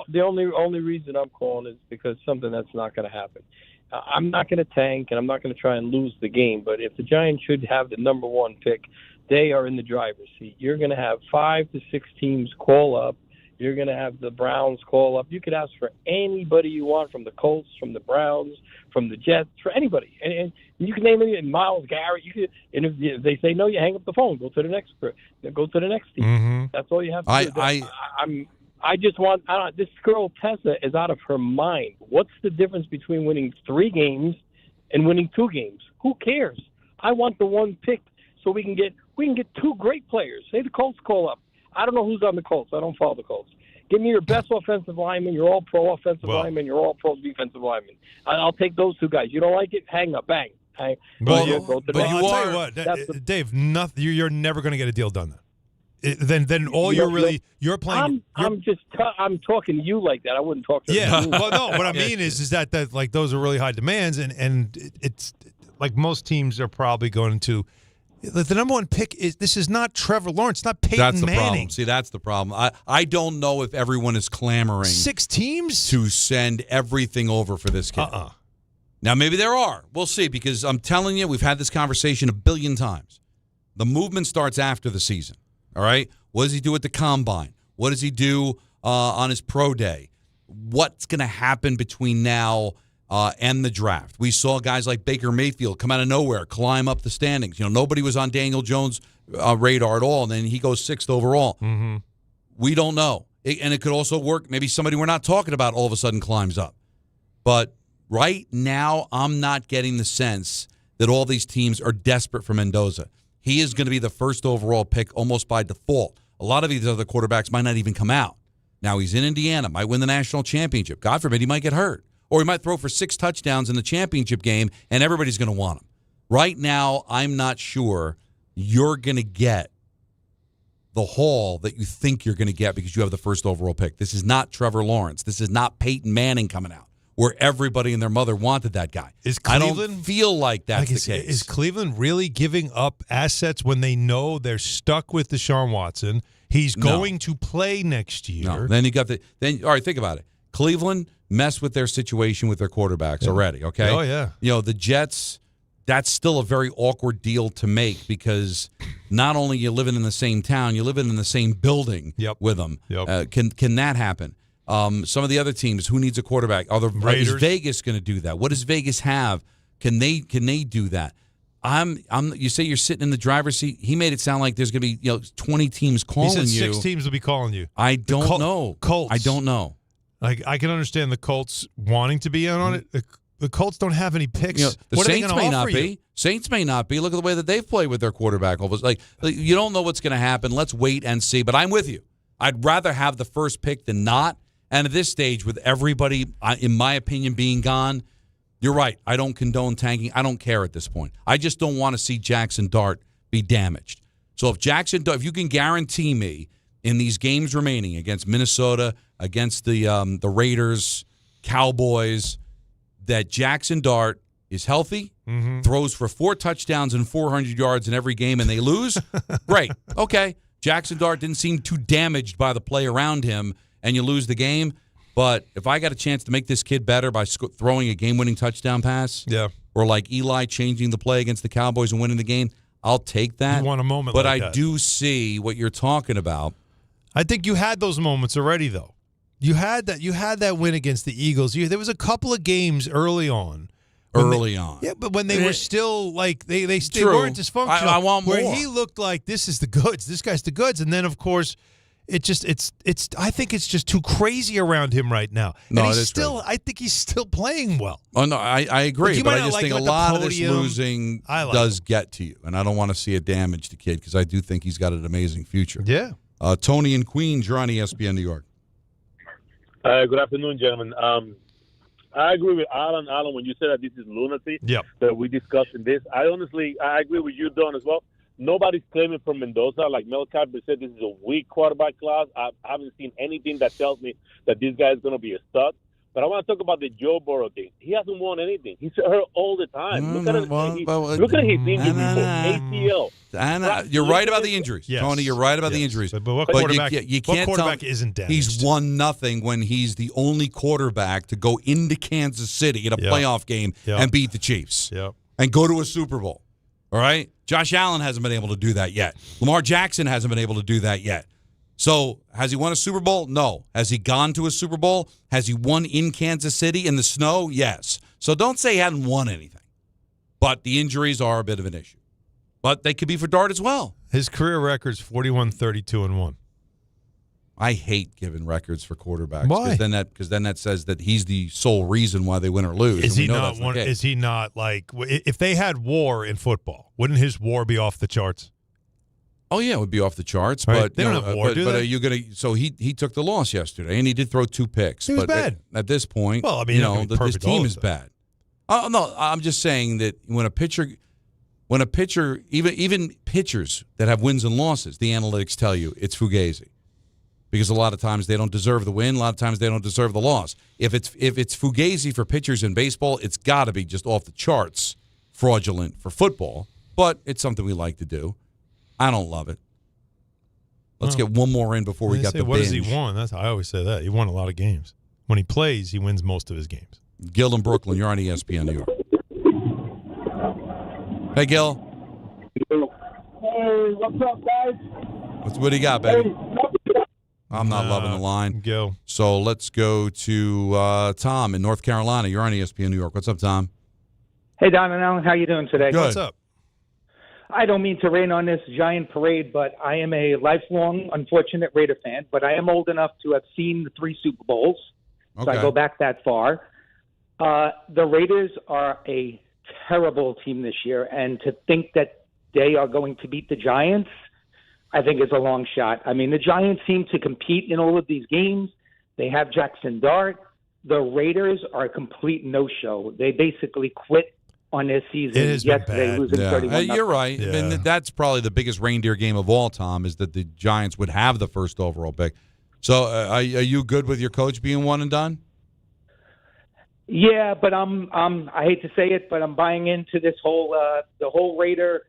the only reason I'm calling is because something that's not going to happen. I'm not going to tank, and I'm not going to try and lose the game. But if the Giants should have the number 1 pick they are in the driver's seat. You're going to have 5 to 6 teams call up. You're going to have the Browns call up. You could ask for anybody you want, from the Colts, from the Browns, from the Jets, for anybody. And you can name it, Myles Garrett. You could, and if they say no, you hang up the phone. Go to the next team. Mm-hmm. That's all you have to do. I just want this girl Tessa is out of her mind. What's the difference between winning 3 games and winning 2 games? Who cares? I want the one pick so we can get 2 great players. Say the Colts call up. I don't know who's on the Colts. I don't follow the Colts. Give me your best offensive lineman, your all-pro offensive lineman, your all-pro defensive lineman. I'll take those 2 guys. You don't like it? Hang up, bang. I'll tell you what, Dave, you're never going to get a deal done. Then all you're playing. I'm talking to you like that. I wouldn't talk to you. Well, no. What I mean is that like those are really high demands, and it's like most teams are probably going to. The number 1 pick is not Trevor Lawrence, not Peyton Manning. That's the Manning. problem. See, that's the problem. I don't know if everyone is clamoring 6 teams to send everything over for this kid. Now, maybe there are. We'll see, because I'm telling you, we've had this conversation a billion times. The movement starts after the season, all right? What does he do at the Combine? What does he do on his pro day? What's going to happen between now and the draft? We saw guys like Baker Mayfield come out of nowhere, climb up the standings. Nobody was on Daniel Jones' radar at all, and then he goes 6th overall. Mm-hmm. We don't know. And it could also work. Maybe somebody we're not talking about all of a sudden climbs up. But right now, I'm not getting the sense that all these teams are desperate for Mendoza. He is going to be the 1st overall pick almost by default. A lot of these other quarterbacks might not even come out. Now, he's in Indiana, might win the national championship. God forbid he might get hurt. Or he might throw for 6 touchdowns in the championship game, and everybody's going to want him. Right now, I'm not sure you're going to get the haul that you think you're going to get because you have the 1st overall pick. This is not Trevor Lawrence. This is not Peyton Manning coming out, where everybody and their mother wanted that guy. I don't feel like that's the case. Is Cleveland really giving up assets when they know they're stuck with Deshaun Watson? He's going to play next year. No. Then you got all right, think about it. Cleveland messed with their situation with their quarterbacks already, okay? Oh, yeah. The Jets, that's still a very awkward deal to make because not only you living in the same town, you're living in the same building with them. Yep. Can that happen? Some of the other teams, who needs a quarterback? Is Vegas going to do that? What does Vegas have? Can they do that? You say you're sitting in the driver's seat. He made it sound like there's going to be 20 teams calling you. He said 6 teams will be calling you. I don't know. Colts. I don't know. Like, I can understand the Colts wanting to be in on it. The Colts don't have any picks. The what Saints are they may not offer be. you? Saints may not be. Look at the way that they've played with their quarterback. Like you don't know what's going to happen. Let's wait and see. But I'm with you. I'd rather have the 1st pick than not. And at this stage, with everybody, in my opinion, being gone, you're right. I don't condone tanking. I don't care at this point. I just don't want to see Jackson Dart be damaged. So if you can guarantee me in these games remaining against Minnesota, against the Raiders, Cowboys, that Jackson Dart is healthy, throws for 4 touchdowns and 400 yards in every game, and they lose, great. Okay. Jackson Dart didn't seem too damaged by the play around him, and you lose the game. But if I got a chance to make this kid better by throwing a game-winning touchdown pass, or like Eli changing the play against the Cowboys and winning the game, I'll take that. You want a moment but like I that. do see what you're talking about. I think you had those moments already, though. You had that win against the Eagles. There was a couple of games early on. Yeah, but when they were still like they weren't dysfunctional. I want more. Where he looked like this is the goods. This guy's the goods, and then of course. I think it's just too crazy around him right now. And no, I think he's still playing well. Oh no, I agree, but I just think a lot of this losing does it. get to you, and I don't want to see it damage the kid because I do think he's got an amazing future. Yeah. Tony in Queens, you're on ESPN New York. Good afternoon, gentlemen. I agree with Alan. Alan, when you said that this is lunacy that we discussed in this, I agree with you, Don, as well. Nobody's claiming for Mendoza. Like Mel Kiper said, this is a weak quarterback class. I haven't seen anything that tells me that this guy is going to be a stud. But I want to talk about the Joe Burrow thing. He hasn't won anything. He's hurt all the time. Look at his injury report, ACL. You're right about the injuries, Tony. You're right about the injuries. But what quarterback, you can't quarterback isn't damaged? He's won nothing when he's the only quarterback to go into Kansas City in a playoff game and beat the Chiefs and go to a Super Bowl. All right? Josh Allen hasn't been able to do that yet. Lamar Jackson hasn't been able to do that yet. So has he won a Super Bowl? No. Has he gone to a Super Bowl? Has he won in Kansas City in the snow? Yes. So don't say he hadn't won anything. But the injuries are a bit of an issue. But they could be for Dart as well. His career record's 41-32-1. I hate giving records for quarterbacks. Why? Because then that says that he's the sole reason why they win or lose. Is he not one? Is he not like if they had war in football, wouldn't his war be off the charts? Oh yeah, it would be off the charts. Right. But they don't have war, but, do but they? are you gonna? So he took the loss yesterday, and he did throw 2 picks. He was bad. At this point, well, I mean, this team is bad. Oh no, I'm just saying that when a pitcher, even pitchers that have wins and losses, the analytics tell you it's Fugazi. Because a lot of times they don't deserve the win. A lot of times they don't deserve the loss. If it's Fugazi for pitchers in baseball, it's got to be just off the charts fraudulent for football. But it's something we like to do. I don't love it. Let's get one more in before we got the binge. What has he won? I always say that. He won a lot of games. When he plays, he wins most of his games. Gil in Brooklyn, you're on ESPN New York. Hey, Gil. Hey, what's up, guys? What do you got, baby? I'm not loving the line. Go. So let's go to Tom in North Carolina. You're on ESPN New York. What's up, Tom? Hey, Don and Alan. How you doing today? Good. What's up? I don't mean to rain on this giant parade, but I am a lifelong, unfortunate Raider fan. But I am old enough to have seen the 3 Super Bowls, so I go back that far. The Raiders are a terrible team this year, and to think that they are going to beat the Giants, I think is a long shot. I mean, the Giants seem to compete in all of these games. They have Jackson Dart. The Raiders are a complete no-show. They basically quit on their season yesterday, losing 31-0. You're right. Yeah. I mean, that's probably the biggest reindeer game of all, Tom, is that the Giants would have the first overall pick. So are you good with your coach being one and done? Yeah, but I hate to say it, but I'm buying into this whole the whole Raider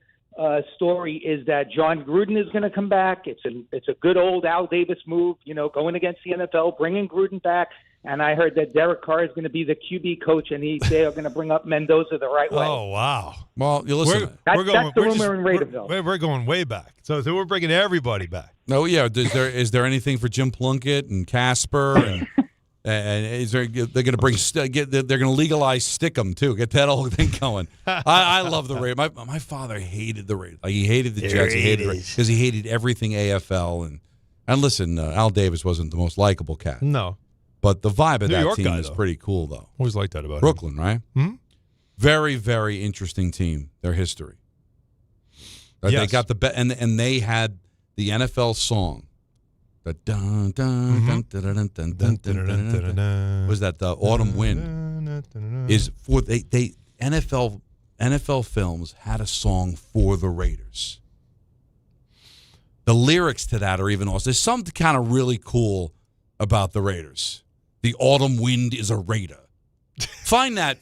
story is that John Gruden is going to come back. It's a good old Al Davis move, going against the NFL, bringing Gruden back. And I heard that Derek Carr is going to be the QB coach, and they are going to bring up Mendoza the right way. Oh, wow. Well, you listen. That's the rumor in Raiderville. We're going way back. So we're bringing everybody back. No, yeah. Is there anything for Jim Plunkett and Casper and is there? They're going to bring. They're going to legalize Stickum too. Get that whole thing going. I love the Raiders. My father hated the Raiders. Like, he hated the Jets. He hated because he hated everything AFL and listen. Al Davis wasn't the most likable cat. No. But the vibe of New that York team guy, is though. pretty cool, though. Always liked that about Brooklyn, right? Hmm? Very, very interesting team. Their history. Yes. They got the and they had the NFL song. The dun dun dun dun dun dun dun dun dun dun. Was that the Autumn Wind? Is for they NFL films had a song for the Raiders. The lyrics to that are even awesome. There's something kind of really cool about the Raiders. The autumn wind is a Raider. Find that,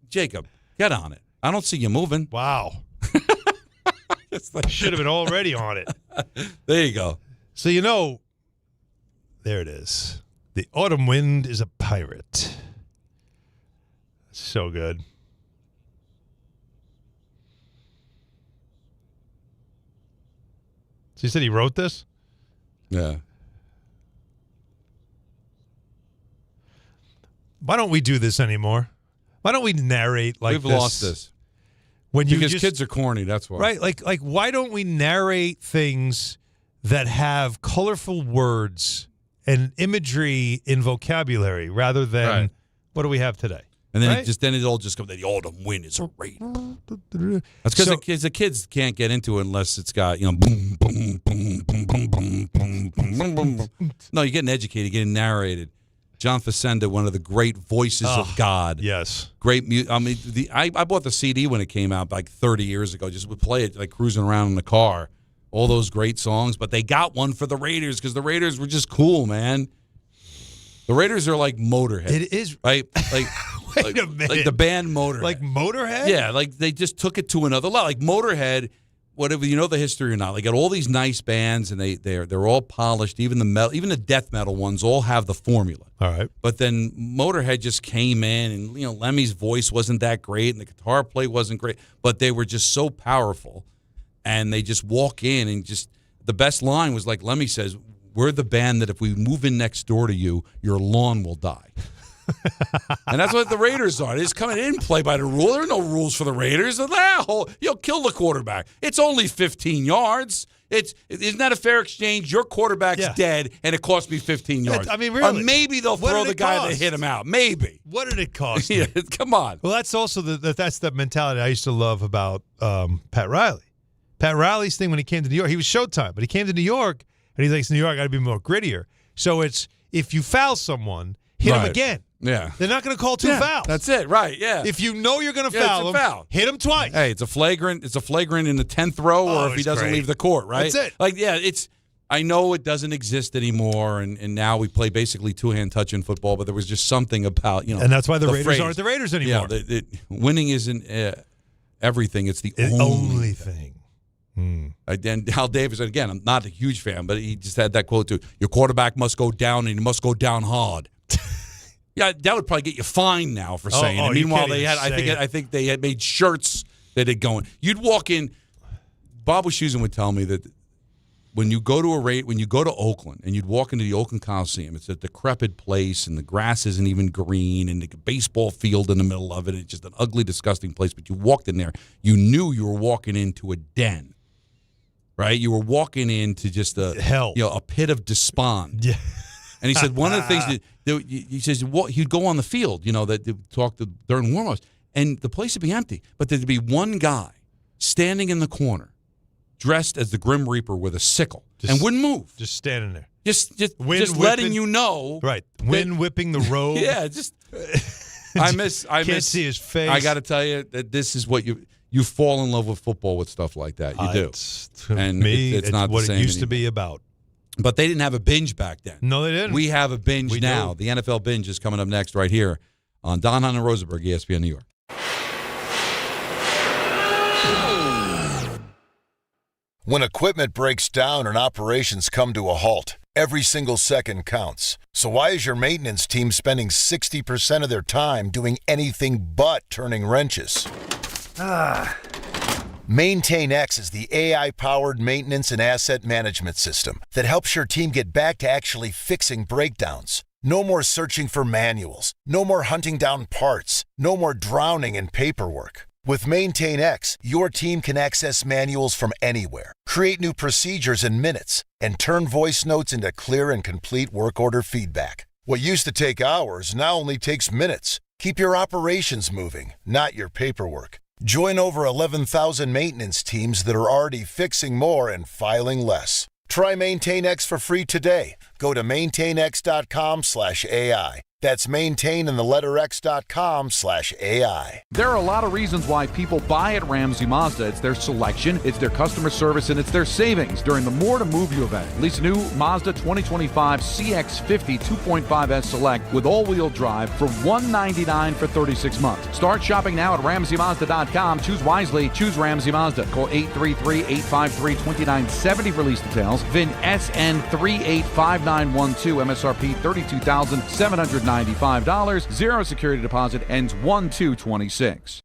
Jacob. Get on it. I don't see you moving. Wow. Should have been already on it. There you go. So there it is. The autumn wind is a pirate. So good. So you said he wrote this? Yeah. Why don't we do this anymore? Why don't we narrate like We've this? lost this. Because kids are corny, that's why. Right, like why don't we narrate things that have colorful words and imagery in vocabulary rather than what do we have today? And then it all just comes. The autumn wind is a Raider. That's because the kids can't get into it unless it's got boom, boom, boom, boom, boom, boom, boom, boom, boom. No, you're getting educated, getting narrated. John Facenda, one of the great voices of God. Yes. Great music. I mean, I bought the CD when it came out like 30 years ago. Just would play it like cruising around in the car. All those great songs. But they got one for the Raiders because the Raiders were just cool, man. The Raiders are like Motorhead. It is. Right? Like, Wait a minute. Like the band Motorhead. Like Motorhead? Yeah, like they just took it to another level. Like Motorhead whatever you know the history or not, they got all these nice bands and they're all polished. Even the death metal ones all have the formula. All right. But then Motorhead just came in, and Lemmy's voice wasn't that great, and the guitar play wasn't great, but they were just so powerful, and they just walk in and just the best line was like Lemmy says, "We're the band that if we move in next door to you, your lawn will die." And that's what the Raiders are. They just come in and play by the rule. There are no rules for the Raiders. You'll kill the quarterback. It's only 15 yards. Isn't that a fair exchange? Your quarterback's dead, and it cost me 15 yards. I mean, really. Or maybe they'll throw the guy that hit him out. Maybe. What did it cost? Yeah, come on. Well, that's also that's the mentality I used to love about Pat Riley. Pat Riley's thing when he came to New York, he was Showtime, but he came to New York, and he thinks New York got to be more grittier. So it's if you foul someone, hit him again. Yeah. They're not going to call two fouls. That's it, right, yeah. If you know you're going to foul him, hit him twice. Hey, it's a flagrant in the 10th row or if he doesn't leave the court, right? That's it. I know it doesn't exist anymore, and now we play basically two-hand touch in football, but there was just something about, And that's why the Raiders aren't the Raiders anymore. Yeah, winning isn't everything. It's the only thing. And Hal Davis, again, I'm not a huge fan, but he just had that quote too, your quarterback must go down, and he must go down hard. Yeah, that would probably get you fined now for saying it. Meanwhile, they had I think they had made shirts that had going. You'd walk in. Bob Wischusen would tell me that when you go to Oakland and you'd walk into the Oakland Coliseum, it's a decrepit place and the grass isn't even green and the baseball field in the middle of it. It's just an ugly, disgusting place. But you walked in there, you knew you were walking into a den, right? You were walking into just hell, a pit of despond. Yeah. And he said one of the things that he says he'd go on the field, that they talk during warm-ups, and the place would be empty, but there'd be one guy standing in the corner, dressed as the Grim Reaper with a sickle, and wouldn't move, just standing there, just letting you know, right? Wind whipping the road. Yeah, just I can't see his face. I got to tell you that this is what you fall in love with football with stuff like that. You do, and it's not what the same it used anymore. to be about. But they didn't have a binge back then. No, they didn't. We have a binge now. The NFL binge is coming up next right here on Hahn Rosenberg, ESPN New York. When equipment breaks down and operations come to a halt, every single second counts. So why is your maintenance team spending 60% of their time doing anything but turning wrenches? MaintainX is the AI-powered maintenance and asset management system that helps your team get back to actually fixing breakdowns. No more searching for manuals. No more hunting down parts. No more drowning in paperwork. With MaintainX, your team can access manuals from anywhere, create new procedures in minutes, and turn voice notes into clear and complete work order feedback. What used to take hours now only takes minutes. Keep your operations moving, not your paperwork. Join over 11,000 maintenance teams that are already fixing more and filing less. Try MaintainX for free today. Go to maintainx.com/AI. That's maintain and the letter x.com/AI. There are a lot of reasons why people buy at Ramsey Mazda. It's their selection, it's their customer service, and it's their savings during the More to Move You event. Lease a new Mazda 2025 CX-50 2.5S Select with all-wheel drive for $199 for 36 months. Start shopping now at RamseyMazda.com. Choose wisely. Choose Ramsey Mazda. Call 833-853-2970 for lease details. VIN SN385912. MSRP $32,795. Zero security deposit, ends 1/2/26.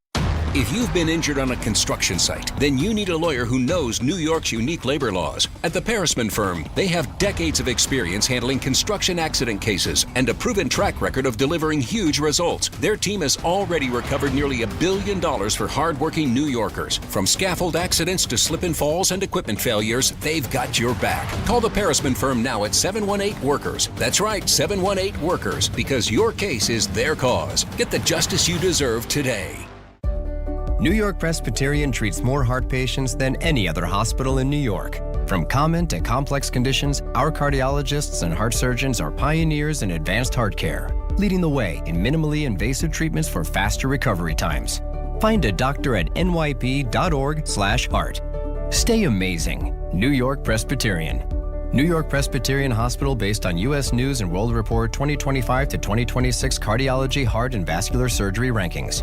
If you've been injured on a construction site, then you need a lawyer who knows New York's unique labor laws. At the Parisman Firm, they have decades of experience handling construction accident cases and a proven track record of delivering huge results. Their team has already recovered nearly $1 billion for hardworking New Yorkers. From scaffold accidents to slip and falls and equipment failures, they've got your back. Call the Parisman Firm now at 718-WORKERS. That's right, 718-WORKERS, because your case is their cause. Get the justice you deserve today. New York Presbyterian treats more heart patients than any other hospital in New York. From common to complex conditions, our cardiologists and heart surgeons are pioneers in advanced heart care, leading the way in minimally invasive treatments for faster recovery times. Find a doctor at nyp.org/heart. Stay amazing. New York Presbyterian. New York Presbyterian Hospital based on U.S. News and World Report 2025 to 2026 cardiology, heart, and vascular surgery rankings.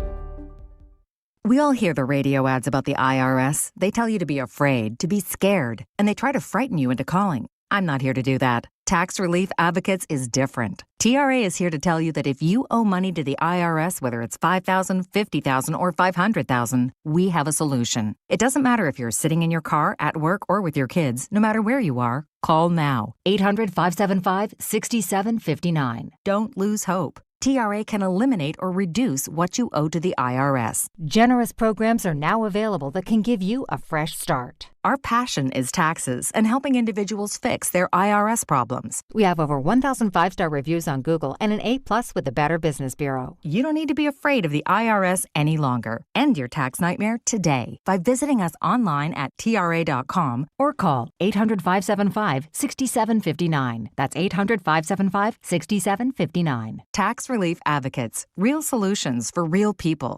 We all hear the radio ads about the IRS. They tell you to be afraid, to be scared, and they try to frighten you into calling. I'm not here to do that. Tax Relief Advocates is different. TRA is here to tell you that if you owe money to the IRS, whether it's $5,000, $50,000, or $500,000, we have a solution. It doesn't matter if you're sitting in your car, at work, or with your kids. No matter where you are, call now. 800-575-6759. Don't lose hope. TRA can eliminate or reduce what you owe to the IRS. Generous programs are now available that can give you a fresh start. Our passion is taxes and helping individuals fix their IRS problems. We have over 1,000 5-star reviews on Google and an A+ with the Better Business Bureau. You don't need to be afraid of the IRS any longer. End your tax nightmare today by visiting us online at TRA.com or call 800-575-6759. That's 800-575-6759. Tax Relief Advocates. Real solutions for real people.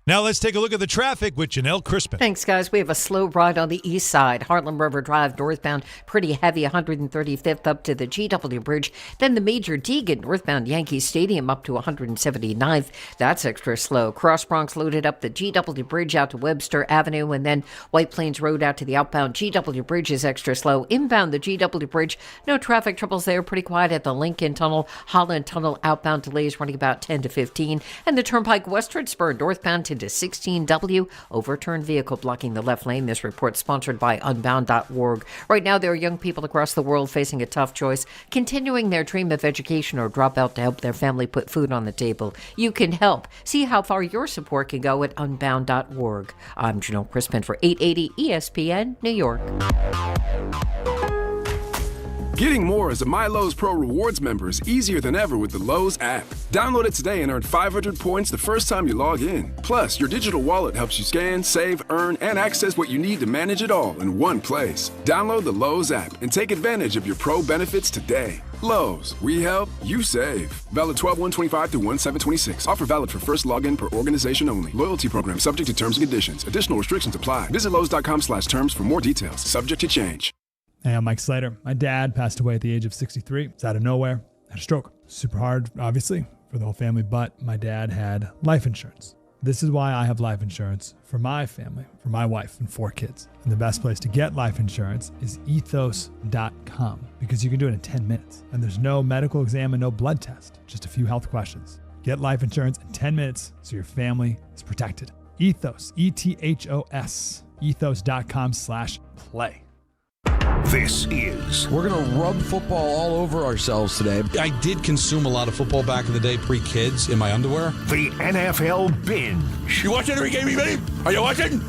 Now let's take a look at the traffic with Janelle Crispin. Thanks, guys. We have a slow ride on the east side. Harlem River Drive northbound, pretty heavy, 135th up to the GW Bridge. Then the Major Deegan northbound Yankee Stadium up to 179th. That's extra slow. Cross Bronx loaded up the GW Bridge out to Webster Avenue. And then White Plains Road out to the outbound GW Bridge is extra slow. Inbound the GW Bridge, no traffic troubles there. Pretty quiet at the Lincoln Tunnel. Holland Tunnel outbound delays running about 10 to 15. And the Turnpike Westward Spur northbound to 16W, overturned vehicle blocking the left lane. This report sponsored by Unbound.org. Right now, there are young people across the world facing a tough choice, continuing their dream of education or drop out to help their family put food on the table. You can help. See how far your support can go at Unbound.org. I'm Janelle Crispin for 880 ESPN, New York. Getting more as a MyLowe's Pro Rewards member is easier than ever with the Lowe's app. Download it today and earn 500 points the first time you log in. Plus, your digital wallet helps you scan, save, earn, and access what you need to manage it all in one place. Download the Lowe's app and take advantage of your Pro benefits today. Lowe's, we help, you save. Valid 12/1/25 through 1/7/26. Offer valid for first login per organization only. Loyalty program subject to terms and conditions. Additional restrictions apply. Visit Lowe's.com/terms for more details. Subject to change. Hey, I'm Mike Slater. My dad passed away at the age of 63. It's out of nowhere. Had a stroke. Super hard, obviously, for the whole family, but my dad had life insurance. This is why I have life insurance for my family, for my wife and 4 kids. And the best place to get life insurance is ethos.com because you can do it in 10 minutes. And there's no medical exam and no blood test, just a few health questions. Get life insurance in 10 minutes so your family is protected. Ethos, ETHOS, ethos.com/play. This is... We're going to rub football all over ourselves today. I did consume a lot of football back in the day, pre-kids, in my underwear. The NFL Binge. You watching every game, baby? Are you watching?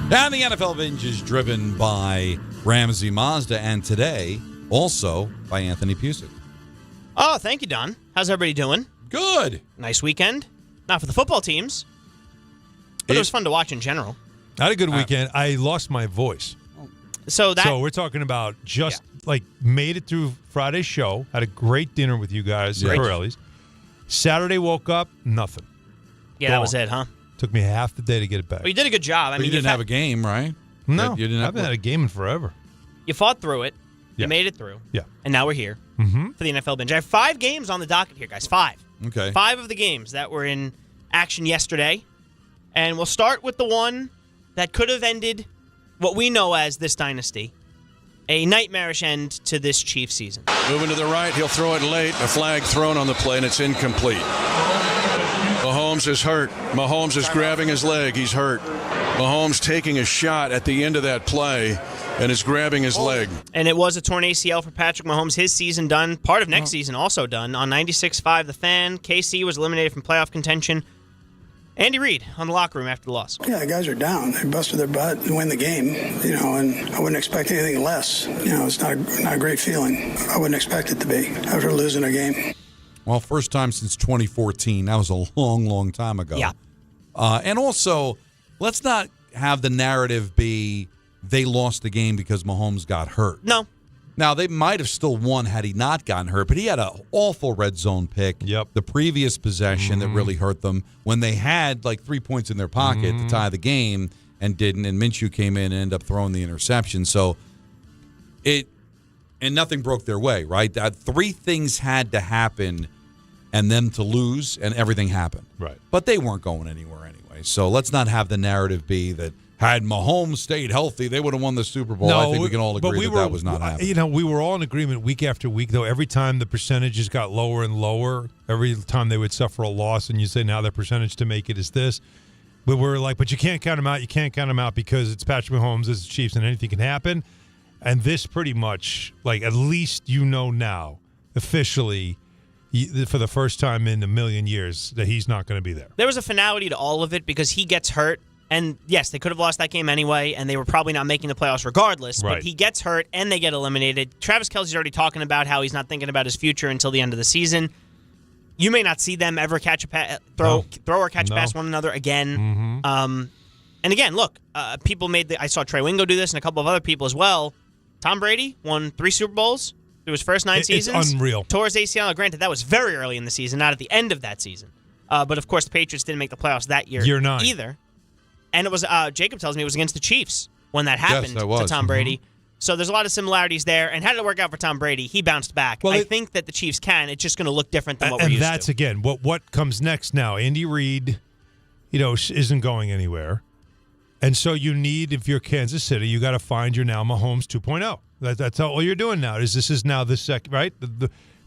And the NFL Binge is driven by Ramsey Mazda, and today, also by Anthony Pusick. Oh, thank you, Don. How's everybody doing? Good. Nice weekend. Not for the football teams, but it was fun to watch in general. I had a good weekend. I lost my voice. So we're talking about made it through Friday's show, had a great dinner with you guys at Borelli's. Saturday woke up, nothing. Yeah, that was it, huh? Took me half the day to get it back. Well, you did a good job. I mean, you didn't have a game, right? No, I haven't had a game in forever. You fought through it. You made it through. Yeah. And now we're here for the NFL Binge. I have 5 games on the docket here, guys. 5. Okay. 5 of the games that were in action yesterday. And we'll start with the one that could have ended what we know as this dynasty, a nightmarish end to this Chiefs season. Moving to the right, he'll throw it late. A flag thrown on the play, and it's incomplete. Mahomes is hurt. Mahomes is grabbing his leg. He's hurt. Mahomes taking a shot at the end of that play and is grabbing his leg. And it was a torn ACL for Patrick Mahomes. His season done. Part of next season also done. On 96.5 The Fan, KC was eliminated from playoff contention. Andy Reid on the locker room after the loss. Yeah, the guys are down. They busted their butt and win the game, and I wouldn't expect anything less. It's not a great feeling. I wouldn't expect it to be after losing a game. Well, first time since 2014. That was a long, long time ago. Yeah. And also, let's not have the narrative be they lost the game because Mahomes got hurt. No. Now, they might have still won had he not gotten hurt, but he had an awful red zone pick. Yep. The previous possession that really hurt them when they had 3 points in their pocket to tie the game and didn't, and Minshew came in and ended up throwing the interception. So and nothing broke their way, right? 3 things had to happen and them to lose, and everything happened. Right. But they weren't going anywhere anyway. So let's not have the narrative be that had Mahomes stayed healthy, they would have won the Super Bowl. I think we can all agree that was not happening. We were all in agreement week after week, though. Every time the percentages got lower and lower, every time they would suffer a loss, and you say now their percentage to make it is this. But we're like, but you can't count them out. You can't count them out because it's Patrick Mahomes, it's the Chiefs, and anything can happen. And this pretty much, like, at least now, officially, for the first time in a million years, that he's not going to be there. There was a finality to all of it because he gets hurt. And, yes, they could have lost that game anyway, and they were probably not making the playoffs regardless. Right. But he gets hurt, and they get eliminated. Travis Kelce's already talking about how he's not thinking about his future until the end of the season. You may not see them ever catch a throw or catch a pass one another again. Mm-hmm. And again, look, people I saw Trey Wingo do this and a couple of other people as well. Tom Brady won 3 Super Bowls through his first 9 seasons. It's unreal. Tore his ACL. Granted, that was very early in the season, not at the end of that season. But, of course, the Patriots didn't make the playoffs that year 9 either. And it was Jacob tells me it was against the Chiefs when that happened to Tom Brady. Mm-hmm. So there's a lot of similarities there. And how did it work out for Tom Brady? He bounced back. Well, I think that the Chiefs can. It's just going to look different than what we're used to. And that's, again, what comes next now. Andy Reid, isn't going anywhere. And so you need, if you're Kansas City, you got to find your now Mahomes 2.0. That's all you're doing now. This is now the second, right?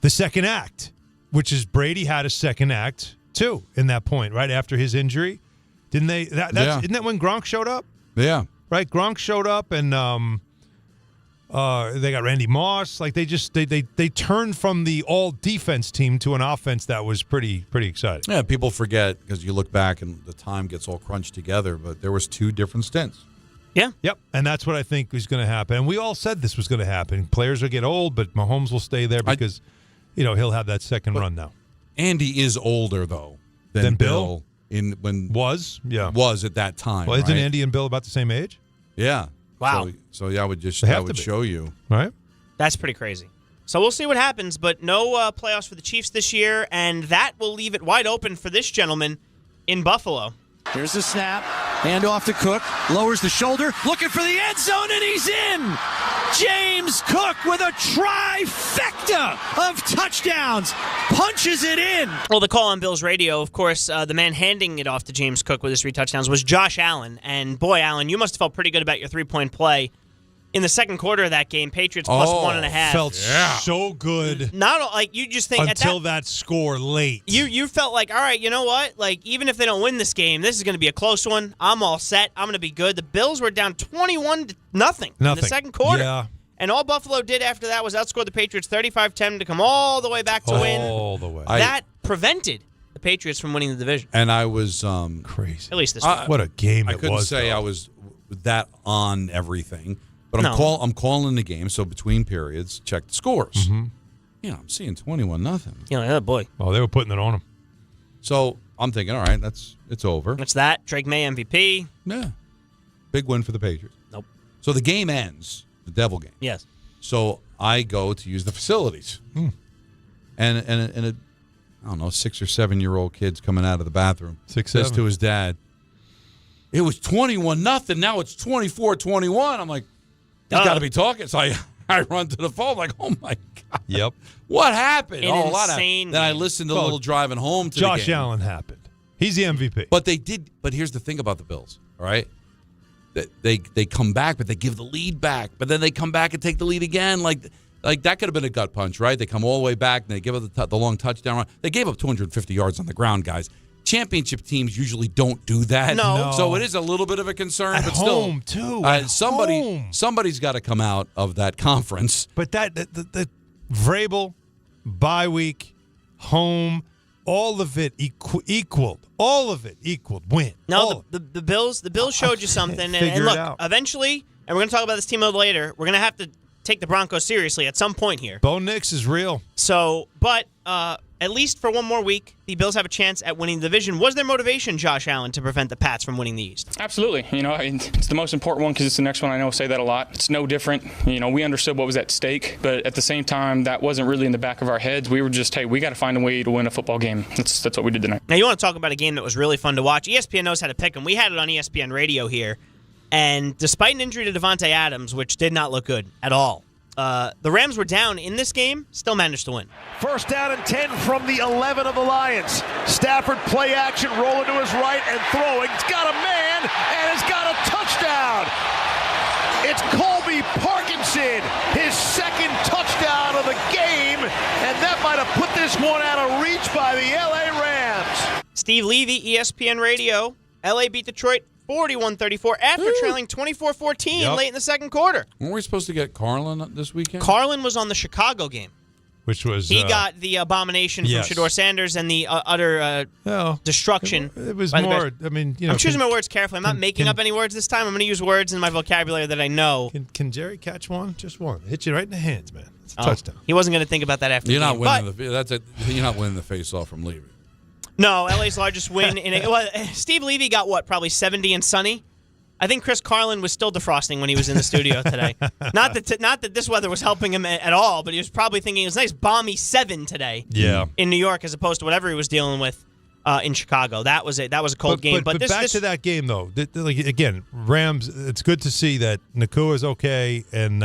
The second act, which is Brady had a second act, too, in that point, right? After his injury. Didn't they? Isn't that when Gronk showed up? Yeah. Right? Gronk showed up, and they got Randy Moss. Like, they turned from the all-defense team to an offense that was pretty exciting. Yeah, people forget because you look back and the time gets all crunched together, but there was 2 different stints. Yeah. Yep. And that's what I think is going to happen. And we all said this was going to happen. Players will get old, but Mahomes will stay there because, he'll have that second run now. Andy is older, though, than Bill. Was at that time. Well, isn't Andy and Bill about the same age? Yeah. Wow. So that would show you. Right. That's pretty crazy. So we'll see what happens, but no playoffs for the Chiefs this year, and that will leave it wide open for this gentleman in Buffalo. Here's the snap. Hand off to Cook. Lowers the shoulder. Looking for the end zone, and he's in. James Cook with a trifecta of touchdowns. Punches it in. Well, the call on Bills radio, of course, the man handing it off to James Cook with his 3 touchdowns was Josh Allen. And, boy, Allen, you must have felt pretty good about your 3-point play. In the second quarter of that game, Patriots plus 1.5. Felt so good. Not like you just think until that score late. You felt like, all right, you know what? Like, even if they don't win this game, this is going to be a close one. I'm all set. I'm going to be good. The Bills were down 21-0 in the second quarter. Yeah. And all Buffalo did after that was outscore the Patriots 35-10 to come all the way back to win. All the way. That prevented the Patriots from winning the division. And I was crazy. At least this week. What a game it was. I couldn't say I was that on everything. But I'm calling the game, so between periods, check the scores. Mm-hmm. I'm seeing 21-0. Yeah, boy. Oh, they were putting it on them. So I'm thinking, all right, it's over. What's that? Drake May MVP. Yeah, big win for the Patriots. Nope. So the game ends, the Devil game. Yes. So I go to use the facilities, and a I don't know 6 or 7 year old kid's coming out of the bathroom. Says to his dad, "It was 21-0. Now it's 24-21." I'm like, he's got to be talking. So I run to the phone like, oh, my God. Yep. What happened? A lot of. Then I listened to a little driving home to Josh the game. Allen happened. He's the MVP. But they did. But here's the thing about the Bills, all right? They come back, but they give the lead back. But then they come back and take the lead again. Like that could have been a gut punch, right? They come all the way back, and they give up the long touchdown run. They gave up 250 yards on the ground, guys. Championship teams usually don't do that. No. So it is a little bit of a concern. At but home, still, too. Somebody's got to come out of that conference. But the Vrabel, bye week, home, all of it equaled. All of it equaled win. No, the Bills showed you something. And look, eventually, and we're going to talk about this team a little later, we're going to have to take the Broncos seriously at some point here. Bo Nix is real. So, but at least for one more week, the Bills have a chance at winning the division. Was there motivation, Josh Allen, to prevent the Pats from winning the East? Absolutely. It's the most important one because it's the next one. I know I say that a lot. It's no different. We understood what was at stake, but at the same time, that wasn't really in the back of our heads. We were just, hey, we got to find a way to win a football game. That's what we did tonight. Now, you want to talk about a game that was really fun to watch. ESPN knows how to pick them. We had it on ESPN radio here, and despite an injury to Devontae Adams, which did not look good at all, the Rams were down in this game, still managed to win. First down and 10 from the 11 of the Lions. Stafford play action, rolling to his right and throwing. It's got a man and it's got a touchdown. It's Colby Parkinson, his second touchdown of the game, and that might have put this one out of reach by the LA Rams. Steve Levy, ESPN Radio. LA beat Detroit 41-34 after trailing 24-14 late in the second quarter. Weren't we supposed to get Carlin this weekend? Carlin was on the Chicago game. Which was... He got the abomination from Shedeur Sanders and the utter destruction. It was more... I mean, I'm choosing my words carefully. I'm not making up any words this time. I'm going to use words in my vocabulary that I know. Can Jerry catch one? Just one. Hit you right in the hands, man. It's a touchdown. He wasn't going to think about that after you're the not game. winning you're not winning the face-off from Levy. No, LA's largest win. Steve Levy got, probably 70 and sunny? I think Chris Carlin was still defrosting when he was in the studio today. Not that this weather was helping him at all, but he was probably thinking it was a nice balmy 7 today in New York as opposed to whatever he was dealing with in Chicago. That was a cold game. But back to that game, though. Again, Rams, it's good to see that Nakua is okay. And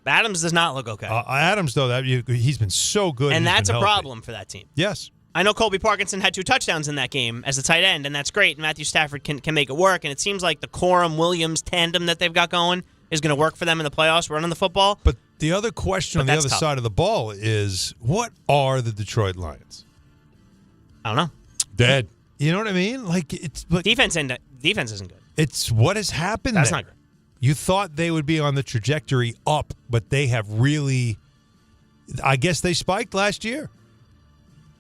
Adams does not look okay. Adams, though, he's been so good. And that's a problem for that team. Yes. I know Colby Parkinson had 2 touchdowns in that game as a tight end, and that's great. Matthew Stafford can make it work, and it seems like the Corum-Williams tandem that they've got going is going to work for them in the playoffs running the football. But the other question on the other side of the ball is, what are the Detroit Lions? I don't know. Dead. You know what I mean? Defense isn't good. It's what has happened. That's there. not good. You thought they would be on the trajectory up, but they have really, I guess they spiked last year.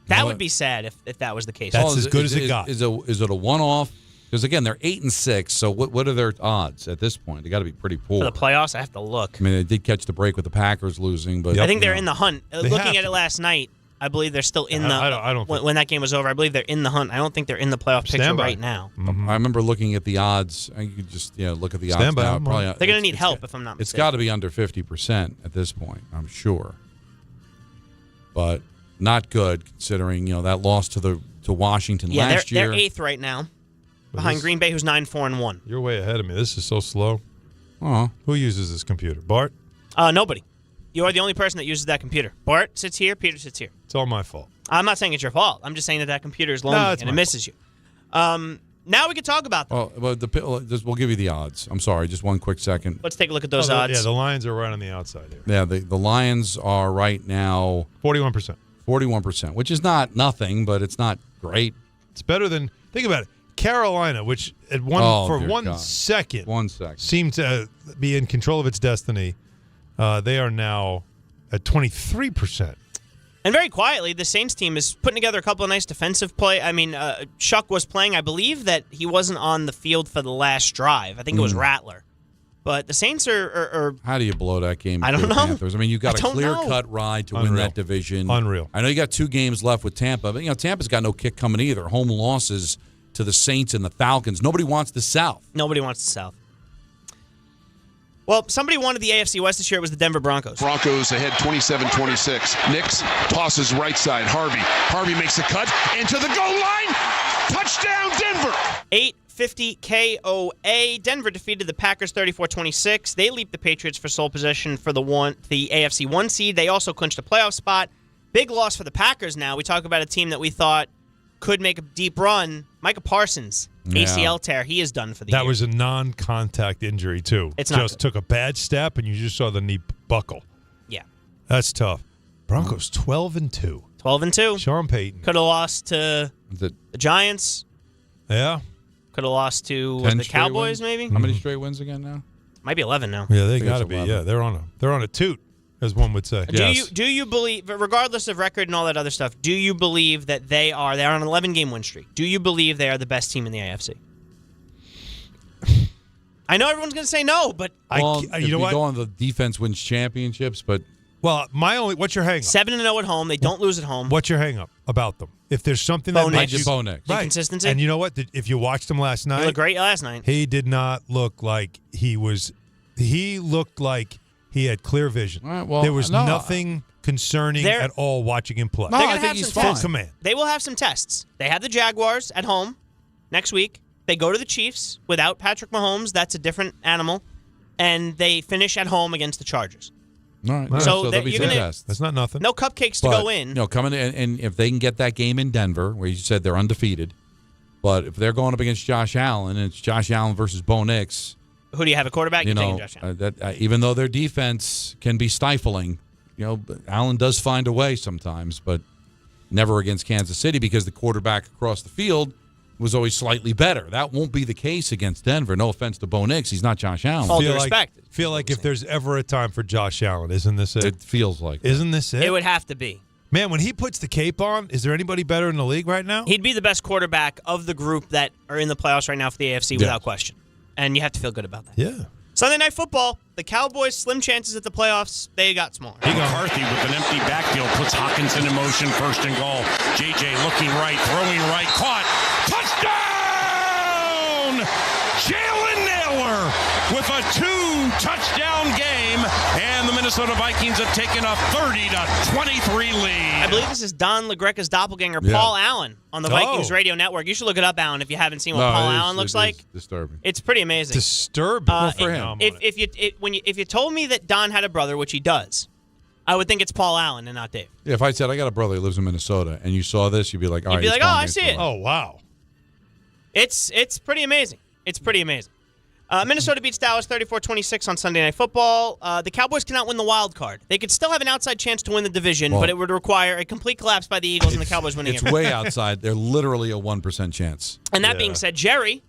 That would be sad if that was the case. That's as good as it got. Is it a one-off? Because, again, they're 8-6, so what are their odds at this point? They got to be pretty poor. For the playoffs, I have to look. I mean, they did catch the break with the Packers losing, but I think they're in the hunt. Looking at it last night, I believe they're still in the. I don't when that game was over, I believe they're in the hunt. I don't think they're in the playoff picture right now. Mm-hmm. I remember looking at the odds. I could just look at the odds now. Probably, they're going to need help if I'm not mistaken. It's got to be under 50% at this point, I'm sure. But not good considering that loss to Washington last year. They're 8th right now, behind Green Bay, who's 9-4-1. You're way ahead of me. This is so slow. Uh-huh. Who uses this computer? Bart? Nobody. You are the only person that uses that computer. Bart sits here. Peter sits here. It's all my fault. I'm not saying it's your fault. I'm just saying that computer is lonely and it misses you. Now we can talk about them. Well, we'll give you the odds. I'm sorry, just one quick second. Let's take a look at those odds. Yeah, the Lions are right on the outside here. Yeah, the Lions are right now 41%. 41%, which is not nothing, but it's not great. It's better than, think about it, Carolina, which at one second seemed to be in control of its destiny. They are now at 23%. And very quietly, the Saints team is putting together a couple of nice defensive play. I mean, Shuck was playing. I believe that he wasn't on the field for the last drive. I think it was Rattler. But the Saints are how do you blow that game? I don't know. Panthers? I mean, you got a clear-cut ride to win that division. Unreal. I know you got 2 games left with Tampa, but Tampa's got no kick coming either. Home losses to the Saints and the Falcons. Nobody wants the South. Nobody wants the South. Well, somebody wanted the AFC West this year. It was the Denver Broncos. Broncos ahead 27-26. Knicks tosses right side. Harvey makes a cut into the goal line. Touchdown, Denver. 8:50 KOA. Denver defeated the Packers 34-26. They leaped the Patriots for sole possession for the AFC 1 seed. They also clinched a playoff spot. Big loss for the Packers now. We talk about a team that we thought could make a deep run. Micah Parsons, ACL tear. He is done for the year. That was a non-contact injury, too. It's not just took a bad step, and you just saw the knee buckle. Yeah. That's tough. Broncos 12-2. 12-2. Sean Payton. Could have lost to the Giants. Yeah. Could have lost to the Cowboys, maybe. How many straight wins again now? Might be 11 now. Yeah, they got to be. Yeah, they're on a toot, as one would say. Do you believe, regardless of record and all that other stuff, do you believe that they're on an 11-game win streak? Do you believe they are the best team in the AFC? I know everyone's going to say no, but you know what? Go on the defense wins championships, but what's your hang up? 7-0 at home. They don't lose at home. What's your hang up about them? If there's something that makes you Bo Nix. Right. Inconsistency. And you know what? If you watched him last night, he looked great last night. He did not look like he was. He looked like he had clear vision. Right, well, there was nothing concerning at all watching him play. No, I think he's fine. Full command. They will have some tests. They have the Jaguars at home next week. They go to the Chiefs without Patrick Mahomes. That's a different animal. And they finish at home against the Chargers. All right. So that'd be you're gonna, fantastic. That's not nothing. No cupcakes to go in. Coming in, and if they can get that game in Denver, where you said they're undefeated, but if they're going up against Josh Allen, and it's Josh Allen versus Bo Nix. Who do you have, a quarterback? You're taking Josh Allen. Even though their defense can be stifling, Allen does find a way sometimes, but never against Kansas City because the quarterback across the field was always slightly better. That won't be the case against Denver. No offense to Bo Nix. He's not Josh Allen. All due respect. Feel like if there's ever a time for Josh Allen, isn't this it? It feels like Isn't this it? It would have to be. Man, when he puts the cape on, is there anybody better in the league right now? He'd be the best quarterback of the group that are in the playoffs right now for the AFC without question. And you have to feel good about that. Yeah. Sunday Night Football, the Cowboys' slim chances at the playoffs, they got smaller. McCarthy with an empty backfield puts Hawkinson in motion, first and goal. JJ looking right, throwing right, caught. Touchdown! Jalen Naylor with a 2-touchdown game, and the Minnesota Vikings have taken a 30-23 lead. I believe this is Don LaGreca's doppelganger, Paul Allen, on the Vikings radio network. You should look it up, Allen, if you haven't seen what Paul Allen looks like. Disturbing. It's pretty amazing. Disturbing for him. If you told me that Don had a brother, which he does, I would think it's Paul Allen and not Dave. Yeah, if I said I got a brother who lives in Minnesota and you saw this, you'd be like, all right. You'd be like, I see it. Oh, wow. It's pretty amazing. It's pretty amazing. Minnesota beats Dallas 34-26 on Sunday Night Football. The Cowboys cannot win the wild card. They could still have an outside chance to win the division, but it would require a complete collapse by the Eagles and the Cowboys winning it. It's way outside. They're literally a 1% chance. And that being said, Jerry,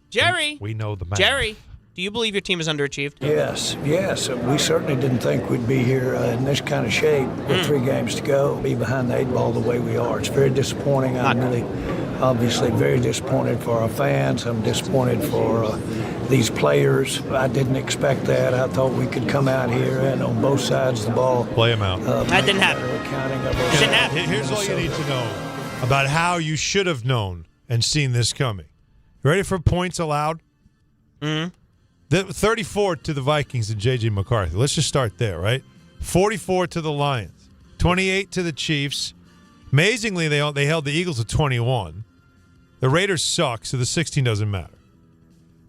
we know the math. Jerry, do you believe your team is underachieved? Yes. We certainly didn't think we'd be here in this kind of shape with 3 games to go, be behind the 8 ball the way we are. It's very disappointing. I'm really, obviously, very disappointed for our fans. I'm disappointed for these players. I didn't expect that. I thought we could come out here and on both sides of the ball. Play them out. That didn't happen. Didn't happen. Here's all you need to know about how you should have known and seen this coming. You ready for points allowed? Mm-hmm. 34 to the Vikings and J.J. McCarthy. Let's just start there, right? 44 to the Lions. 28 to the Chiefs. Amazingly, they held the Eagles at 21. The Raiders suck, so the 16 doesn't matter.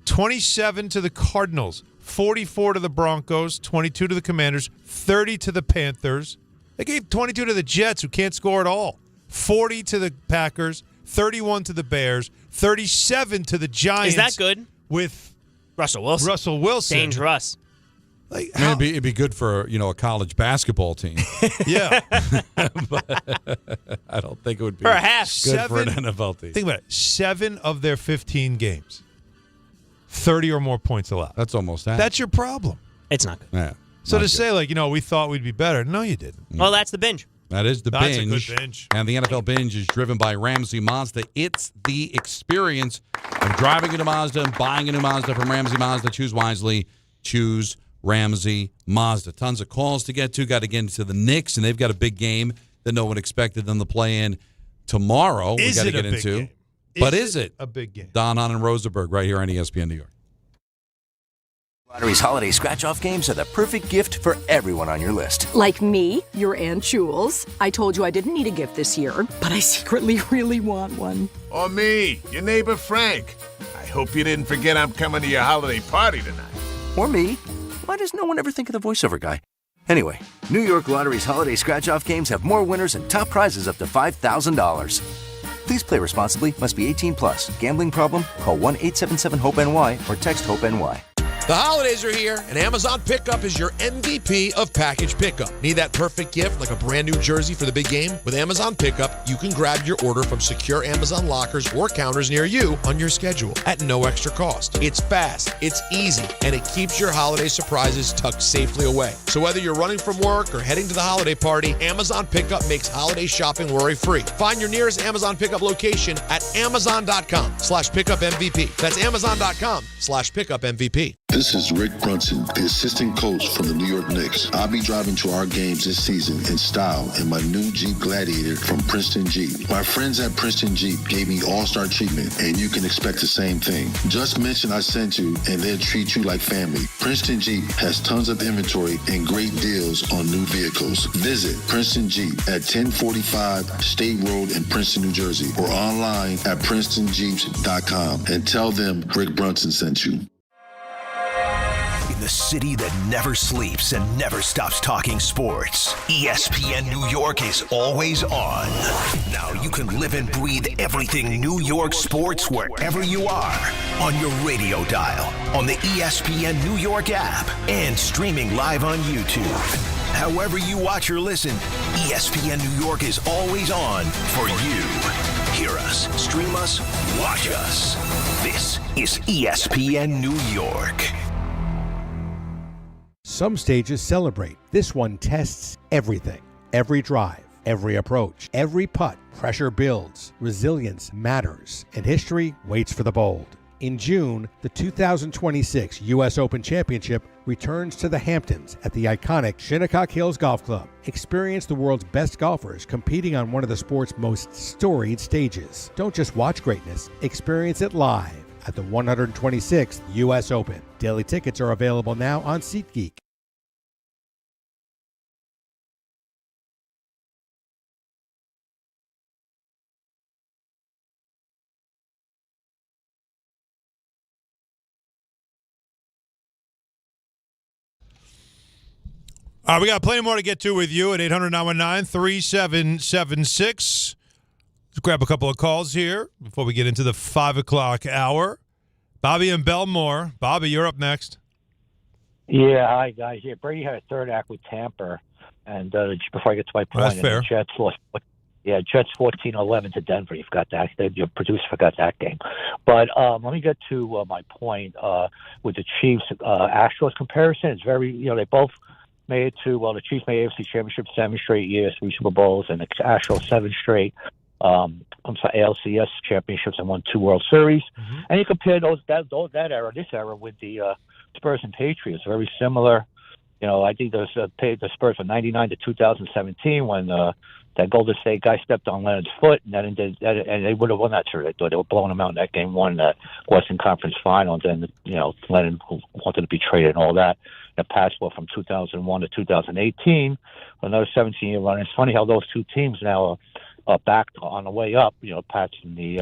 27 to the Cardinals. 44 to the Broncos. 22 to the Commanders. 30 to the Panthers. They gave 22 to the Jets, who can't score at all. 40 to the Packers. 31 to the Bears. 37 to the Giants. Is that good? With Russell Wilson. Dangerous. Like, it'd be good for a college basketball team. Yeah. But I don't think it would be perhaps good for an NFL team. Think about it. 7 of their 15 games. 30 or more points allowed. That's almost half. That's your problem. It's not good. Yeah. So to say, we thought we'd be better. No, you didn't. Well, that's the binge. That is the That's binge. a good binge. And the NFL binge is driven by Ramsey Mazda. It's the experience of driving a new Mazda and buying a new Mazda from Ramsey Mazda. Choose wisely. Choose Ramsey Mazda. Tons of calls to get to. Got to get into the Knicks, and they've got a big game that no one expected them to play in tomorrow. We got to get into. But is it a big game? Don Hahn Rosenberg right here on ESPN New York. Lottery's holiday scratch-off games are the perfect gift for everyone on your list. Like me, your Aunt Jules. I told you I didn't need a gift this year, but I secretly really want one. Or me, your neighbor Frank. I hope you didn't forget I'm coming to your holiday party tonight. Or me. Why does no one ever think of the voiceover guy? Anyway, New York Lottery's holiday scratch-off games have more winners and top prizes up to $5,000. Please play responsibly. Must be 18 plus. Gambling problem? Call 1-877-HOPE-NY or text HOPE-NY. The holidays are here, and Amazon Pickup is your MVP of package pickup. Need that perfect gift like a brand new jersey for the big game? With Amazon Pickup, you can grab your order from secure Amazon lockers or counters near you on your schedule at no extra cost. It's fast, it's easy, and it keeps your holiday surprises tucked safely away. So whether you're running from work or heading to the holiday party, Amazon Pickup makes holiday shopping worry-free. Find your nearest Amazon Pickup location at amazon.com/pickupmvp. That's amazon.com/pickupmvp. This is Rick Brunson, the assistant coach from the New York Knicks. I'll be driving to our games this season in style in my new Jeep Gladiator from Princeton Jeep. My friends at Princeton Jeep gave me all-star treatment, and you can expect the same thing. Just mention I sent you, and they'll treat you like family. Princeton Jeep has tons of inventory and great deals on new vehicles. Visit Princeton Jeep at 1045 State Road in Princeton, New Jersey, or online at PrincetonJeeps.com and tell them Rick Brunson sent you. In the city that never sleeps and never stops talking sports. ESPN New York is always on. Now you can live and breathe everything New York sports wherever you are. On your radio dial, on the ESPN New York app, and streaming live on YouTube. However you watch or listen, ESPN New York is always on for you. Hear us, stream us, watch us. This is ESPN New York. Some stages celebrate. This one tests everything. Every drive, every approach, every putt. Pressure builds. Resilience matters. And history waits for the bold. In June, the 2026 U.S. Open Championship returns to the Hamptons at the iconic Shinnecock Hills Golf Club. Experience the world's best golfers competing on one of the sport's most storied stages. Don't just watch greatness, experience it live at the 126th U.S. Open. Daily tickets are available now on SeatGeek. All right, we got plenty more to get to with you at 800-919-3776. Let's grab a couple of calls here before we get into the 5 o'clock hour. Bobby and Belmore. Bobby, you're up next. Yeah, hi, guys. Yeah, Brady had a third act with Tampa, and before I get to my point, that's fair. The Jets lost. Yeah, Jets 14-11 to Denver. You forgot that. Your producer forgot that game. But let me get to my point with the Chiefs Astros comparison. It's very, they both made it to, the Chiefs made AFC Championship 7 straight years, 3 Super Bowls, and the Astros 7 straight ALCS championships and won 2 World Series. Mm-hmm. And you compare that era, this era, with the Spurs and Patriots, very similar. I think there's the Spurs from 99 to 2017 when that Golden State guy stepped on Leonard's foot, and they would have won that series. They were blowing them out in that game, won the Western Conference Finals, and Leonard wanted to be traded and all that. The Pats were from 2001 to 2018, another 17-year run. It's funny how those two teams now are back on the way up. Pats and the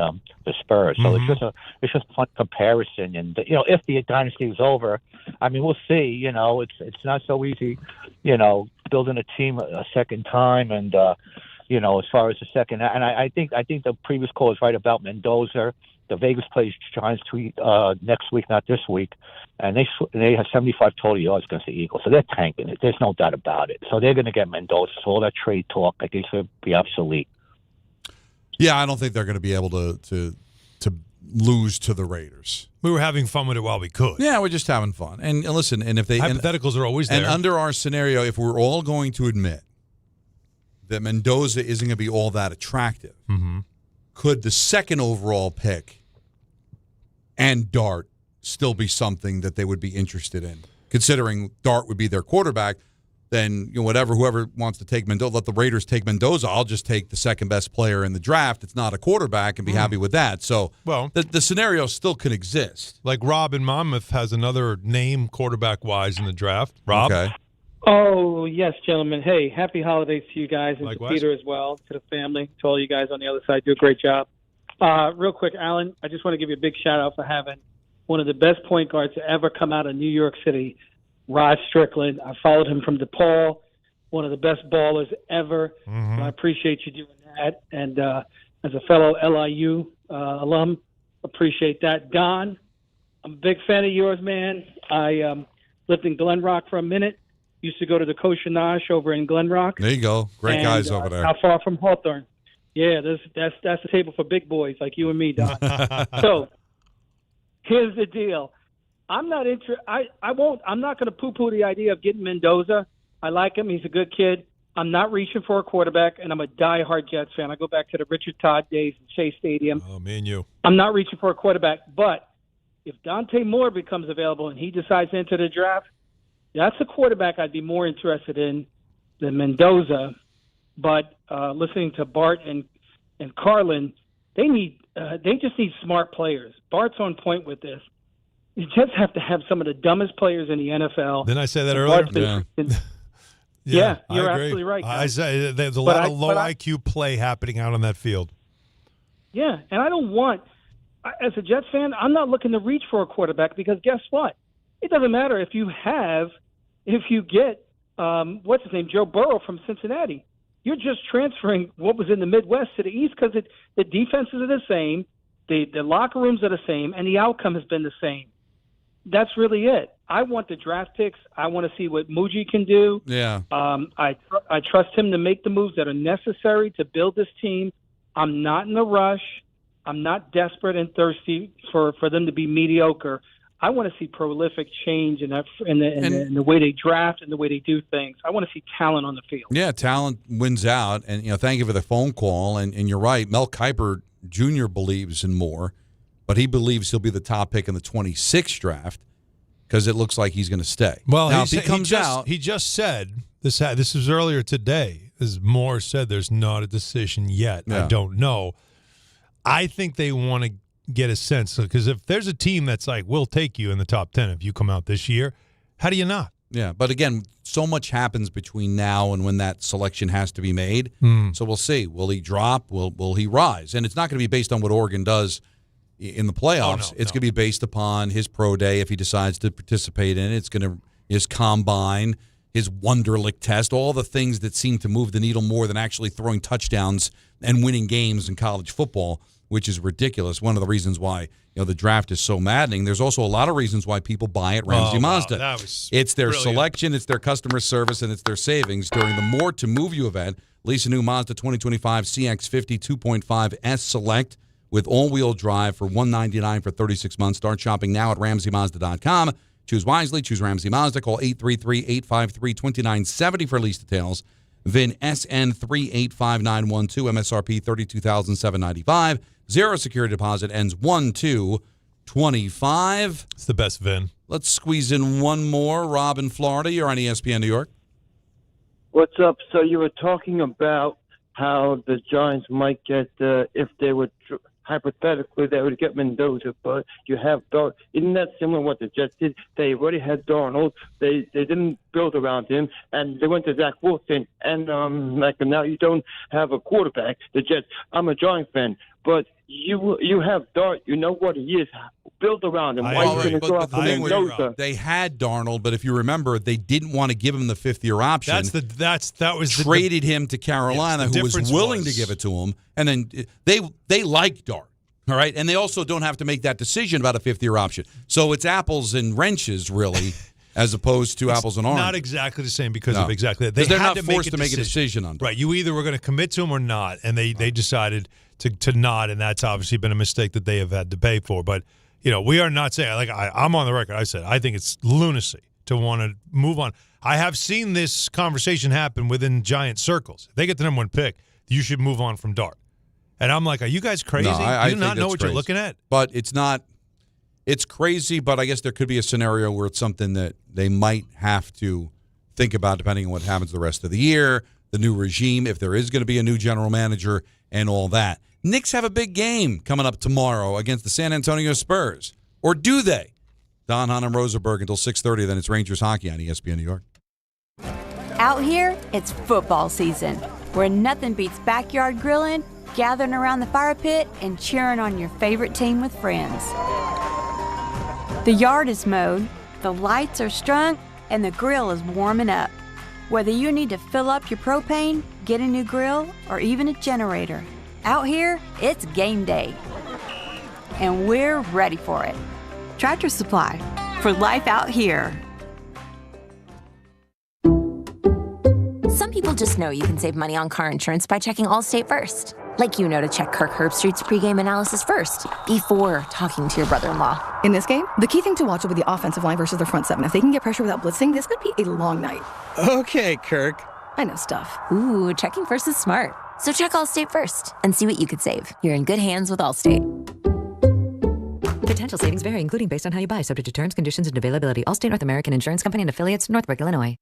Spurs. So Mm-hmm. it's just a fun comparison. And if the dynasty is over, I mean, we'll see. It's not so easy. Building a team a second time, and as far as the second, and I think the previous call is right about Mendoza. The Vegas plays Giants next week, not this week, and they have 75 total yards against the Eagles, so they're tanking it. There's no doubt about it. So they're going to get Mendoza. So all that trade talk, I think, should be obsolete. Yeah, I don't think they're going to be able to lose to the Raiders. We were having fun with it while we could. Yeah, we're just having fun. And listen, and if they hypotheticals are always there. And under our scenario, if we're all going to admit that Mendoza isn't going to be all that attractive, mm-hmm. could the second overall pick and Dart still be something that they would be interested in? Considering Dart would be their quarterback, then whoever wants to take Mendoza, let the Raiders take Mendoza. I'll just take the second best player in the draft. It's not a quarterback, and be happy with that. So, the scenario still can exist. Like Rob in Monmouth has another name quarterback-wise in the draft. Rob? Okay. Oh, yes, gentlemen. Hey, happy holidays to you guys and Likewise. to Peter as well, to the family, to all you guys on the other side. Do a great job. Real quick, Alan, I just want to give you a big shout-out for having one of the best point guards to ever come out of New York City, Rod Strickland. I followed him from DePaul, one of the best ballers ever. Mm-hmm. I appreciate you doing that. And as a fellow LIU alum, appreciate that. Don, I'm a big fan of yours, man. I lived in Glen Rock for a minute. Used to go to the Kosher Nosh over in Glen Rock. There you go. Great guys over there. Not far from Hawthorne. Yeah, that's the table for big boys like you and me, Don. So here's the deal. I'm not I'm not going to poo-poo the idea of getting Mendoza. I like him. He's a good kid. I'm not reaching for a quarterback, and I'm a diehard Jets fan. I go back to the Richard Todd days in Shea Stadium. Oh, me and you. I'm not reaching for a quarterback, but if Dante Moore becomes available and he decides to enter the draft, that's a quarterback I'd be more interested in than Mendoza. But listening to Bart and Carlin, they just need smart players. Bart's on point with this. You just have to have some of the dumbest players in the NFL. Didn't I say that earlier? Yeah, you're absolutely right. I say there's a lot of low IQ play happening out on that field. Yeah, and I don't want, as a Jets fan, I'm not looking to reach for a quarterback because guess what? It doesn't matter if you get what's his name, Joe Burrow from Cincinnati. You're just transferring what was in the Midwest to the East because the defenses are the same, the locker rooms are the same, and the outcome has been the same. That's really it. I want the draft picks. I want to see what Muji can do. Yeah. I trust him to make the moves that are necessary to build this team. I'm not in a rush. I'm not desperate and thirsty for them to be mediocre. I want to see prolific change in the way they draft and the way they do things. I want to see talent on the field. Yeah, talent wins out. And, thank you for the phone call. And you're right. Mel Kiper Jr. believes in Moore, but he believes he'll be the top pick in the 26th draft because it looks like he's going to stay. Well, now, he just said, this was earlier today, as Moore said, there's not a decision yet. Yeah. I don't know. I think they want to get a sense, because if there's a team that's like, we'll take you in the top 10 if you come out this year, how do you not? Yeah, but again, so much happens between now and when that selection has to be made. So we'll see. Will he drop? Will he rise? And it's not going to be based on what Oregon does in the playoffs. It's going to be based upon his pro day if he decides to participate in it. It's going to his combine, his Wonderlic test, all the things that seem to move the needle more than actually throwing touchdowns and winning games in college football, which is ridiculous. One of the reasons why the draft is so maddening. There's also a lot of reasons why people buy at Ramsey Mazda. It's their selection, it's their customer service, and it's their savings. During the More to Move You event, lease a new Mazda 2025 CX-50 2.5 S Select with all-wheel drive for $199 for 36 months. Start shopping now at RamseyMazda.com. Choose wisely. Choose Ramsey Mazda. Call 833-853-2970 for lease details. VIN SN385912, MSRP $32,795. Zero security deposit, ends 1/2/25. It's the best VIN. Let's squeeze in one more. Rob in Florida, you're on ESPN New York. What's up? So you were talking about how the Giants might get, if they would, hypothetically, they would get Mendoza, but you have Darnold. Isn't that similar to what the Jets did? They already had Darnold. They didn't build around him, and they went to Zach Wilson, and now you don't have a quarterback. The Jets. I'm a Giants fan, but you have Dart. You know what he is. Build around him. Why are you going to go out for Mendoza? They had Darnold, but if you remember, they didn't want to give him the fifth-year option. Traded him to Carolina, who was willing to give it to him, and then they like Dart. All right, and they also don't have to make that decision about a fifth-year option. So it's apples and wrenches, really, as opposed to apples and oranges. Not exactly the same because of exactly that. They're not forced to make a decision on Dart. Right, you either were going to commit to him or not, and they decided to not, and that's obviously been a mistake that they have had to pay for. But we are not saying, like I'm on the record, I said I think it's lunacy to want to move on. I have seen this conversation happen within Giant circles. If they get the number one pick, you should move on from Dart. And I'm like, are you guys crazy? No, I do you not know what you're looking at? But it's not. It's crazy, but I guess there could be a scenario where it's something that they might have to think about depending on what happens the rest of the year, the new regime, if there is going to be a new general manager, and all that. Knicks have a big game coming up tomorrow against the San Antonio Spurs. Or do they? Don, Hahn, and Rosenberg until 6:30, then it's Rangers hockey on ESPN New York. Out here, it's football season, where nothing beats backyard grilling, gathering around the fire pit, and cheering on your favorite team with friends. The yard is mowed, the lights are strung, and the grill is warming up. Whether you need to fill up your propane, get a new grill, or even a generator, out here, it's game day. And we're ready for it. Tractor Supply, for life out here. Some people just know you can save money on car insurance by checking Allstate first. Like to check Kirk Herbstreit's pregame analysis first, before talking to your brother-in-law. In this game, the key thing to watch will be the offensive line versus their front seven. If they can get pressure without blitzing, this could be a long night. Okay, Kirk. I know stuff. Ooh, checking first is smart. So check Allstate first and see what you could save. You're in good hands with Allstate. Potential savings vary, including based on how you buy, subject to terms, conditions, and availability. Allstate North American Insurance Company and affiliates, Northbrook, Illinois.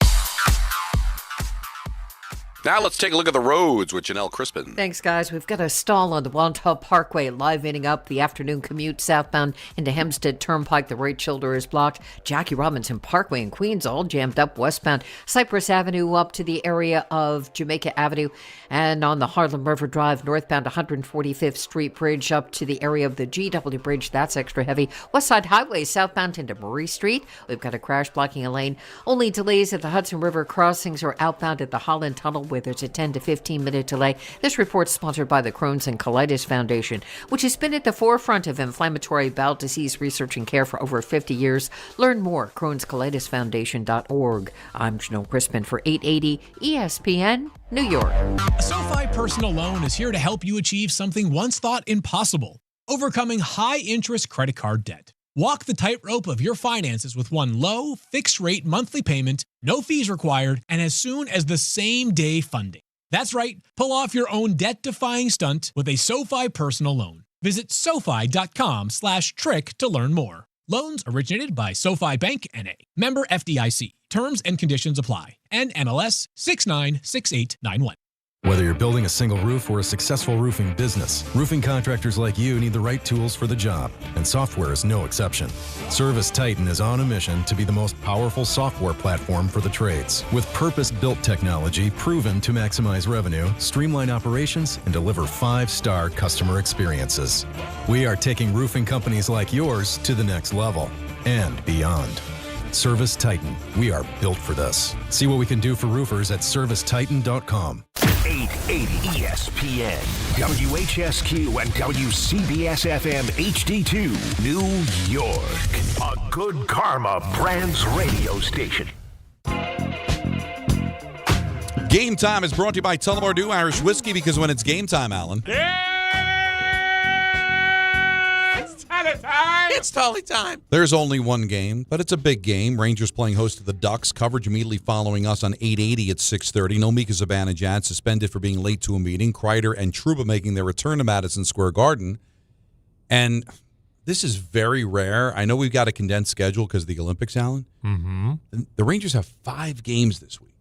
Now let's take a look at the roads with Janelle Crispin. Thanks, guys. We've got a stall on the Wantagh Parkway, livening up the afternoon commute southbound into Hempstead Turnpike. The right shoulder is blocked. Jackie Robinson Parkway in Queens all jammed up westbound. Cypress Avenue up to the area of Jamaica Avenue. And on the Harlem River Drive, northbound 145th Street Bridge up to the area of the GW Bridge. That's extra heavy. West Side Highway southbound into Murray Street. We've got a crash blocking a lane. Only delays at the Hudson River crossings or outbound at the Holland Tunnel, where there's a 10 to 15 minute delay. This report's sponsored by the Crohn's and Colitis Foundation, which has been at the forefront of inflammatory bowel disease research and care for over 50 years. Learn more, Crohn'sColitisFoundation.org. I'm Janelle Crispin for 880 ESPN, New York. A SoFi personal loan is here to help you achieve something once thought impossible: overcoming high-interest credit card debt. Walk the tightrope of your finances with one low, fixed-rate monthly payment, no fees required, and as soon as the same-day funding. That's right. Pull off your own debt-defying stunt with a SoFi personal loan. Visit SoFi.com/trick to learn more. Loans originated by SoFi Bank, N.A. Member FDIC. Terms and conditions apply. NMLS 696891. Whether you're building a single roof or a successful roofing business, roofing contractors like you need the right tools for the job, and software is no exception. Service Titan is on a mission to be the most powerful software platform for the trades, with purpose-built technology proven to maximize revenue, streamline operations, and deliver 5-star customer experiences. We are taking roofing companies like yours to the next level and beyond. Service Titan. We are built for this. See what we can do for roofers at servicetitan.com. 880 ESPN, WHSQ, and WCBS-FM HD2, New York. A Good Karma Brands radio station. Game Time is brought to you by Tullamore Dew Irish Whiskey, because when it's game time, Alan. It's Tully time. There's only one game, but it's a big game. Rangers playing host to the Ducks. Coverage immediately following us on 880 at 6:30. No Mika Zibanejad suspended for being late to a meeting. Kreider and Trouba making their return to Madison Square Garden. And this is very rare. I know we've got a condensed schedule because of the Olympics, Alan. Mm-hmm. The Rangers have 5 games this week.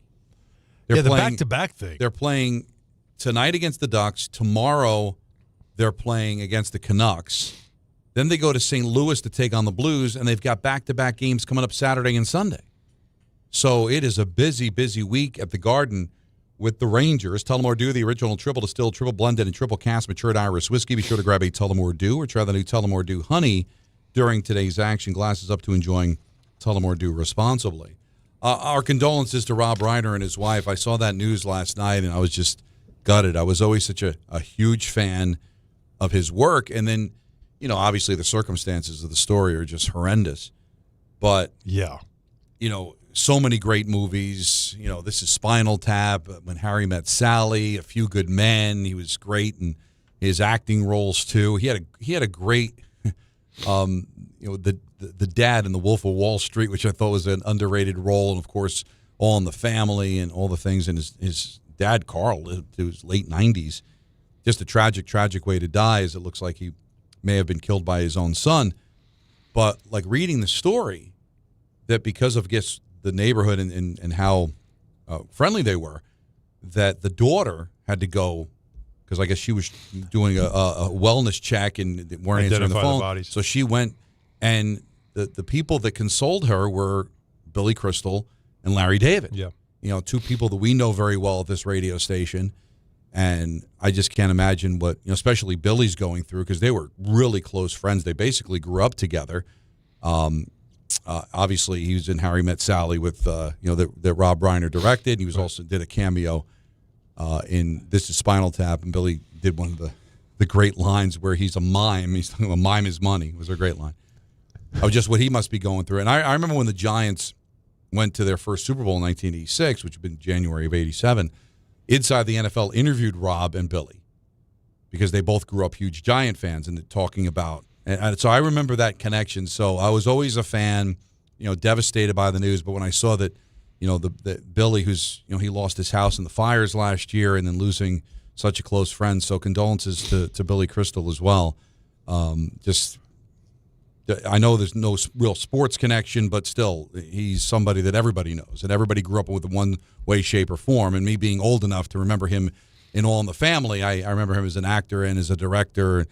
The back-to-back thing. They're playing tonight against the Ducks. Tomorrow they're playing against the Canucks. Then they go to St. Louis to take on the Blues, and they've got back-to-back games coming up Saturday and Sunday. So it is a busy, busy week at the Garden with the Rangers. Tullamore Dew, the original triple distilled, triple blended, and triple cast matured Irish whiskey. Be sure to grab a Tullamore Dew or try the new Tullamore Dew Honey during today's action. Glasses up to enjoying Tullamore Dew responsibly. Our condolences to Rob Reiner and his wife. I saw that news last night, and I was just gutted. I was always such a huge fan of his work, and then obviously the circumstances of the story are just horrendous. But, so many great movies. This is Spinal Tap, When Harry Met Sally, A Few Good Men. He was great in his acting roles, too. He had a great, the dad in The Wolf of Wall Street, which I thought was an underrated role. And, of course, All in the Family and all the things. And his dad, Carl, lived to his late 90s. Just a tragic, tragic way to die, as it looks like he may have been killed by his own son. But reading the story, that because of the neighborhood and how friendly they were, that the daughter had to go, because I guess she was doing a wellness check and weren't answering the phone. So she went, and the people that consoled her were Billy Crystal and Larry David. Yeah. 2 people that we know very well at this radio station. And I just can't imagine what, especially Billy's going through, because they were really close friends. They basically grew up together. Obviously, he was in Harry Met Sally with, that Rob Reiner directed. He was also did a cameo in This is Spinal Tap, and Billy did one of the great lines where he's a mime. He's talking about mime is money. It was a great line of just what he must be going through. And I remember when the Giants went to their first Super Bowl in 1986, which had been January of 87. Inside the NFL interviewed Rob and Billy because they both grew up huge Giant fans and talking about. And so I remember that connection. So I was always a fan, devastated by the news. But when I saw that, the Billy, who's, he lost his house in the fires last year and then losing such a close friend. So condolences to Billy Crystal as well. Just I know there's no real sports connection, but still, he's somebody that everybody knows, and everybody grew up with in one way, shape, or form. And me being old enough to remember him in All in the Family, I remember him as an actor and as a director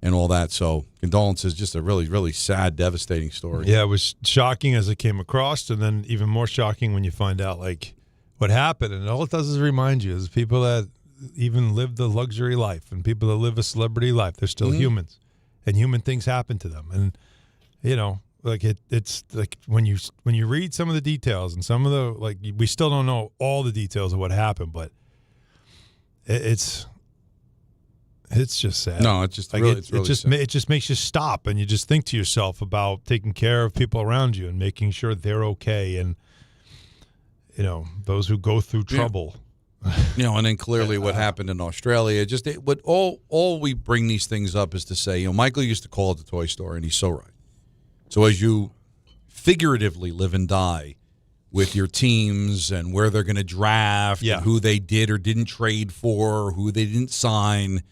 and all that. So condolences, just a really, really sad, devastating story. Yeah, it was shocking as it came across, and then even more shocking when you find out like what happened. And all it does is remind you, is people that even live the luxury life and people that live a celebrity life, they're still humans, and human things happen to them. And you know, like it's like when you read some of the details and some of the, like, we still don't know all the details of what happened, but it's just sad. No, it's just like really, it just makes you stop and you just think to yourself about taking care of people around you and making sure they're okay, and you know, those who go through trouble. You know, and then clearly what happened in Australia. What all we bring these things up is to say, you know, Michael used to call it the toy store, and he's so right. So as you figuratively live and die with your teams and where they're going to draft, and who they did or didn't trade for, who they didn't sign,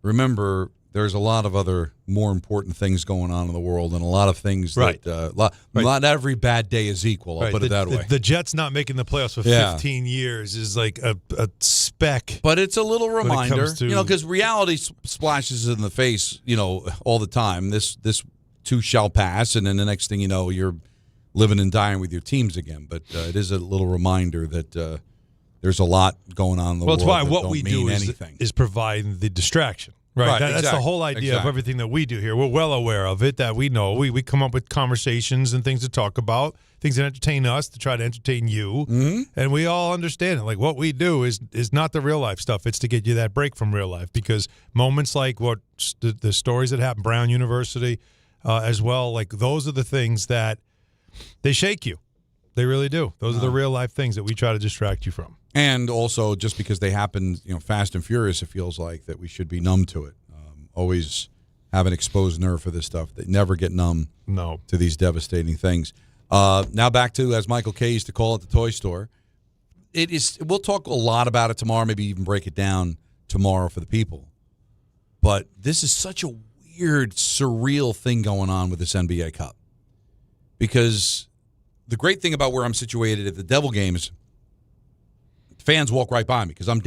remember there's a lot of other more important things going on in the world, and a lot of things that not every bad day is equal. I'll put it that way. The Jets not making the playoffs for 15 years is like a speck. But it's a little reminder, to, you know, because reality splashes in the face, you know, all the time. This too shall pass, and then the next thing you know, you're living and dying with your teams again. But it is a little reminder that there's a lot going on in the world. Well, that's why that what we do is provide the distraction. Right. That's the whole idea of everything that we do here. We're well aware of it, that we know. We come up with conversations and things to talk about, things that entertain us to try to entertain you. Mm-hmm. And we all understand it. Like, what we do is not the real life stuff. It's to get you that break from real life, because moments like what the stories that happened, Brown University as well, like those are the things that they shake you. They really do. Those are the real life things that we try to distract you from. And also, just because they happen, you know, fast and furious, it feels like that we should be numb to it. Always have an exposed nerve for this stuff. They never get numb to these devastating things. Now back to, as Michael K. used to call it, the toy store. It is. We'll talk a lot about it tomorrow, maybe even break it down tomorrow for the people. But this is such a weird, surreal thing going on with this NBA Cup. Because the great thing about where I'm situated at the Devil games, fans walk right by me because I'm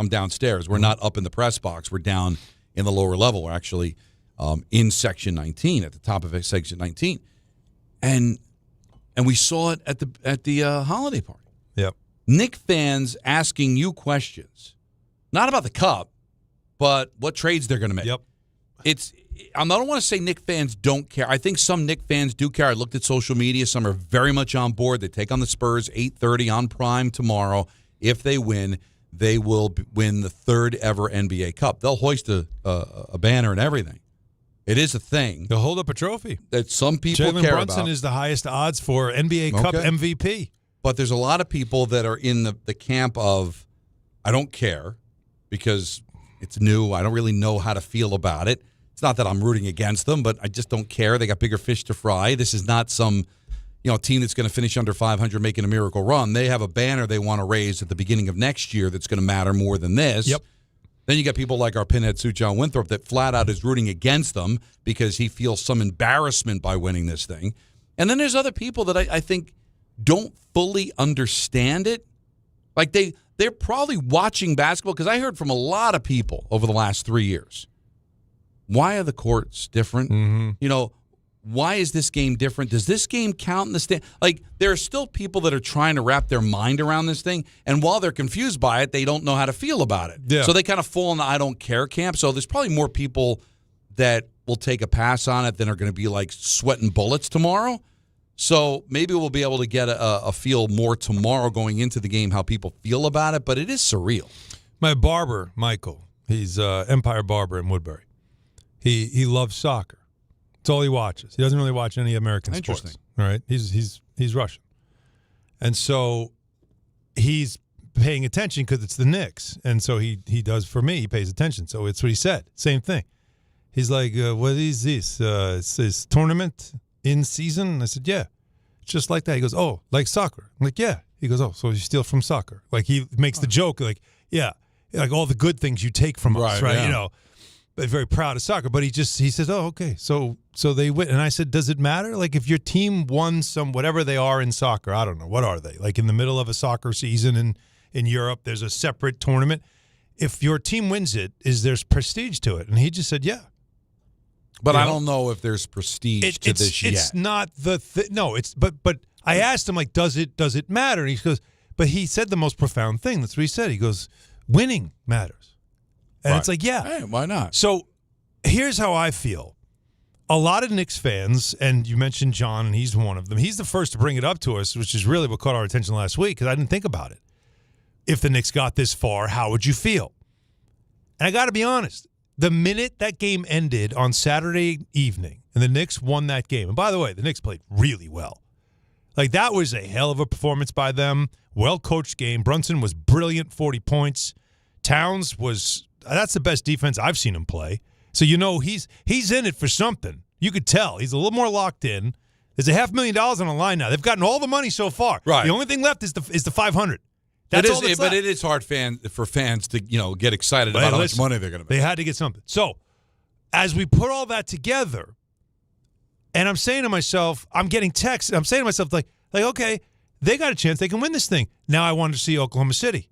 downstairs. We're not up in the press box. We're down in the lower level. We're actually in Section 19, at the top of Section 19, and we saw it at the holiday party. Yep. Knicks fans asking you questions, not about the cup, but what trades they're going to make. Yep. I don't want to say Knicks fans don't care. I think some Knicks fans do care. I looked at social media. Some are very much on board. They take on the Spurs 8:30 on Prime tomorrow. If they win, they will win the third ever NBA Cup. They'll hoist a banner and everything. It is a thing. They'll hold up a trophy that some people Jalen care Brunson about. Is the highest odds for NBA Cup MVP. But there's a lot of people that are in the camp of, I don't care because it's new. I don't really know how to feel about it. It's not that I'm rooting against them, but I just don't care. They got bigger fish to fry. This is not some team that's going to finish under 500 making a miracle run. They have a banner they want to raise at the beginning of next year that's going to matter more than this. Yep. Then you got people like our pinhead Sue John Winthrop that flat out is rooting against them because he feels some embarrassment by winning this thing. And then there's other people that I think don't fully understand it. Like they're probably watching basketball, because I heard from a lot of people over the last 3 years. Why are the courts different? Mm-hmm. Why is this game different? Does this game count in the stand? Like, there are still people that are trying to wrap their mind around this thing, and while they're confused by it, they don't know how to feel about it. Yeah. So they kind of fall in the I don't care camp. So there's probably more people that will take a pass on it than are going to be like sweating bullets tomorrow. So maybe we'll be able to get a feel more tomorrow going into the game how people feel about it, but it is surreal. My barber, Michael, he's Empire Barber in Woodbury. He loves soccer. That's all he watches. He doesn't really watch any American sports. All right, he's Russian, and so he's paying attention because it's the Knicks, and so he does for me. He pays attention. So it's what he said. Same thing. He's like, "What is this? It's this tournament in season?" I said, "Yeah, it's just like that." He goes, "Oh, like soccer?" I'm like, "Yeah." He goes, "Oh, so you steal from soccer?" Like he makes the joke, like, "Yeah, like all the good things you take from us, right?" Yeah. very proud of soccer. But he says, oh, okay, so they win. And I said, does it matter? Like if your team won some whatever they are in soccer, I don't know, what are they? Like in the middle of a soccer season in Europe, there's a separate tournament. If your team wins it, there's prestige to it? And he just said, yeah. But I don't know if there's prestige to this yet. It's not the no. It's but I asked him like, does it matter? And he goes, but he said the most profound thing. That's what he said. He goes, winning matters, and it's like, yeah, hey, why not? So here's how I feel. A lot of Knicks fans, and you mentioned John, and he's one of them. He's the first to bring it up to us, which is really what caught our attention last week because I didn't think about it. If the Knicks got this far, how would you feel? And I got to be honest. The minute that game ended on Saturday evening and the Knicks won that game, and by the way, the Knicks played really well. Like, that was a hell of a performance by them. Well-coached game. Brunson was brilliant, 40 points. Towns that's the best defense I've seen him play. So, he's in it for something. You could tell. He's a little more locked in. There's $500,000 on the line now. They've gotten all the money so far. Right. The only thing left is the $500. But it is hard for fans to get excited about how much money they're going to make. They had to get something. So, as we put all that together, and I'm saying to myself, I'm getting texts. I'm saying to myself, like okay, they got a chance. They can win this thing. Now I wanted to see Oklahoma City.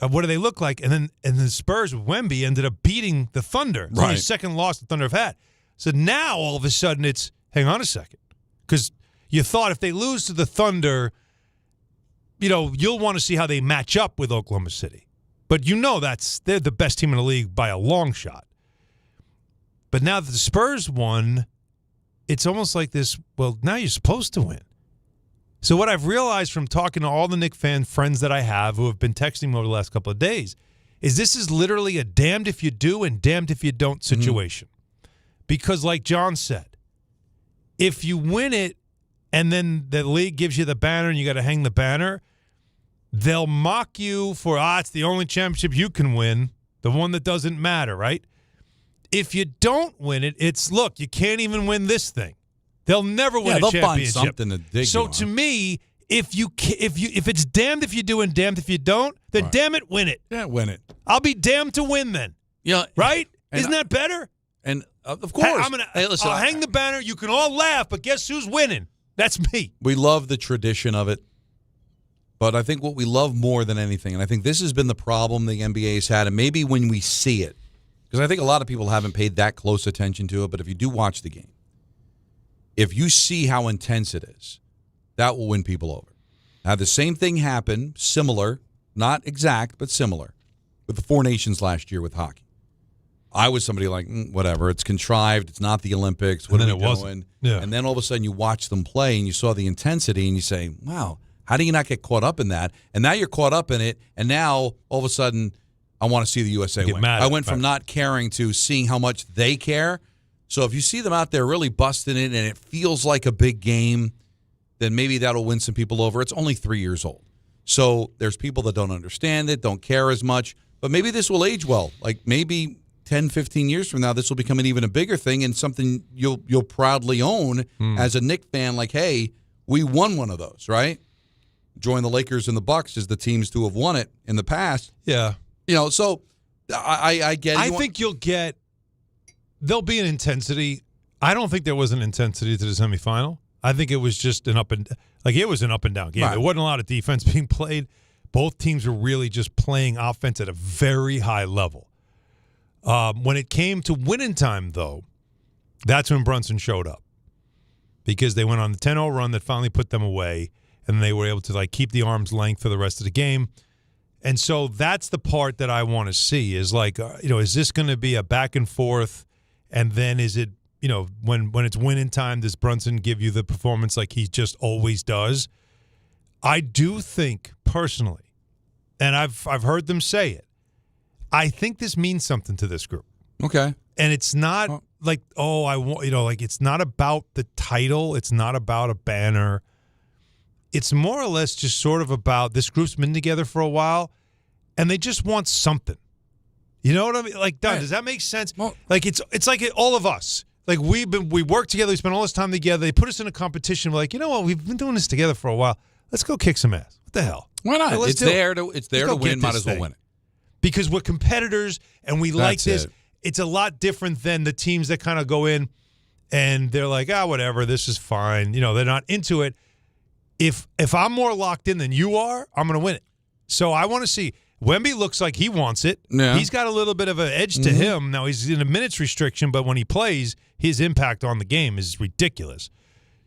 What do they look like? And then the Spurs with Wemby ended up beating the Thunder. It's only the second loss the Thunder have had. So now all of a sudden it's, hang on a second, because you thought if they lose to the Thunder, you'll want to see how they match up with Oklahoma City. But they're the best team in the league by a long shot. But now that the Spurs won, it's almost like this, well, now you're supposed to win. So what I've realized from talking to all the Knicks fan friends that I have who have been texting me over the last couple of days is this is literally a damned if you do and damned if you don't situation. Because like John said, if you win it and then the league gives you the banner and you got to hang the banner, they'll mock you for, it's the only championship you can win, the one that doesn't matter, right? If you don't win it, it's, look, you can't even win this thing. They'll never win a championship. Find something to dig so on. To me, if it's damned if you do and damned if you don't, then damn it, win it. Yeah, win it. I'll be damned to win then. Yeah, right? Isn't that better? And of course, I'll hang the banner. You can all laugh, but guess who's winning? That's me. We love the tradition of it. But I think what we love more than anything, and I think this has been the problem the NBA's had, and maybe when we see it, because I think a lot of people haven't paid that close attention to it, but if you do watch the game, if you see how intense it is, that will win people over. Now, the same thing happened, similar, not exact, but similar, with the Four Nations last year with hockey. I was somebody like, whatever, it's contrived, it's not the Olympics, what are we doing? Yeah. And then all of a sudden you watch them play and you saw the intensity and you say, wow, how do you not get caught up in that? And now you're caught up in it, and now all of a sudden I want to see the USA win. I went from not caring to seeing how much they care. So if you see them out there really busting it and it feels like a big game, then maybe that'll win some people over. It's only 3 years old. So there's people that don't understand it, don't care as much, but maybe this will age well. Like maybe 10, 15 years from now, this will become an even a bigger thing and something you'll proudly own as a Knicks fan. Like, hey, we won one of those, right? Join the Lakers and the Bucks as the teams to have won it in the past. Yeah. So I get it. I think there'll be an intensity. I don't think there was an intensity to the semifinal. I think it was just it was an up and down game. Right. There wasn't a lot of defense being played. Both teams were really just playing offense at a very high level. When it came to winning time, though, that's when Brunson showed up because they went on the 10-0 run that finally put them away, and they were able to keep the arm's length for the rest of the game. And so that's the part that I want to see is is this going to be a back and forth, and then is it when it's winning time, does Brunson give you the performance like he just always does? I do think personally, and I've heard them say it, I think this means something to this group. Okay. And it's not it's not about the title. It's not about a banner. It's more or less just sort of about this group's been together for a while, and they just want something. You know what I mean? Don, does that make sense? Well, it's like all of us. We work together. We spend all this time together. They put us in a competition. We're like, you know what? We've been doing this together for a while. Let's go kick some ass. What the hell? Why not? Let's it's there to win. Might as well win it. Because we're competitors and we like this. it's a lot different than the teams that kind of go in and they're like, whatever, this is fine. They're not into it. If I'm more locked in than you are, I'm going to win it. So I want to see. Wemby looks like he wants it. Yeah. He's got a little bit of an edge to him. Now, he's in a minutes restriction, but when he plays, his impact on the game is ridiculous.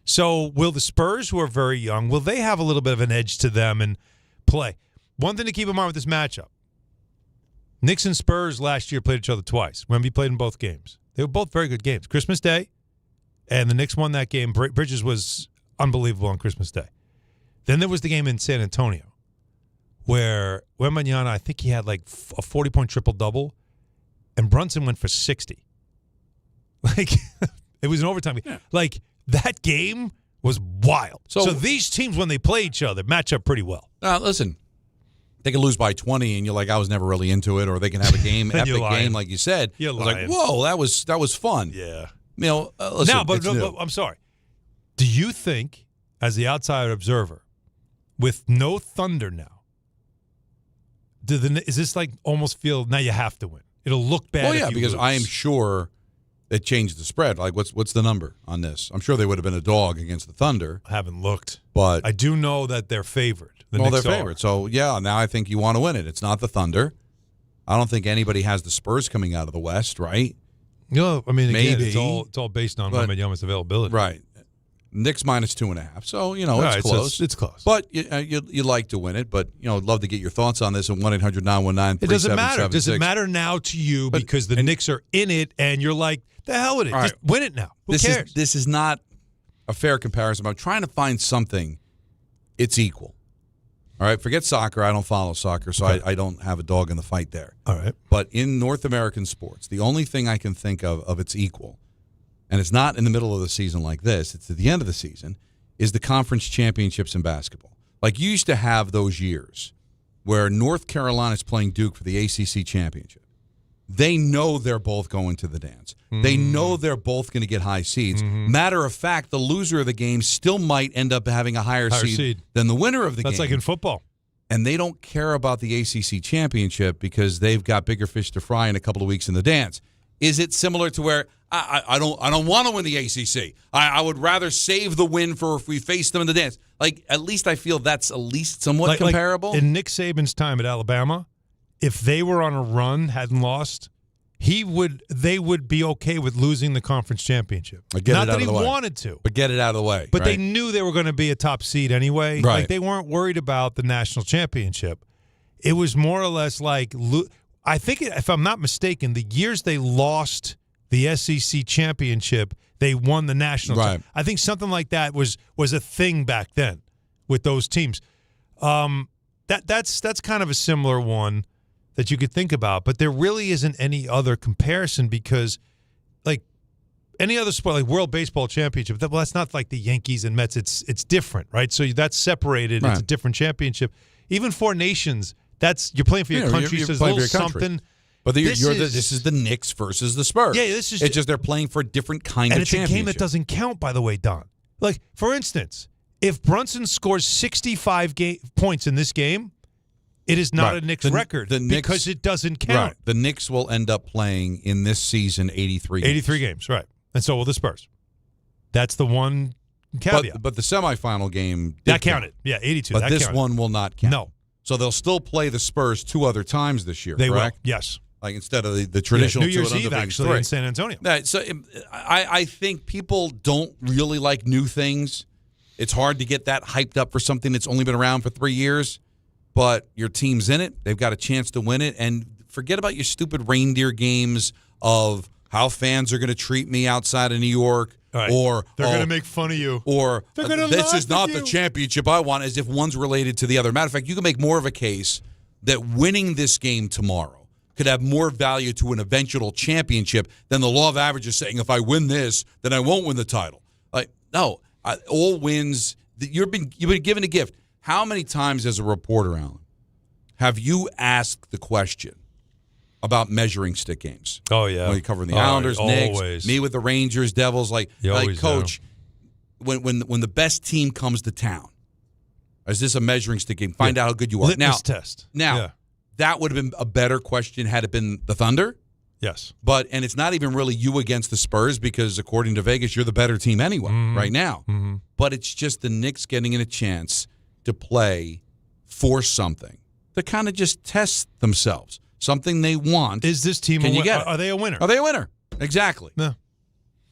So will the Spurs, who are very young, will they have a little bit of an edge to them and play? One thing to keep in mind with this matchup, Knicks and Spurs last year played each other twice. Wemby played in both games. They were both very good games. Christmas Day, and the Knicks won that game. Bridges was unbelievable on Christmas Day. Then there was the game in San Antonio, where Wembanyama, I think he had like a 40-point triple-double, and Brunson went for 60. Like, it was an overtime game. Yeah. That game was wild. So these teams, when they play each other, match up pretty well. Listen, they can lose by 20, and you're like, I was never really into it, or they can have a game, epic game, like you said. You're lying. Like, whoa, that was fun. Yeah. Listen, but I'm sorry. Do you think, as the outside observer, with no Thunder now, is this almost feel now you have to win? It'll look bad. Well, yeah, because lose. I am sure it changed the spread. Like, what's the number on this? I'm sure they would have been a dog against the Thunder. I haven't looked, but I do know that they're favored. They're favored. So yeah, now I think you want to win it. It's not the Thunder. I don't think anybody has the Spurs coming out of the West, right? No, I mean, again, maybe it's all based on Wembanyama's availability, right? Knicks minus 2.5. So, it's close. It's close. But you like to win it. But, I'd love to get your thoughts on this at 1-800-919-3776. It doesn't matter. Does it matter now to you because the Knicks are in it and you're like, the hell with it. Just win it now. Who cares? This is not a fair comparison. I'm trying to find something. It's equal. All right? Forget soccer. I don't follow soccer, so I don't have a dog in the fight there. All right. But in North American sports, the only thing I can think of its equal, and it's not in the middle of the season like this, it's at the end of the season, is the conference championships in basketball. Like, you used to have those years where North Carolina's playing Duke for the ACC championship. They know they're both going to the dance. They know they're both going to get high seeds. Matter of fact, the loser of the game still might end up having a higher seed than the winner of the game. That's like in football. And they don't care about the ACC championship because they've got bigger fish to fry in a couple of weeks in the dance. Is it similar to where I don't want to win the ACC? I would rather save the win for if we face them in the dance. Like, at least I feel that's at least somewhat comparable. In Nick Saban's time at Alabama, if they were on a run, hadn't lost, they would be okay with losing the conference championship. Not that he wanted to. But get it out of the way. But they knew they were going to be a top seed anyway. Right. Like, they weren't worried about the national championship. It was more or less like, I think, if I'm not mistaken, the years they lost the SEC championship, they won the national championship. I think something like that was a thing back then with those teams. That's kind of a similar one that you could think about, but there really isn't any other comparison because, like, any other sport, like World Baseball Championship, that's not like the Yankees and Mets. It's different, right? So that's separated. Right. It's a different championship. Even Four Nations, you're playing for your country, so there's a little something. But this is the Knicks versus the Spurs. Yeah, it's just they're playing for a different kind of championship. And it's a game that doesn't count, by the way, Don. Like, for instance, if Brunson scores 65 points in this game, it is not a Knicks record because it doesn't count. Right. The Knicks will end up playing in this season 83 games. 83 games, right. And so will the Spurs. That's the one caveat. But the semifinal game that counted. Yeah, 82. But that this counted. one will not count. No. So they'll still play the Spurs 2 other times this year, they correct? Will, yes. Like, instead of the traditional New Year's Eve, actually, in San Antonio. So I think people don't really like new things. It's hard to get that hyped up for something that's only been around for 3 years. But your team's in it. They've got a chance to win it. And forget about your stupid reindeer games of how fans are going to treat me outside of New York. Right. Or they're going to make fun of you. Or this is not the championship I want, as if one's related to the other. Matter of fact, you can make more of a case that winning this game tomorrow could have more value to an eventual championship than the law of averages saying, if I win this, then I won't win the title. Like, no, all wins. You've been given a gift. How many times as a reporter, Alan, have you asked the question about measuring stick games? Oh, yeah. When you covering the Islanders, Knicks, always. me with the Rangers, Devils, like Coach, when the best team comes to town, is this a measuring stick game? Find out how good you are. Litmus test. Now, that would have been a better question had it been the Thunder Yes. And it's not even really you against the Spurs because, according to Vegas, you're the better team anyway right now. Mm-hmm. But it's just the Knicks getting in a chance to play for something, to kind of just test themselves, something they want. Is this team Can you get it? Are they a winner? Are they a winner? Exactly. No.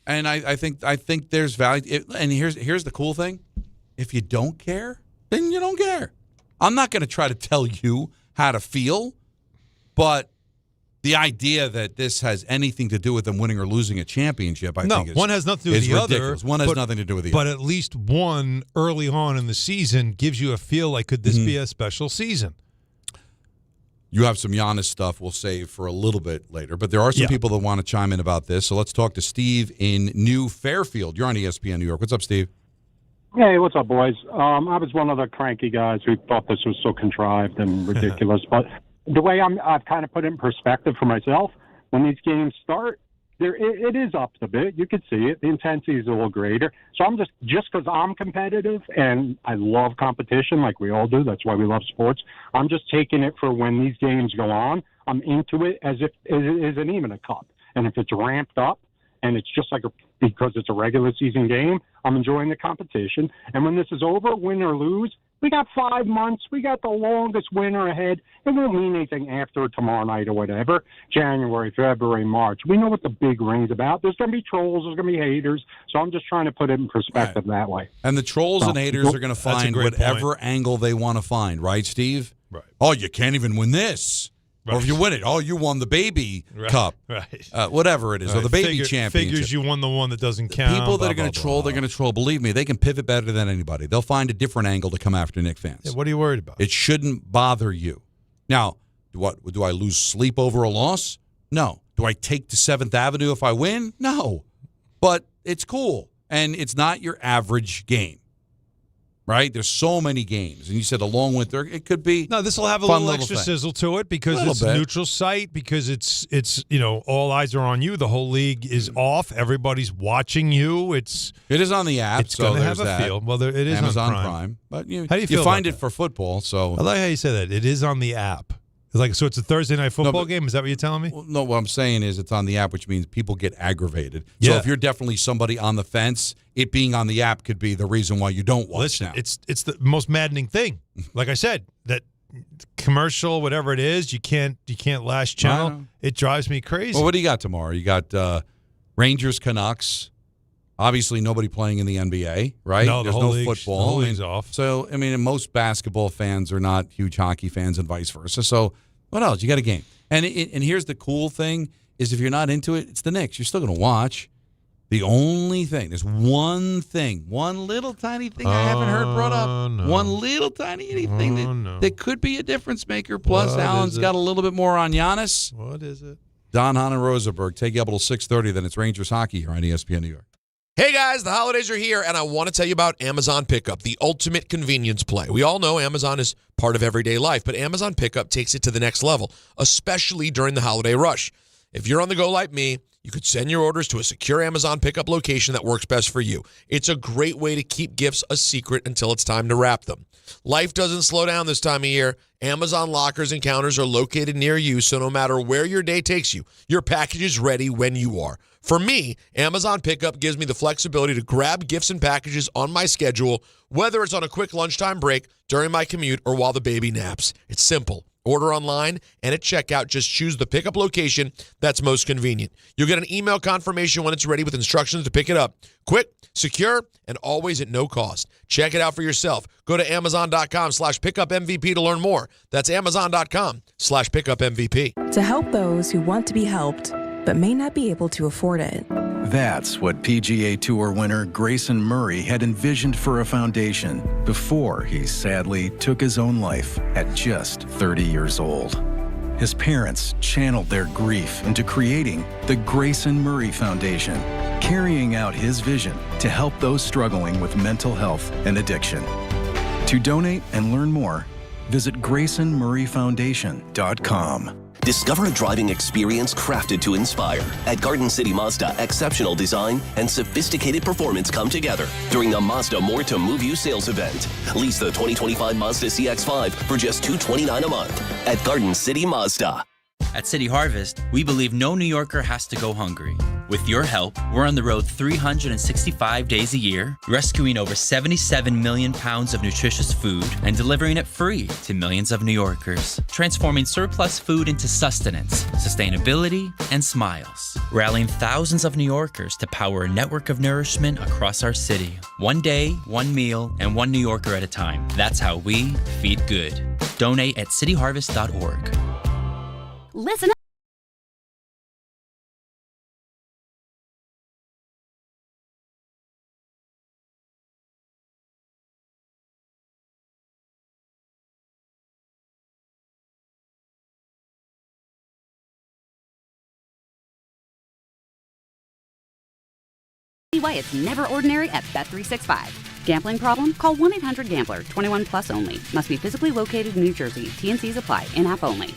And I think there's value. And here's the cool thing. If you don't care, then you don't care. I'm not going to try to tell you how to feel, but the idea that this has anything to do with them winning or losing a championship, I think one has nothing to do with the ridiculous. other. One has nothing to do with the other. But at least one early on in the season gives you a feel like, could this be a special season? You have some Giannis stuff we'll save for a little bit later, but there are some people that want to chime in about this. So let's talk to Steve in New Fairfield. You're on ESPN New York. What's up, Steve? Hey, what's up, boys? I was one of the cranky guys who thought this was so contrived and ridiculous, but the way I've kind of put it in perspective for myself, when these games start, it is up a bit. You can see it. The intensity is a little greater. So I'm just because I'm competitive and I love competition like we all do. That's why we love sports. I'm just taking it for when these games go on. I'm into it as if it isn't even a cup. And if it's ramped up and it's just like because it's a regular season game, I'm enjoying the competition. And when this is over, win or lose, we got 5 months. We got the longest winter ahead. It won't mean anything after tomorrow night or whatever. January, February, March. We know what the big ring's about. There's going to be trolls. There's going to be haters. So I'm just trying to put it in perspective that way. And the trolls and haters are going to find whatever angle they want to find, right, Steve? Right. Oh, you can't even win this. Right. Or if you win it, you won the baby cup. Right. Whatever it is, or the baby championship. Figures you won the one that doesn't count. People that are going to troll, they're going to troll. Believe me, they can pivot better than anybody. They'll find a different angle to come after Knicks fans. Yeah, what are you worried about? It shouldn't bother you. Now, do I lose sleep over a loss? No. Do I take to 7th Avenue if I win? No. But it's cool, and it's not your average game. Right? There's so many games. And you said a long winter, it could be. No, this will have a little extra sizzle to it because it's a neutral site, because it's all eyes are on you. The whole league is off. Everybody's watching you. It is on the app. It's going to have a feel. Well, it is Amazon on Prime. But how do you feel find about it for football. So I like how you say that. It is on the app. So it's a Thursday night football game? Is that what you're telling me? Well, no, what I'm saying is it's on the app, which means people get aggravated. So if you're definitely somebody on the fence, it being on the app could be the reason why you don't watch now. It's the most maddening thing. Like I said, that commercial, whatever it is, you can't last channel. It drives me crazy. Well, what do you got tomorrow? You got Rangers, Canucks. Obviously, nobody playing in the NBA, right? No, there's no football. The whole league's off. So, most basketball fans are not huge hockey fans and vice versa. So, what else? You got a game. And here's the cool thing is if you're not into it, it's the Knicks. You're still going to watch. The only thing, there's one little tiny thing I haven't heard brought up. No. One little tiny thing that could be a difference maker. Plus, Alan's got a little bit more on Giannis. What is it? Hahn Rosenberg, take you up until 6:30. Then it's Rangers hockey here on ESPN New York. Hey guys, the holidays are here, and I want to tell you about Amazon Pickup, the ultimate convenience play. We all know Amazon is part of everyday life, but Amazon Pickup takes it to the next level, especially during the holiday rush. If you're on the go like me, you could send your orders to a secure Amazon Pickup location that works best for you. It's a great way to keep gifts a secret until it's time to wrap them. Life doesn't slow down this time of year. Amazon lockers and counters are located near you, so no matter where your day takes you, your package is ready when you are. For me, Amazon Pickup gives me the flexibility to grab gifts and packages on my schedule, whether it's on a quick lunchtime break, during my commute, or while the baby naps. It's simple. Order online, and at checkout, just choose the pickup location that's most convenient. You'll get an email confirmation when it's ready with instructions to pick it up. Quick, secure, and always at no cost. Check it out for yourself. Go to Amazon.com/pickupMVP to learn more. That's Amazon.com/pickupMVP. To help those who want to be helped, but may not be able to afford it. That's what PGA Tour winner Grayson Murray had envisioned for a foundation before he sadly took his own life at just 30 years old. His parents channeled their grief into creating the Grayson Murray Foundation, carrying out his vision to help those struggling with mental health and addiction. To donate and learn more, visit GraysonMurrayFoundation.com. Discover a driving experience crafted to inspire. At Garden City Mazda, exceptional design and sophisticated performance come together during the Mazda More to Move You sales event. Lease the 2025 Mazda CX-5 for just $229 a month at Garden City Mazda. At City Harvest, we believe no New Yorker has to go hungry. With your help, we're on the road 365 days a year, rescuing over 77 million pounds of nutritious food and delivering it free to millions of New Yorkers, transforming surplus food into sustenance, sustainability, and smiles. Rallying thousands of New Yorkers to power a network of nourishment across our city. One day, one meal, and one New Yorker at a time. That's how we feed good. Donate at cityharvest.org. Listen up. Why it's never ordinary at Bet365. Gambling problem? Call 1-800-GAMBLER. 21 plus only. Must be physically located in New Jersey. T&Cs apply. In-app only.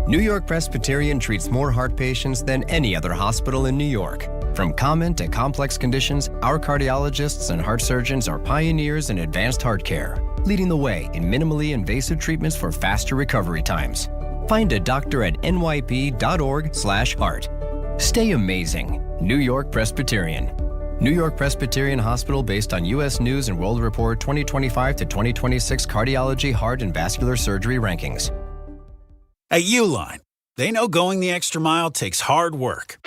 New York Presbyterian treats more heart patients than any other hospital in New York. From common to complex conditions, our cardiologists and heart surgeons are pioneers in advanced heart care, leading the way in minimally invasive treatments for faster recovery times. Find a doctor at nyp.org/heart. Stay amazing. New York Presbyterian. New York Presbyterian Hospital based on U.S. News and World Report 2025 to 2026 Cardiology, Heart, and Vascular Surgery Rankings. At Uline, they know going the extra mile takes hard work.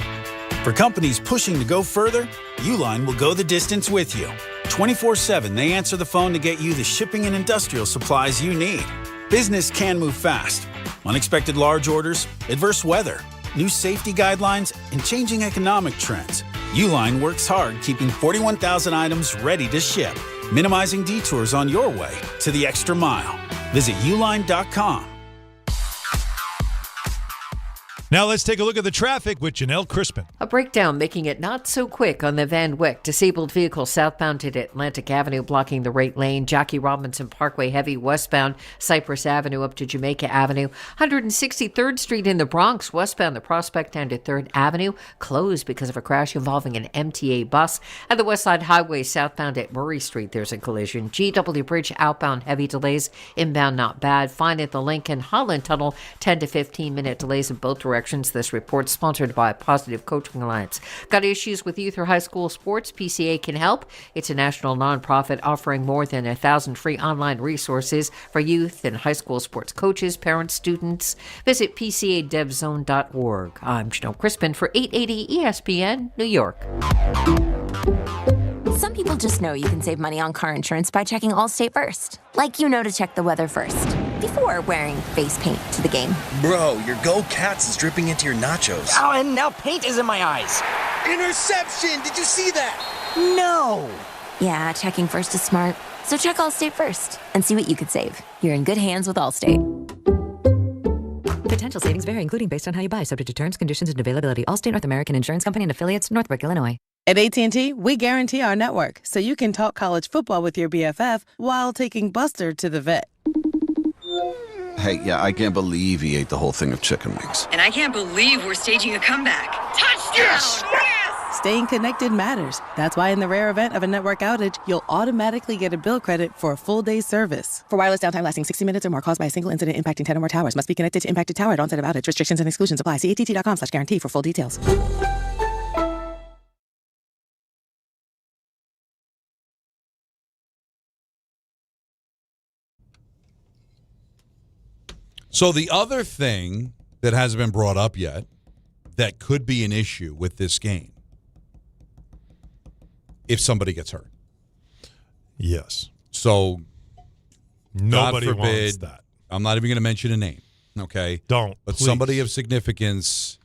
For companies pushing to go further, Uline will go the distance with you. 24/7, they answer the phone to get you the shipping and industrial supplies you need. Business can move fast. Unexpected large orders, adverse weather, new safety guidelines, and changing economic trends. Uline works hard keeping 41,000 items ready to ship, minimizing detours on your way to the extra mile. Visit uline.com. Now let's take a look at the traffic with Janelle Crispin. A breakdown making it not so quick on the Van Wyck. Disabled vehicle southbound at Atlantic Avenue blocking the right lane. Jackie Robinson Parkway heavy westbound. Cypress Avenue up to Jamaica Avenue. 163rd Street in the Bronx westbound the Prospect and to 3rd Avenue closed because of a crash involving an MTA bus. And the West Side Highway southbound at Murray Street there's a collision. GW Bridge outbound heavy delays. Inbound not bad. Fine at the Lincoln Holland Tunnel 10 to 15 minute delays in both directions. This report sponsored by Positive Coaching Alliance. Got issues with youth or high school sports? PCA can help. It's a national nonprofit offering more than 1,000 free online resources for youth and high school sports coaches, parents, students. Visit PCADevZone.org. I'm Janelle Crispin for 880 ESPN, New York. Some people just know you can save money on car insurance by checking Allstate first. Like you know to check the weather first, before wearing face paint to the game. Bro, your Go Cats is dripping into your nachos. Oh, and now paint is in my eyes. Interception! Did you see that? No! Yeah, checking first is smart. So check Allstate first and see what you could save. You're in good hands with Allstate. Potential savings vary, including based on how you buy, subject to terms, conditions, and availability. Allstate North American Insurance Company and affiliates, Northbrook, Illinois. At AT&T, we guarantee our network so you can talk college football with your BFF while taking Buster to the vet. Hey, yeah, I can't believe he ate the whole thing of chicken wings. And I can't believe we're staging a comeback. Touchdown! Yes! Staying connected matters. That's why in the rare event of a network outage, you'll automatically get a bill credit for a full day's service. For wireless downtime lasting 60 minutes or more caused by a single incident impacting 10 or more towers, must be connected to impacted tower at onset of outage. Restrictions and exclusions apply. See att.com/guarantee for full details. So the other thing that hasn't been brought up yet that could be an issue with this game, if somebody gets hurt. Yes. So nobody God forbid, wants that. I'm not even going to mention a name, okay? Don't, But please. somebody of significance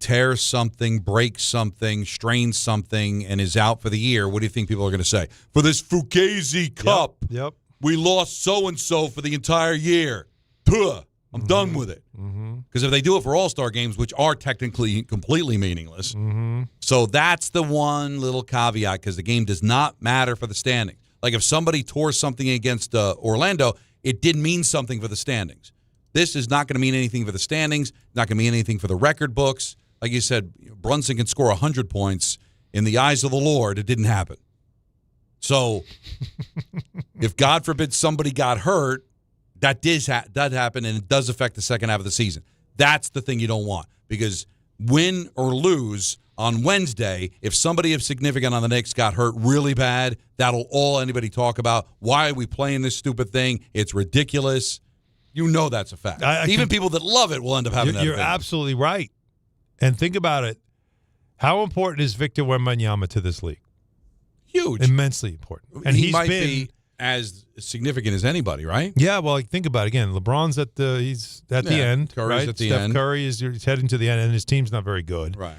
tears something, breaks something, strains something, and is out for the year. What do you think people are going to say? For this Fugazi Cup, Yep. we lost so-and-so for the entire year. Puh. I'm done with it. Because if they do it for all-star games, which are technically completely meaningless, so that's the one little caveat because the game does not matter for the standings. Like if somebody tore something against Orlando, it did mean something for the standings. This is not going to mean anything for the standings, not going to mean anything for the record books. Like you said, Brunson can score 100 points. In the eyes of the Lord, it didn't happen. So if, God forbid, somebody got hurt, that does happen, and it does affect the second half of the season. That's the thing you don't want, because win or lose on Wednesday, if somebody of significant on the Knicks got hurt really bad, that'll all anybody talk about. Why are we playing this stupid thing? It's ridiculous. You know that's a fact. Even people that love it will end up having that opinion. You're absolutely right. And think about it. How important is Victor Wembanyama to this league? Huge. Immensely important. And he might be as significant as anybody, right? Yeah, well, think about it again. LeBron's he's at the end. Curry's right? at the Steph end. Curry is heading to the end, and his team's not very good. Right.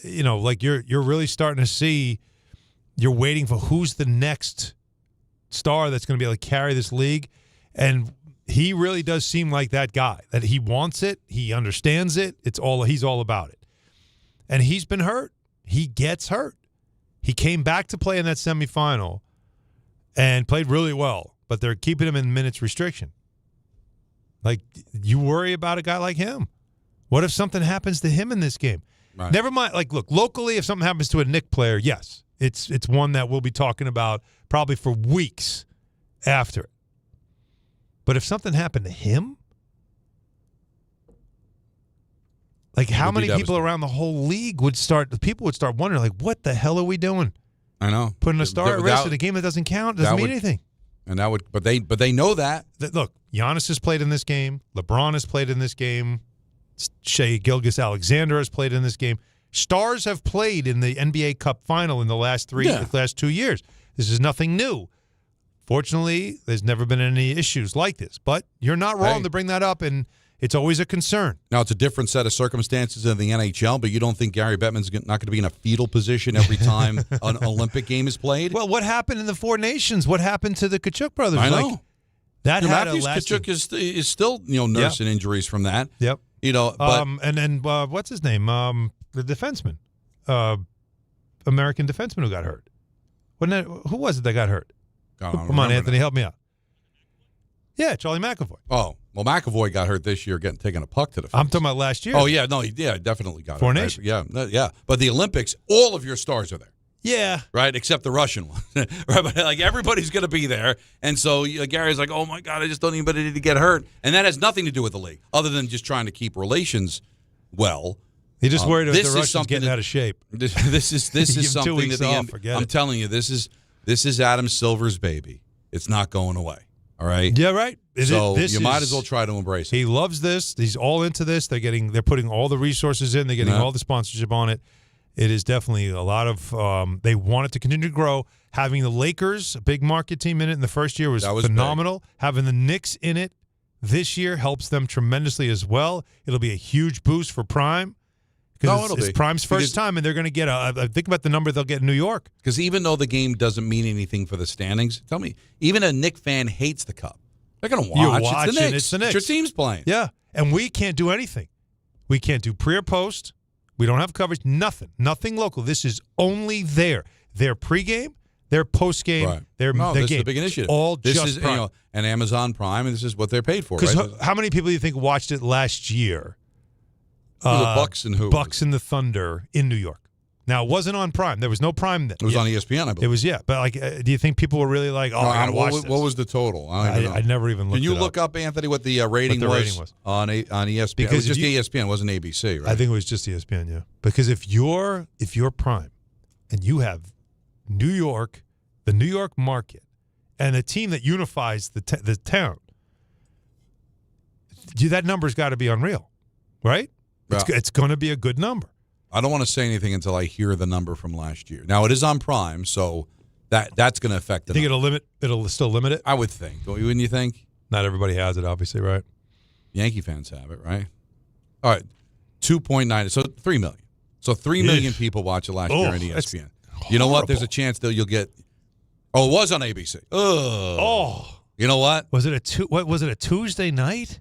You're really starting to see. You're waiting for who's the next star that's going to be able to carry this league, and he really does seem like that guy. That he wants it, he understands it. He's all about it, and he's been hurt. He gets hurt. He came back to play in that semifinal and played really well, but they're keeping him in minutes restriction. Like, you worry about a guy like him. What if something happens to him in this game? Right. Never mind. Like, look, locally, if something happens to a Knicks player, yes, it's one that we'll be talking about probably for weeks after it. But if something happened to him, like, how many people around the whole league would start wondering, like, what the hell are we doing? I know. Putting a star at risk in a game that doesn't count doesn't mean anything. And that would, but they know that. Look, Giannis has played in this game. LeBron has played in this game. Shai Gilgeous-Alexander has played in this game. Stars have played in the NBA Cup final in the last 2 years. This is nothing new. Fortunately, there's never been any issues like this. But you're not wrong to bring that up, and it's always a concern. Now, it's a different set of circumstances in the NHL, but you don't think Gary Bettman's not going to be in a fetal position every time an Olympic game is played? Well, what happened in the Four Nations? What happened to the Kachuk brothers? I know. That had Matthews Kachuk is still nursing injuries from that. Yep. But and then what's his name? The defenseman, American defenseman who got hurt. Who was it that got hurt? Come on, Anthony, help me out. Yeah, Charlie McAvoy. Oh, well, McAvoy got hurt this year, taking a puck to the face. I'm talking about last year. Oh, yeah, no, definitely got hurt. Four Nations. Right? Yeah. But the Olympics, all of your stars are there. Yeah. Right, except the Russian one. Right, but like everybody's going to be there, and so Gary's like, "Oh my God, I just don't need anybody to get hurt," and that has nothing to do with the league, other than just trying to keep relations well. He just worried about the Russians getting out of shape. This is something that I'm telling you, this is Adam Silver's baby. It's not going away. All right. Yeah, right. You might as well try to embrace it. He loves this. He's all into this. They're putting all the resources in. They're getting all the sponsorship on it. It is definitely a lot of they want it to continue to grow. Having the Lakers, a big market team in it in the first year was phenomenal. Big. Having the Knicks in it this year helps them tremendously as well. It'll be a huge boost for Prime. Because it's Prime's first time, and they're going to get think about the number they'll get in New York. Because even though the game doesn't mean anything for the standings, tell me, even a Knicks fan hates the Cup. They're going to watch. It's the Knicks. It's the Knicks. It's your team's playing. Yeah, and we can't do anything. We can't do pre or post. We don't have coverage. Nothing local. This is only their pregame, their postgame, their this game. is the big initiative. This is Prime. And Amazon Prime, and this is what they're paid for. Because right? how many people do you think watched it last year? The Bucks and who? Bucks and the Thunder in New York. Now, it wasn't on Prime. There was no Prime then. It was on ESPN, I believe. It was, But like, do you think people were really like, I got to watch this? What was the total? I never even looked. Can you look up, Anthony, what the rating was on ESPN? Because it was just ESPN, wasn't ABC, right? I think it was just ESPN, yeah. Because if you're Prime and you have New York, the New York market, and a team that unifies the town, that number's got to be unreal, right? It's going to be a good number. I don't want to say anything until I hear the number from last year. Now, it is on Prime, so that's going to affect it. Think it'll still limit it? I would think. Wouldn't you think? Not everybody has it, obviously, right? Yankee fans have it, right? All right, 2.9, so 3 million. So 3 million people watch it last year on ESPN. You know what? There's a chance that you'll get – it was on ABC. You know what? Was it a Tuesday night?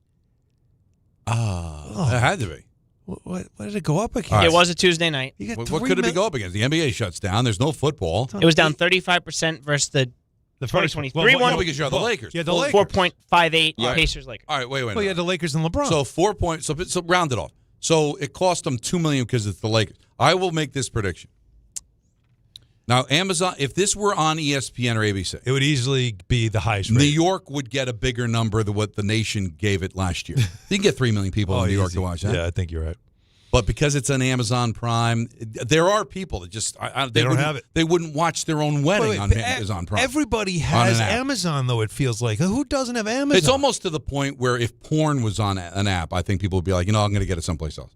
It had to be. What did it go up against? It was a Tuesday night. What could it go up against? The NBA shuts down. There's no football. It was down 35% versus the 2023 one. Because you have the Lakers. Yeah, the Lakers. 4.58 Pacers Lakers. All right, wait. Well, you had the Lakers and LeBron. So 4 points. So round it off. So it cost them $2 million because it's the Lakers. I will make this prediction. Now, Amazon, if this were on ESPN or ABC, it would easily be the highest New rated. York would get a bigger number than what the nation gave it last year. You can get 3 million people in New York to watch that. Yeah, I think you're right. But because it's on Amazon Prime, there are people that just they don't have it. They wouldn't watch their own wedding on Amazon Prime. Everybody has Amazon, though. It feels like who doesn't have Amazon? It's almost to the point where if porn was on an app, I think people would be like, I'm going to get it someplace else.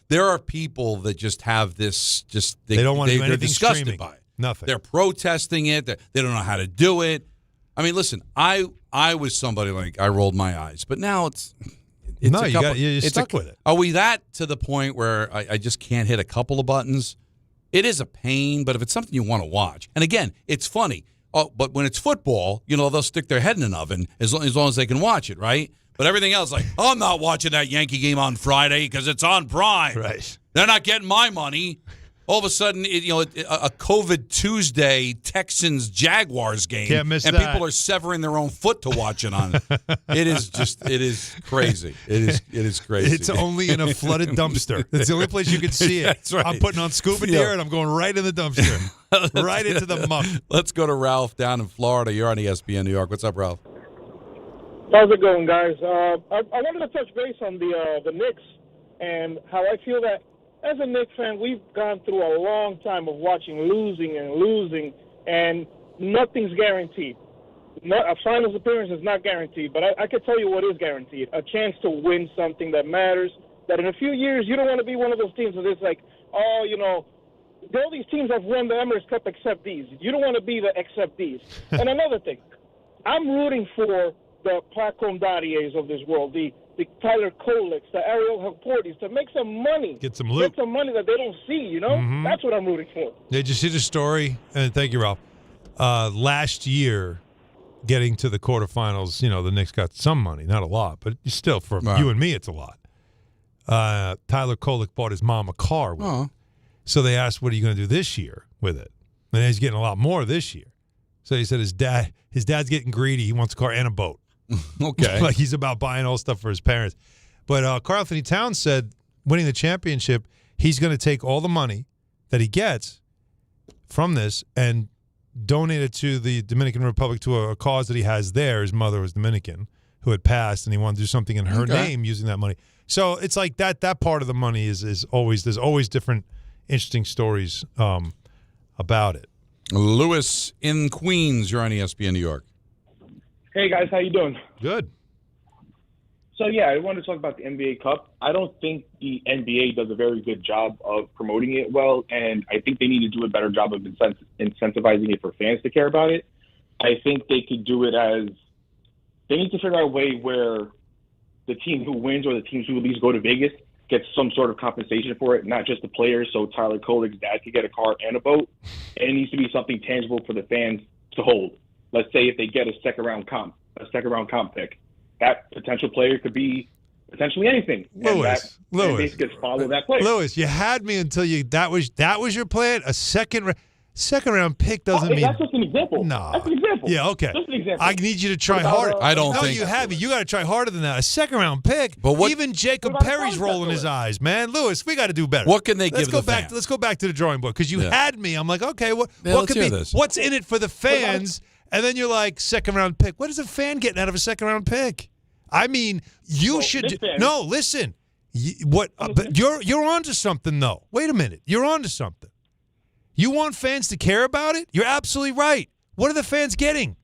There are people that just have this. They don't want to do anything they're disgusted streaming. by it. Nothing. They're protesting it. They don't know how to do it. I mean, listen, I was somebody like I rolled my eyes, but now it's you're stuck with it. Are we that to the point where I just can't hit a couple of buttons? It is a pain, but if it's something you want to watch, and again, it's funny. Oh, but when it's football, they'll stick their head in an oven as long as they can watch it, right? But everything else, like, I'm not watching that Yankee game on Friday because it's on Prime. Right. They're not getting my money. All of a sudden, a COVID Tuesday Texans-Jaguars game. Can't miss and that. People are severing their own foot to watch it on. It is crazy. It is crazy. It's only in a flooded dumpster. That's the only place you can see it. That's right. I'm putting on scuba gear and I'm going right in the dumpster. Right into the muck. Let's go to Ralph down in Florida. You're on ESPN New York. What's up, Ralph? How's it going, guys? I wanted to touch base on the Knicks and how I feel that as a Knicks fan, we've gone through a long time of watching losing, and nothing's guaranteed. A finals appearance is not guaranteed, but I can tell you what is guaranteed: a chance to win something that matters. That in a few years, you don't want to be one of those teams that is like, all these teams have won the Emirates Cup except these. You don't want to be the except these. And another thing, I'm rooting for the Placom Darriers of this world, the Tyler Koliks, the Ariel Haportis, to make some money. Get some loot. Get some money that they don't see, Mm-hmm. That's what I'm rooting for. Did you see the story? And thank you, Ralph. Last year, getting to the quarterfinals, the Knicks got some money, not a lot, but still, for you and me, it's a lot. Tyler Kolik bought his mom a car with it. So they asked, what are you going to do this year with it? And he's getting a lot more this year. So he said his dad's getting greedy. He wants a car and a boat. Okay. Like he's about buying all stuff for his parents. But Karl Anthony Towns said winning the championship, he's going to take all the money that he gets from this and donate it to the Dominican Republic, to a cause that he has there. His mother was Dominican, who had passed, and he wanted to do something in her name using that money. So it's like that part of the money is always, there's always different interesting stories about it. Lewis in Queens, you're on ESPN New York. Hey, guys, how you doing? Good. So, I wanted to talk about the NBA Cup. I don't think the NBA does a very good job of promoting it well, and I think they need to do a better job of incentivizing it for fans to care about it. I think they could do it as – they need to figure out a way where the team who wins or the teams who at least go to Vegas gets some sort of compensation for it, not just the players, so Tyler Kolik's dad could get a car and a boat. And it needs to be something tangible for the fans to hold. Let's say if they get a second round comp pick, that potential player could be potentially anything. Lewis, They could follow that player. Lewis, you had me until that was your plan. A second round pick doesn't mean that's just an example. No, that's an example. Yeah, okay. Just an example. I need you to try harder. I don't no, think you have it. You got to try harder than that. A second round pick. But even Jacob Perry's rolling his eyes, man. Lewis, we got to do better. What can they give the fans? Let's go back to the drawing board because you had me. I'm like, okay, what could be? This. What's in it for the fans? And then you're like, second round pick. What is a fan getting out of a second round pick? I mean, you should. No, listen. You're onto something though. Wait a minute. You're onto something. You want fans to care about it? You're absolutely right. What are the fans getting?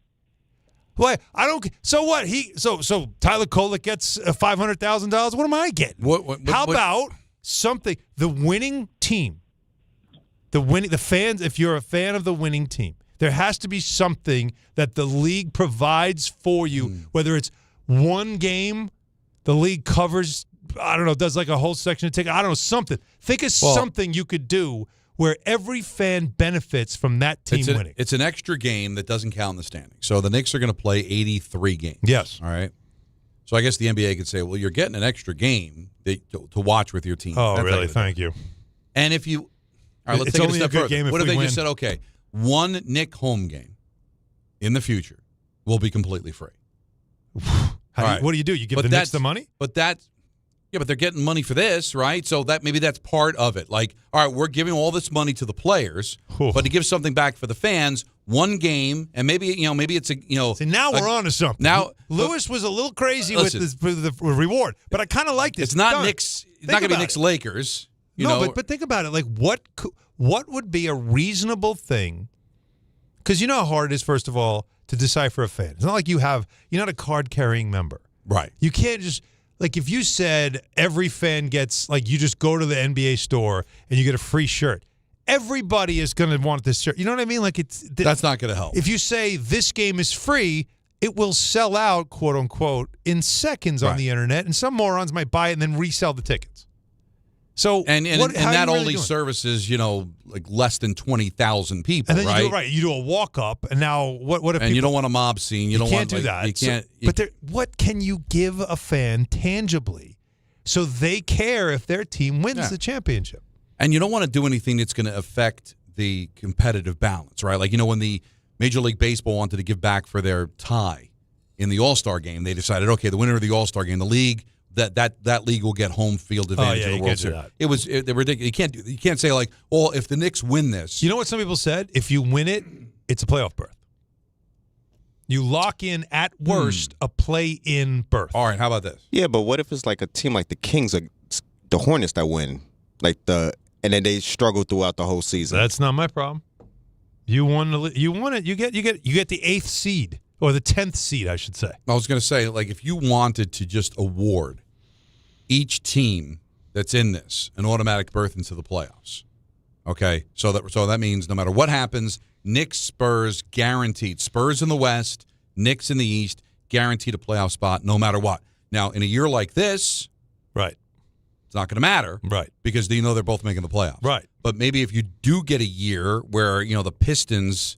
Why? I don't. So what? So Tyler Kolik gets $500,000. What am I getting? How about something? The winning team. The fans. If you're a fan of the winning team, there has to be something that the league provides for you. Whether it's one game, the league covers. I don't know. Does like a whole section of ticket. I don't know. Something. Think of something you could do where every fan benefits from that team winning. It's an extra game that doesn't count in the standings. So the Knicks are going to play 83 games. Yes. All right. So I guess the NBA could say, well, you're getting an extra game to watch with your team. Oh, really? Thank you. And if you – all right, let's take it a step further. What if they just said, okay, one Knick home game in the future will be completely free? What do you do? You give the Knicks the money? But that's – Yeah, but they're getting money for this, right? So that maybe that's part of it. Like, all right, we're giving all this money to the players, but to give something back for the fans, one game, and maybe it's a See, now we're on to something. Now Lewis was a little crazy with the reward, but I kind of like this. It's not Knicks. It's not going to be Knicks Lakers. But think about it. Like, what would be a reasonable thing? Because you know how hard it is, first of all, to decipher a fan. It's not like you're not a card-carrying member. Right. You can't just, like, if you said every fan gets, like, you just go to the NBA store and you get a free shirt, everybody is going to want this shirt. You know what I mean? Like, that's not going to help. If you say this game is free, it will sell out, quote unquote, in seconds on the internet, and some morons might buy it and then resell the tickets. So and that only services like less than 20,000 people, and then right? You do it right. You do a walk up, and now what if? And you don't want a mob scene. You don't can't want do that. You can't. But what can you give a fan tangibly, so they care if their team wins the championship? And you don't want to do anything that's going to affect the competitive balance, right? Like when the Major League Baseball wanted to give back for their tie in the All-Star game, they decided, okay, the winner of the All-Star game, the league. That league will get home field advantage of the World Series. It was ridiculous. You can't say like, well, if the Knicks win this. You know what some people said? If you win it, it's a playoff berth. You lock in at worst a play-in berth. All right, how about this? Yeah, but what if it's like a team like the Kings, or the Hornets that win, and then they struggle throughout the whole season? That's not my problem. You won it. You get the 8th seed or the 10th seed, I should say. I was going to say, like, if you wanted to just award each team that's in this an automatic berth into the playoffs. Okay, so that means no matter what happens, Knicks, Spurs guaranteed. Spurs in the West, Knicks in the East, guaranteed a playoff spot no matter what. Now, in a year like this, right, it's not going to matter, right, because they're both making the playoffs, right. But maybe if you do get a year where the Pistons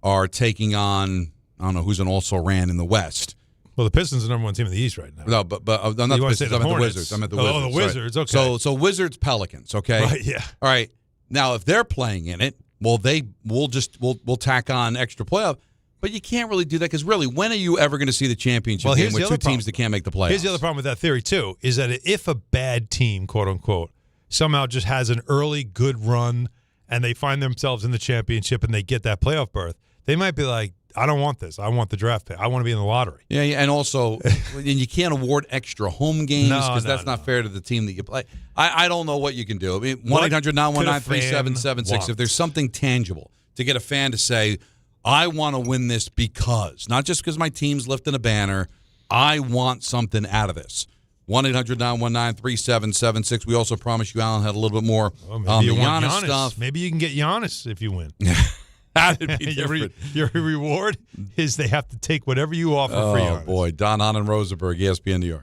are taking on, I don't know who's an also ran in the West. Well, the Pistons are the number one team in the East right now. No, but I'm not the Pistons. I'm at the Wizards. I'm at the Wizards. Oh, the Wizards. Right. Okay. So Wizards, Pelicans. Okay. Right. Yeah. All right. Now, if they're playing in it, well, we'll tack on extra playoff. But you can't really do that because really, when are you ever going to see the championship game with two teams that can't make the playoffs? Here's the other problem with that theory too: is that if a bad team, quote unquote, somehow just has an early good run and they find themselves in the championship and they get that playoff berth, they might be like, I don't want this. I want the draft pick. I want to be in the lottery. Yeah, and also, and you can't award extra home games because that's not fair to the team that you play. I don't know what you can do. I mean, 1-800-919-3776. If there's something tangible to get a fan to say, I want to win this because, not just because my team's lifting a banner, I want something out of this. 1-800-919-3776. We also promised you Alan had a little bit more on the Giannis stuff. Maybe you can get Giannis if you win. That'd be different. Your reward is they have to take whatever you offer for Giannis. Oh, boy. Hahn Rosenberg, ESPN New York.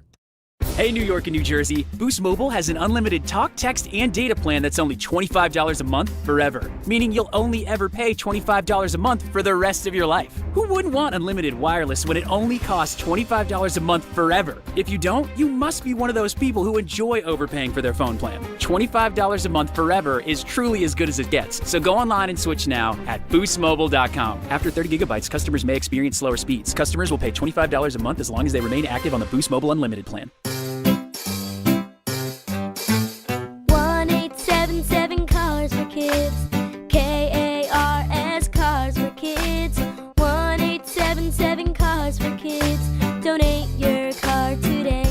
Hey, New York and New Jersey, Boost Mobile has an unlimited talk, text, and data plan that's only $25 a month forever, meaning you'll only ever pay $25 a month for the rest of your life. Who wouldn't want unlimited wireless when it only costs $25 a month forever? If you don't, you must be one of those people who enjoy overpaying for their phone plan. $25 a month forever is truly as good as it gets, so go online and switch now at boostmobile.com. After 30 gigabytes, customers may experience slower speeds. Customers will pay $25 a month as long as they remain active on the Boost Mobile Unlimited plan. 1-877 Cars for Kids. KARS Cars for Kids. 1-877 Cars for Kids. Donate your car today.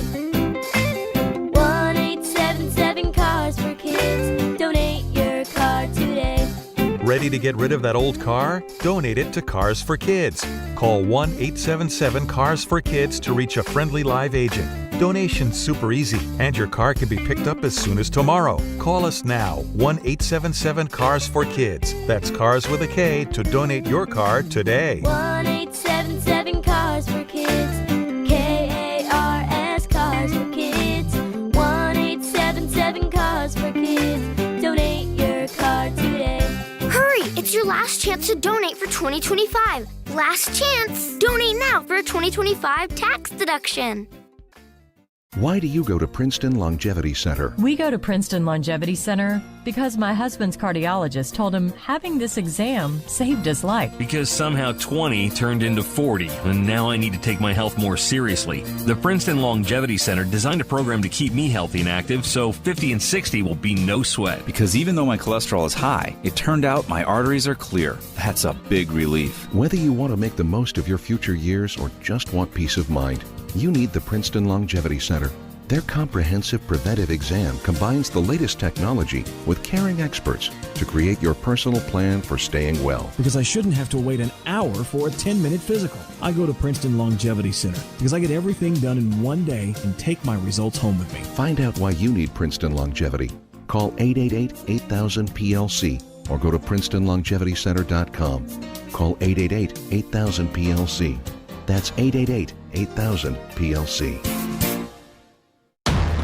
1-877 Cars for Kids. Donate your car today. Ready to get rid of that old car? Donate it to Cars for Kids. Call 1-877-CARS-FOR-KIDS to reach a friendly live agent. Donation's super easy, and your car can be picked up as soon as tomorrow. Call us now, 1-877-CARS-FOR-KIDS. That's Cars with a K to donate your car today. 1-877 Cars for Kids. KARS Cars for Kids. 1-877 Cars for Kids. Donate your car today. Hurry! It's your last chance to donate for 2025. Last chance! Donate now for a 2025 tax deduction. Why do you go to Princeton Longevity Center? We go to Princeton Longevity Center because my husband's cardiologist told him having this exam saved his life. Because somehow 20 turned into 40, and now I need to take my health more seriously. The Princeton Longevity Center designed a program to keep me healthy and active, so 50 and 60 will be no sweat. Because even though my cholesterol is high, it turned out my arteries are clear. That's a big relief. Whether you want to make the most of your future years or just want peace of mind, you need the Princeton Longevity Center. Their comprehensive preventive exam combines the latest technology with caring experts to create your personal plan for staying well. Because I shouldn't have to wait an hour for a 10-minute physical. I go to Princeton Longevity Center because I get everything done in one day and take my results home with me. Find out why you need Princeton Longevity. Call 888-8000-PLC or go to PrincetonLongevityCenter.com. Call 888-8000-PLC. That's 888-8000-PLC.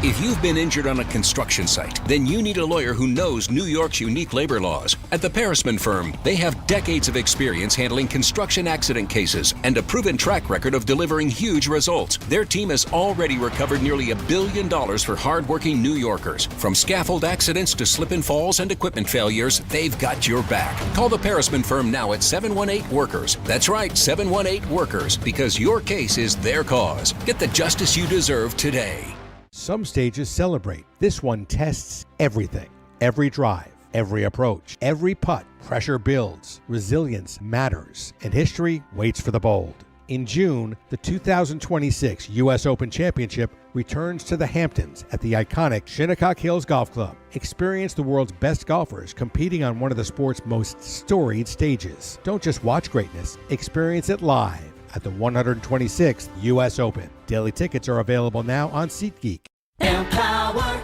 If you've been injured on a construction site, then you need a lawyer who knows New York's unique labor laws. At the Parisman Firm, they have decades of experience handling construction accident cases and a proven track record of delivering huge results. Their team has already recovered nearly $1 billion for hardworking New Yorkers. From scaffold accidents to slip and falls and equipment failures, they've got your back. Call the Parisman Firm now at 718-WORKERS. That's right, 718-WORKERS, because your case is their cause. Get the justice you deserve today. Some stages celebrate. This one tests everything. Every drive, every approach, every putt. Pressure builds, resilience matters, and history waits for the bold. In June, the 2026 U.S. Open Championship returns to the Hamptons at the iconic Shinnecock Hills Golf Club. Experience the world's best golfers competing on one of the sport's most storied stages. Don't just watch greatness, experience it live at the 126th U.S. Open. Daily tickets are available now on SeatGeek. Empower.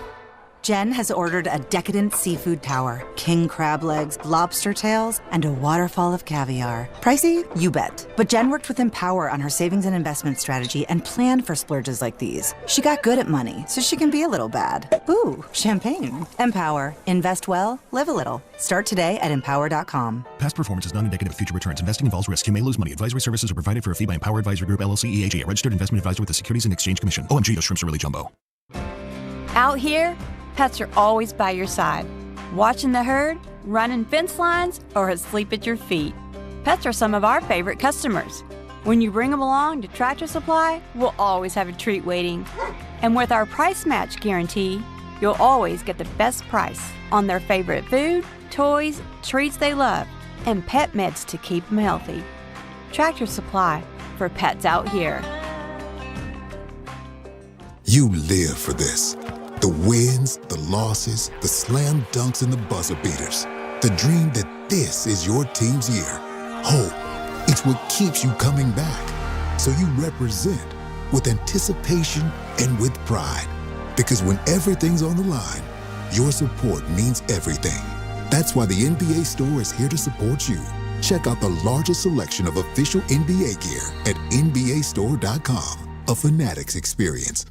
Jen has ordered a decadent seafood tower, king crab legs, lobster tails, and a waterfall of caviar. Pricey? You bet. But Jen worked with Empower on her savings and investment strategy and planned for splurges like these. She got good at money, so she can be a little bad. Ooh, champagne. Empower. Invest well, live a little. Start today at empower.com. Past performance is not indicative of future returns. Investing involves risk. You may lose money. Advisory services are provided for a fee by Empower Advisory Group, LLC, EAG, a registered investment advisor with the Securities and Exchange Commission. OMG, those shrimps are really jumbo. Out here, pets are always by your side, watching the herd, running fence lines, or asleep at your feet. Pets are some of our favorite customers. When you bring them along to Tractor Supply, we'll always have a treat waiting. And with our price match guarantee, you'll always get the best price on their favorite food, toys, treats they love, and pet meds to keep them healthy. Tractor Supply, for pets out here. You live for this. The wins, the losses, the slam dunks, and the buzzer beaters. The dream that this is your team's year. Hope, it's what keeps you coming back. So you represent with anticipation and with pride. Because when everything's on the line, your support means everything. That's why the NBA Store is here to support you. Check out the largest selection of official NBA gear at NBAstore.com. A Fanatics experience.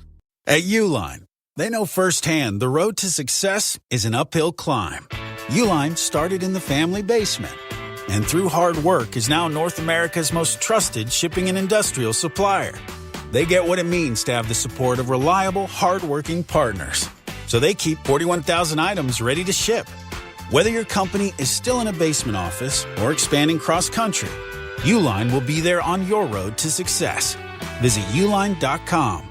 At Uline, they know firsthand the road to success is an uphill climb. Uline started in the family basement and through hard work is now North America's most trusted shipping and industrial supplier. They get what it means to have the support of reliable, hardworking partners. So they keep 41,000 items ready to ship. Whether your company is still in a basement office or expanding cross-country, Uline will be there on your road to success. Visit uline.com.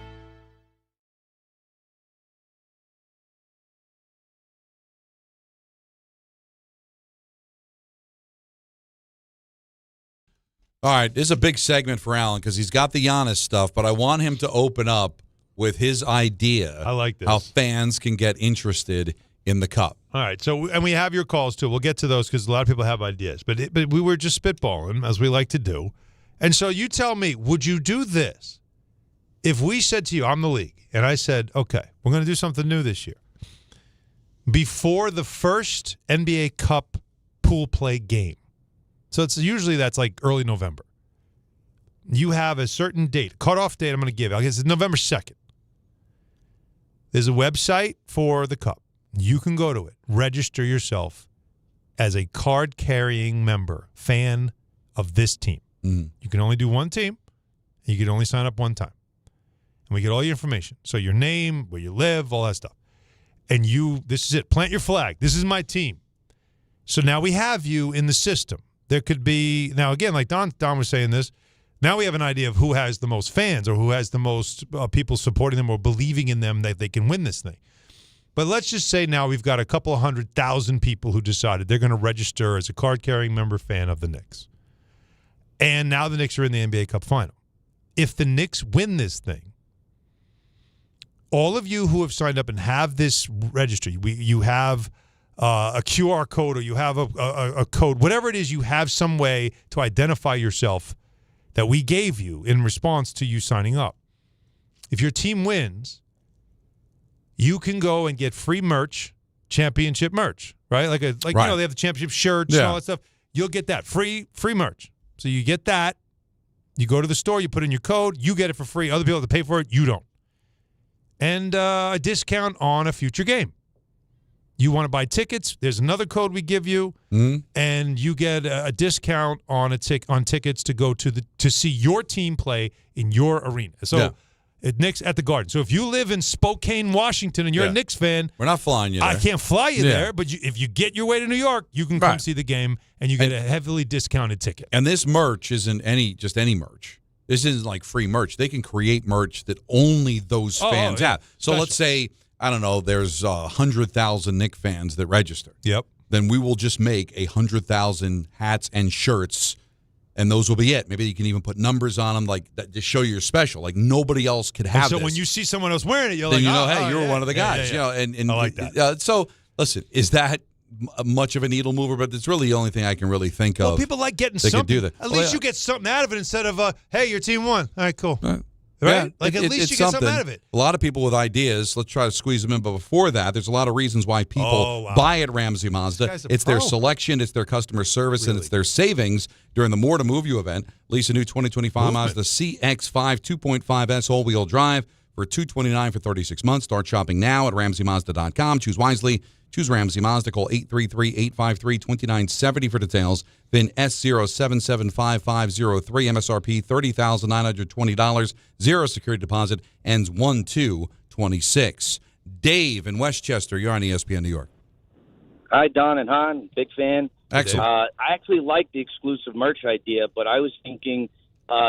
All right, this is a big segment for Alan because he's got the Giannis stuff, but I want him to open up with his idea. I like this. How fans can get interested in the Cup. All right, so and we have your calls too. We'll get to those because a lot of people have ideas, but we were just spitballing as we like to do. And so you tell me, would you do this if we said to you, I'm the league, and I said, okay, we're going to do something new this year. Before the first NBA Cup pool play game, so it's usually that's like early November. You have a certain date, cutoff date I'm going to give. I guess it's November 2nd. There's a website for the Cup. You can go to it, register yourself as a card-carrying member, fan of this team. Mm. You can only do one team, and you can only sign up one time. we get all your information. So your name, where you live, all that stuff. And this is it. Plant your flag. This is my team. So now we have you in the system. There could be, now again, like Don was saying this, now we have an idea of who has the most fans or who has the most people supporting them or believing in them that they can win this thing. But let's just say now we've got a couple of 100,000 people who decided they're going to register as a card-carrying member fan of the Knicks. And now the Knicks are in the NBA Cup final. If the Knicks win this thing, all of you who have signed up and have this registry, you have a QR code or you have a code, whatever it is, you have some way to identify yourself that we gave you in response to you signing up. If your team wins, you can go and get free merch, championship merch, right? Like right. You know, they have the championship shirts and all that stuff. You'll get that free merch. So you get that. You go to the store, you put in your code, you get it for free. Other people have to pay for it, you don't. And a discount on a future game. You want to buy tickets, there's another code we give you, and you get a discount on tickets to go to see your team play in your arena. So at Knicks at the Garden. So if you live in Spokane, Washington, and you're a Knicks fan, we're not flying you there. I can't fly you there, but if you get your way to New York, you can come see the game, and you get a heavily discounted ticket. And this merch isn't just any merch. This isn't like free merch. They can create merch that only those fans have. So let's say, I don't know, there's 100,000 Knicks fans that register. Yep. Then we will just make 100,000 hats and shirts, and those will be it. Maybe you can even put numbers on them, like that, to show you're special. Like nobody else could have. So this. When you see someone else wearing it, you're then like, hey, you're one of the guys. You know, and I like that. So listen, is that much of a needle mover? But it's really the only thing I can really think of. Well, people like getting they something. Could do that. At least you get something out of it instead of, hey, your team won. All right, cool. Right? Yeah, like at least you get something out of it. A lot of people with ideas, let's try to squeeze them in. But before that, there's a lot of reasons why people buy at Ramsey Mazda. It's their selection, it's their customer service, and it's their savings during the More to Move You event. Lease a new 2025 Mazda CX-5 2.5S all-wheel drive for $229 for 36 months. Start shopping now at RamseyMazda.com. Choose wisely. Choose Ramsey Mazda. Call 833-853-2970 for details. VIN S07755503. MSRP $30,920. Zero security deposit. Ends 1/2/26. Dave in Westchester, you're on ESPN New York. Hi, Don and Hahn. Big fan. Excellent. I actually like the exclusive merch idea, but I was thinking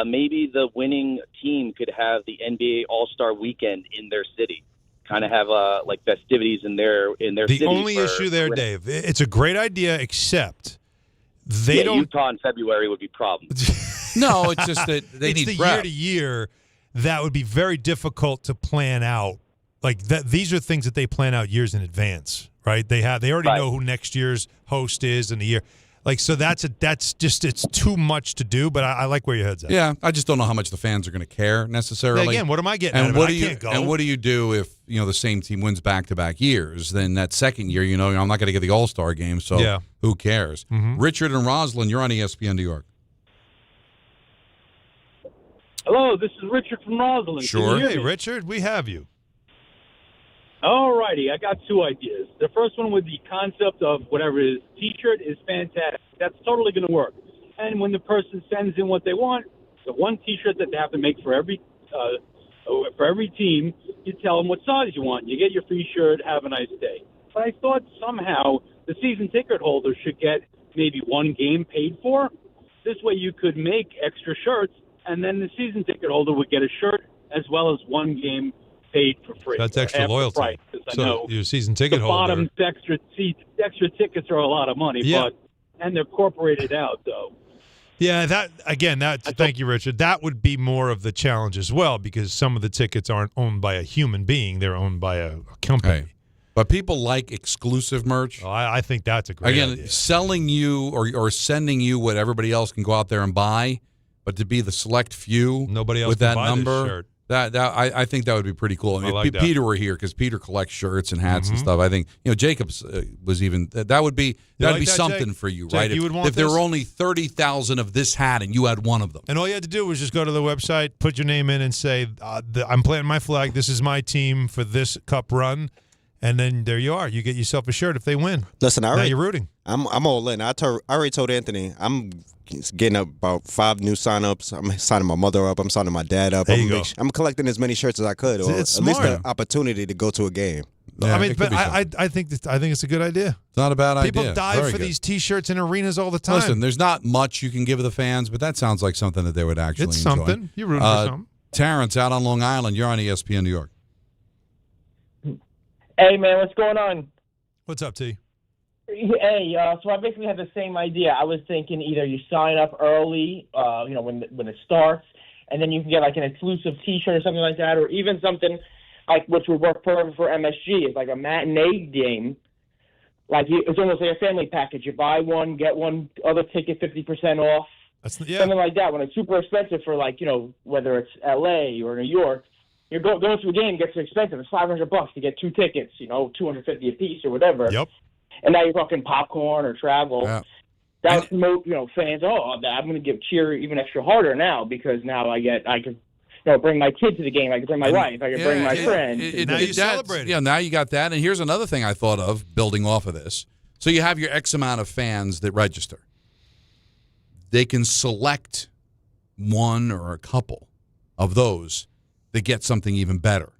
maybe the winning team could have the NBA All-Star Weekend in their city. Kind of have like festivities in their city. The only issue there, Dave, it's a great idea, except they don't. Utah in February would be problems. No, it's just that they need the prep. year to year that would be very difficult to plan out. Like that, these are things that they plan out years in advance, right? They already know who next year's host is in the year. Like, so that's just it's too much to do, but I like where your head's at. Yeah, I just don't know how much the fans are going to care necessarily. Yeah, again, what am I getting and out of what it? Do you, I can't go. And what do you do if, the same team wins back-to-back years? Then that second year, I'm not going to get the All-Star game, so who cares? Mm-hmm. Richard and Roslyn, you're on ESPN New York. Hello, this is Richard from Roslyn. Sure. Hey, Richard, we have you. All righty, I got two ideas. The first one with the concept of whatever it is, T-shirt is fantastic. That's totally going to work. And when the person sends in what they want, the one T-shirt that they have to make for every team, you tell them what size you want. You get your free shirt. Have a nice day. But I thought somehow the season ticket holders should get maybe one game paid for. This way you could make extra shirts, and then the season ticket holder would get a shirt as well as one game paid for free. That's extra loyalty. Price, so I know your season ticket the holder. Bottom extra tickets are a lot of money, and they're incorporated out though. Yeah, thank you, Richard. That would be more of the challenge as well, because some of the tickets aren't owned by a human being; they're owned by a company. Hey, but people like exclusive merch. Oh, I think that's a great idea. Selling you or sending you what everybody else can go out there and buy, but to be the select few, nobody else with can that buy number. This shirt. I think that would be pretty cool. I mean, like if Peter were here, because Peter collects shirts and hats and stuff. I think Jacobs was even that would be something Jake? for you, Jake, right? you would want if there this? were only 30,000 of this hat and you had one of them, and all you had to do was just go to the website, put your name in, and say, "I'm planting my flag. This is my team for this cup run." And then there you are. You get yourself a shirt if they win. Listen, now you're rooting. I'm all in. I already told Anthony I'm getting about 5 new sign-ups. I'm signing my mother up. I'm signing my dad up. I'm collecting as many shirts as I could, or it's at least smart. the opportunity to go to a game. I mean, but I think it's a good idea. It's not a bad idea. People die for these T-shirts in arenas all the time. Listen, there's not much you can give the fans, but that sounds like something that they would actually It's enjoy. something. You're rooting for something. Terrence, out on Long Island. You're on ESPN New York. Hey, man, what's going on? What's up, T? Hey, so I basically had the same idea. I was thinking either you sign up early, when it starts, and then you can get like an exclusive T-shirt or something like that, or even something like which would work perfect for MSG. It's like a matinee game. Like it's almost like a family package. You buy one, get one other ticket 50% off. Something like that. When it's super expensive for whether it's LA or New York, you're going to a game gets expensive. It's $500 to get 2 tickets. $250 a piece or whatever. Yep. And now you're talking popcorn or travel. Yeah. That would promote, fans. Oh, I'm going to cheer even extra harder now because now I could, bring my kid to the game. I could bring my wife. I could bring my friend. Now you celebrate. Yeah, now you got that. And here's another thing I thought of building off of this. So you have your X amount of fans that register. They can select one or a couple of those that get something even better,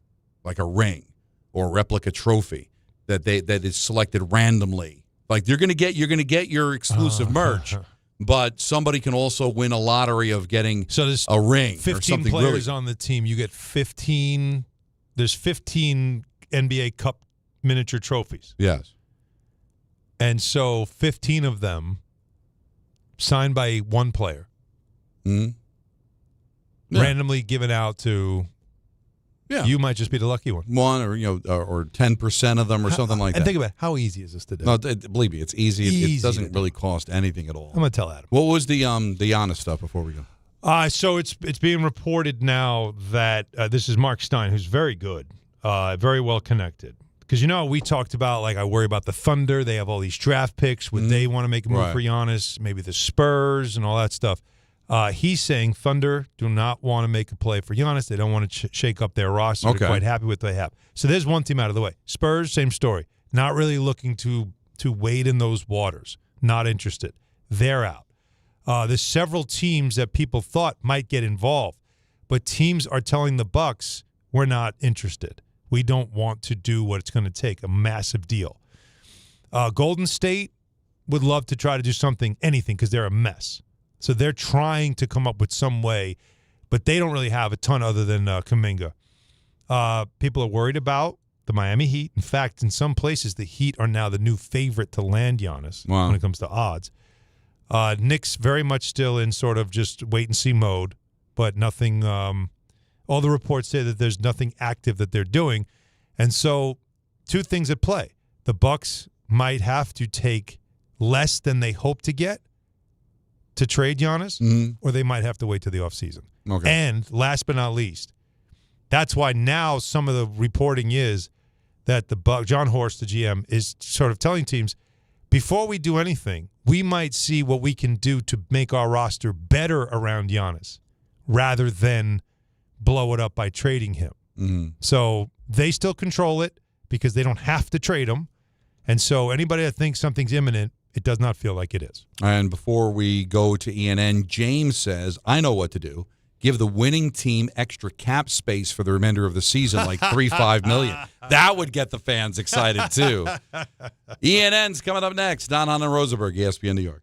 like a ring or a replica trophy that is selected randomly. Like you're gonna get your exclusive merch, but somebody can also win a lottery of getting a ring. 15 or something players really. on the team. You get 15. There's 15 NBA Cup miniature trophies. Yes. And so 15 of them signed by one player. Randomly given out to. Yeah. You might just be the lucky one. One or 10% of them or something like that. And think about it, how easy is this to do? No, believe me, it's easy. It doesn't really cost anything at all. I'm gonna tell Adam. What was the Giannis stuff before we go? So it's being reported now that this is Mark Stein, who's very good, very well connected. Because we talked about I worry about the Thunder. They have all these draft picks. Would they want to make a move for Giannis? Maybe the Spurs and all that stuff. He's saying Thunder do not want to make a play for Giannis. They don't want to shake up their roster. Okay. They're quite happy with what they have. So there's one team out of the way. Spurs, same story. Not really looking to wade in those waters. Not interested. They're out. There's several teams that people thought might get involved, but teams are telling the Bucks, we're not interested. We don't want to do what it's going to take, a massive deal. Golden State would love to try to do anything, because they're a mess. So they're trying to come up with some way, but they don't really have a ton other than Kuminga. People are worried about the Miami Heat. In fact, in some places, the Heat are now the new favorite to land Giannis when it comes to odds. Knicks very much still in sort of just wait-and-see mode, but nothing all the reports say that there's nothing active that they're doing. And so 2 things at play. The Bucks might have to take less than they hope to get to trade Giannis, or they might have to wait till the offseason. Okay. And last but not least, that's why now some of the reporting is that John Horst, the GM, is sort of telling teams, before we do anything, we might see what we can do to make our roster better around Giannis rather than blow it up by trading him. So they still control it because they don't have to trade him. And so anybody that thinks something's imminent, it does not feel like it is. And before we go to ENN, James says, I know what to do. Give the winning team extra cap space for the remainder of the season, like $3-5 million. That would get the fans excited, too. ENN's coming up next. Hahn Rosenberg, ESPN New York.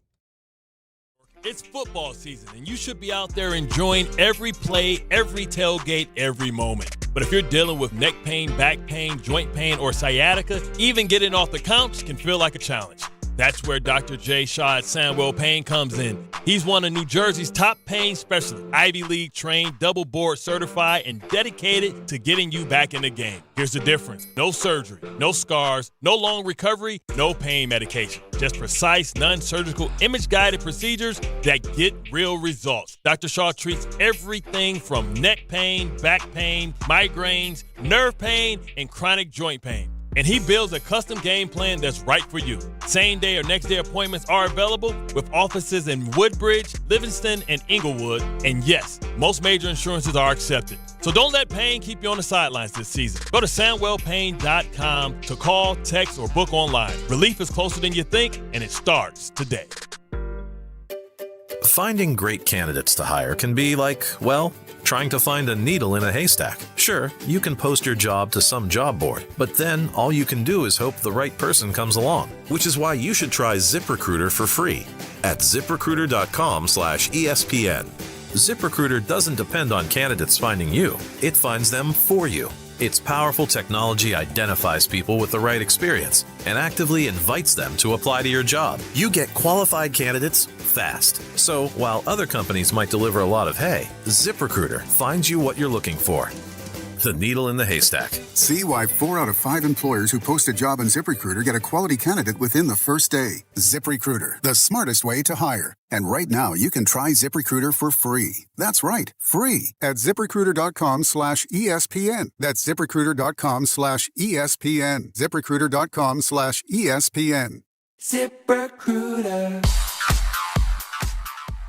It's football season, and you should be out there enjoying every play, every tailgate, every moment. But if you're dealing with neck pain, back pain, joint pain, or sciatica, even getting off the couch can feel like a challenge. That's where Dr. Jay Shaw at Sandwell Pain comes in. He's one of New Jersey's top pain specialists, Ivy League trained, double board certified, and dedicated to getting you back in the game. Here's the difference. No surgery, no scars, no long recovery, no pain medication. Just precise, non-surgical, image-guided procedures that get real results. Dr. Shaw treats everything from neck pain, back pain, migraines, nerve pain, and chronic joint pain. And he builds a custom game plan that's right for you. Same day or next day appointments are available with offices in Woodbridge, Livingston, and Inglewood. And yes, most major insurances are accepted. So don't let pain keep you on the sidelines this season. Go to SandwellPain.com to call, text, or book online. Relief is closer than you think, and it starts today. Finding great candidates to hire can be like, well, trying to find a needle in a haystack. Sure, you can post your job to some job board, but then all you can do is hope the right person comes along, which is why you should try ZipRecruiter for free at ZipRecruiter.com/ESPN. ZipRecruiter doesn't depend on candidates finding you. It finds them for you. Its powerful technology identifies people with the right experience and actively invites them to apply to your job. You get qualified candidates fast. So while other companies might deliver a lot of hay, ZipRecruiter finds you what you're looking for. The needle in the haystack. See why 4 out of 5 employers who post a job on ZipRecruiter get a quality candidate within the first day. ZipRecruiter, the smartest way to hire. And right now, you can try ZipRecruiter for free. That's right, free at ZipRecruiter.com/ESPN. That's ZipRecruiter.com/ESPN. ZipRecruiter.com/ESPN. ZipRecruiter.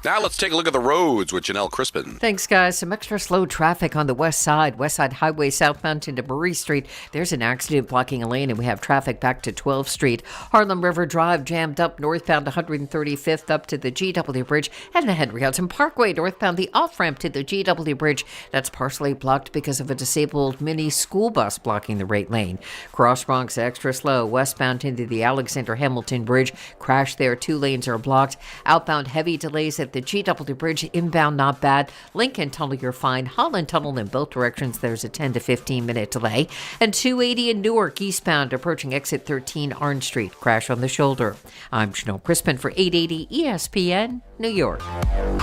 Now let's take a look at the roads with Janelle Crispin. Thanks, guys. Some extra slow traffic on the west side Highway southbound into Murray Street. There's an accident blocking a lane, and we have traffic back to 12th Street. Harlem River Drive jammed up northbound 135th up to the GW Bridge, and the Henry Hudson Parkway northbound the off-ramp to the GW Bridge. That's partially blocked because of a disabled mini school bus blocking the right lane. Cross Bronx extra slow westbound into the Alexander Hamilton Bridge. Crash there. 2 lanes are blocked. Outbound heavy delays at the GW Bridge, inbound not bad. Lincoln Tunnel, you're fine. Holland Tunnel in both directions, there's a 10 to 15 minute delay. And 280 in Newark eastbound approaching exit 13 Orange Street. Crash on the shoulder. I'm Janelle Crispin for 880 ESPN, New York.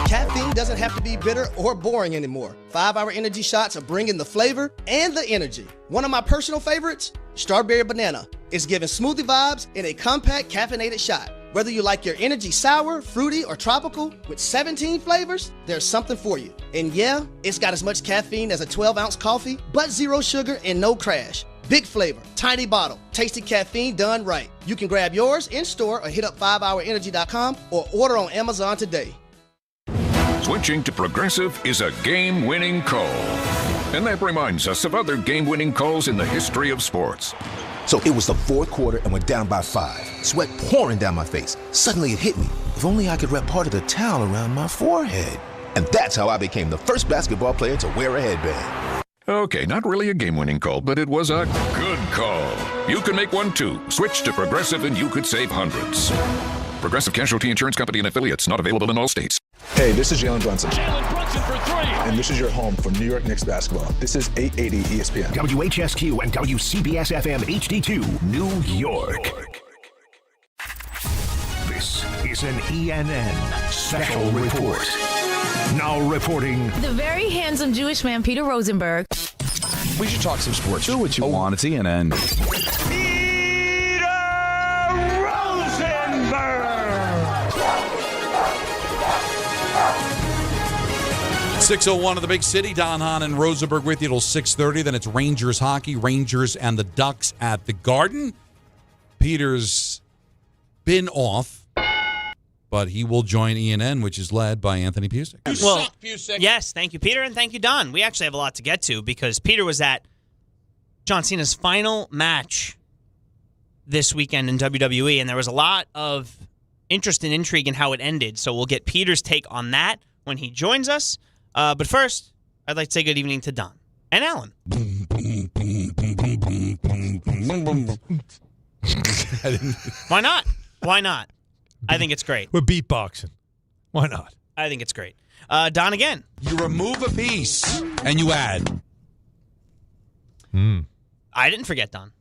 Caffeine doesn't have to be bitter or boring anymore. 5-hour energy shots are bringing the flavor and the energy. One of my personal favorites, Strawberry Banana, is giving smoothie vibes in a compact caffeinated shot. Whether you like your energy sour, fruity, or tropical, with 17 flavors, there's something for you. And yeah, it's got as much caffeine as a 12-ounce coffee, but 0 sugar and no crash. Big flavor, tiny bottle, tasty caffeine done right. You can grab yours in-store or hit up 5hourenergy.com or order on Amazon today. Switching to Progressive is a game-winning call. And that reminds us of other game-winning calls in the history of sports. So it was the fourth quarter and we're down by 5. Sweat pouring down my face. Suddenly it hit me. If only I could wrap part of the towel around my forehead. And that's how I became the first basketball player to wear a headband. Okay, not really a game-winning call, but it was a good call. You can make one too. Switch to Progressive and you could save hundreds. Progressive Casualty Insurance Company and affiliates, not available in all states. Hey, this is Jalen Brunson. Jalen Brunson for 3. And this is your home for New York Knicks basketball. This is 880 ESPN. WHSQ and WCBS-FM HD2, New York. This is an ENN special report. Now reporting. The very handsome Jewish man, Peter Rosenberg. We should talk some sports. Do what you want. It's ENN. 6:01 of the big city. Don, Hahn, and Rosenberg with you till 6:30. Then it's Rangers hockey. Rangers and the Ducks at the Garden. Peter's been off, but he will join ENN, which is led by Anthony Pusick. Well, yes, thank you, Peter, and thank you, Don. We actually have a lot to get to because Peter was at John Cena's final match this weekend in WWE, and there was a lot of interest and intrigue in how it ended. So we'll get Peter's take on that when he joins us. But first, I'd like to say good evening to Don and Alan. Why not? Why not? I think it's great. We're beatboxing. Why not? I think it's great. Don again. You remove a piece and you add. I didn't forget, Don.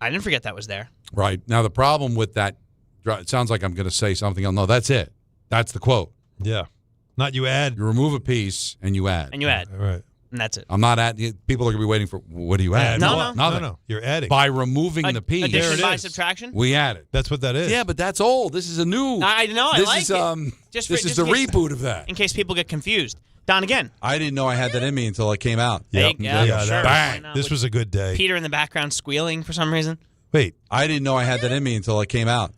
I didn't forget that was there. Right. Now, the problem with that, it sounds like I'm going to say something else. No, that's it. That's the quote. Yeah. Not you add. You remove a piece and you add. And you add. All right. And that's it. I'm not adding. People are going to be waiting for, what do you add? No. Nothing. You're adding. By removing the piece. Addition by subtraction? We add it. That's what that is. Yeah, but that's old. This is a new. I know. I like it. This is the reboot of that. In case people get confused. Don again. I didn't know I had that in me until it came out. Yep. Yeah, bang. This was a good day. Peter in the background squealing for some reason. Wait. I didn't know I had that in me until it came out.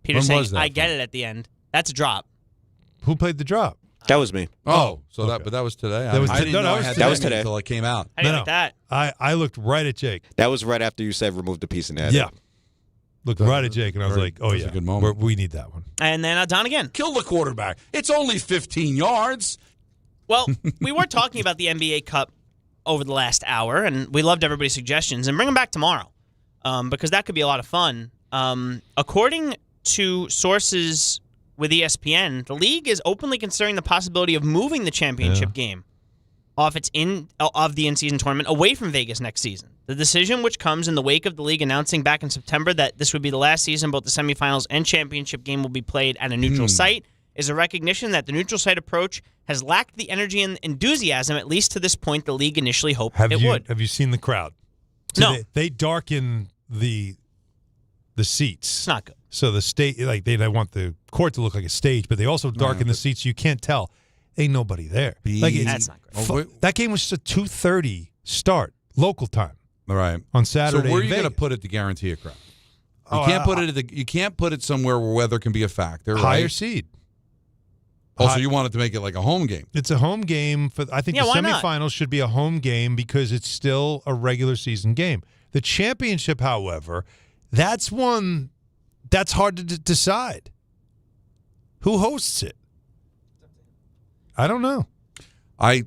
Peter saying, I get it at the end. That's a drop. Who played the drop? That was me. But that was today. I didn't know I had that today until it came out. I didn't like that. I looked right at Jake. That was right after you said remove the piece and add. Yeah. Looked right at Jake, and I was like, oh, yeah, a good moment. we need that one. And then Don again. Kill the quarterback. It's only 15 yards. Well, we were talking about the NBA Cup over the last hour, and we loved everybody's suggestions. And bring them back tomorrow because that could be a lot of fun. According to sources with ESPN, the league is openly considering the possibility of moving the championship game of the in-season tournament away from Vegas next season. The decision, which comes in the wake of the league announcing back in September that this would be the last season both the semifinals and championship game will be played at a neutral site, is a recognition that the neutral site approach has lacked the energy and enthusiasm, at least to this point, the league initially hoped it would. Have you seen the crowd? No. They darken the seats. It's not good. So the stage, like they want the court to look like a stage, but they also darken the seats. You can't tell. Ain't nobody there. That's not great. That game was a 2:30 start local time. All right. On Saturday. So where are in you going to Vegas. put it to guarantee a crowd? You can't put it somewhere where weather can be a factor. Higher right? seed. Also, you wanted to make it like a home game. It's a home game. I think the semifinals should be a home game because it's still a regular season game. The championship, however, that's one that's hard to decide. Who hosts it? I don't know. I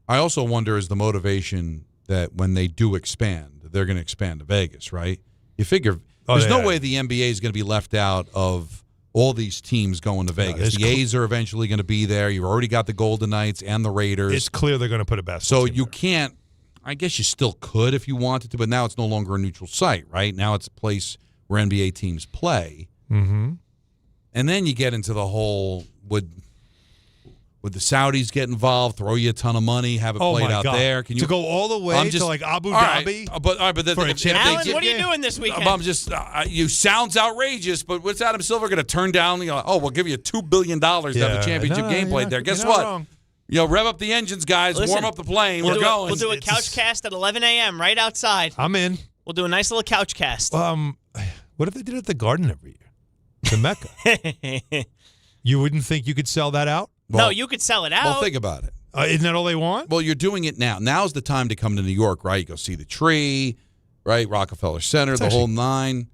also wonder is the motivation that when they do expand, they're going to expand to Vegas, right? You figure there's no way the NBA is going to be left out of all these teams going to Vegas. The A's are eventually going to be there. You've already got the Golden Knights and the Raiders. It's clear they're going to put a basketball team So you can't – I guess you still could if you wanted to, but now it's no longer a neutral site, right? Now it's a place where NBA teams play. Mm-hmm. And then you get into the whole would the Saudis get involved, throw you a ton of money, have it played out there? Can you to go all the way to like Abu Dhabi? Alan, what are you doing this weekend? I'm just you sounds outrageous, but what's Adam Silver going to turn down? We'll give you $2 billion to have a championship game played there. Guess what? Wrong. Rev up the engines, guys. Listen, warm up the plane. We're going. We'll do a couch cast at 11 a.m. right outside. I'm in. We'll do a nice little couch cast. What if they did it at the Garden every year? The Mecca. You wouldn't think you could sell that out? No, you could sell it out. Well, think about it. Isn't that all they want? Well, you're doing it now. Now's the time to come to New York, right? You go see the tree, right? Rockefeller Center, the whole nine.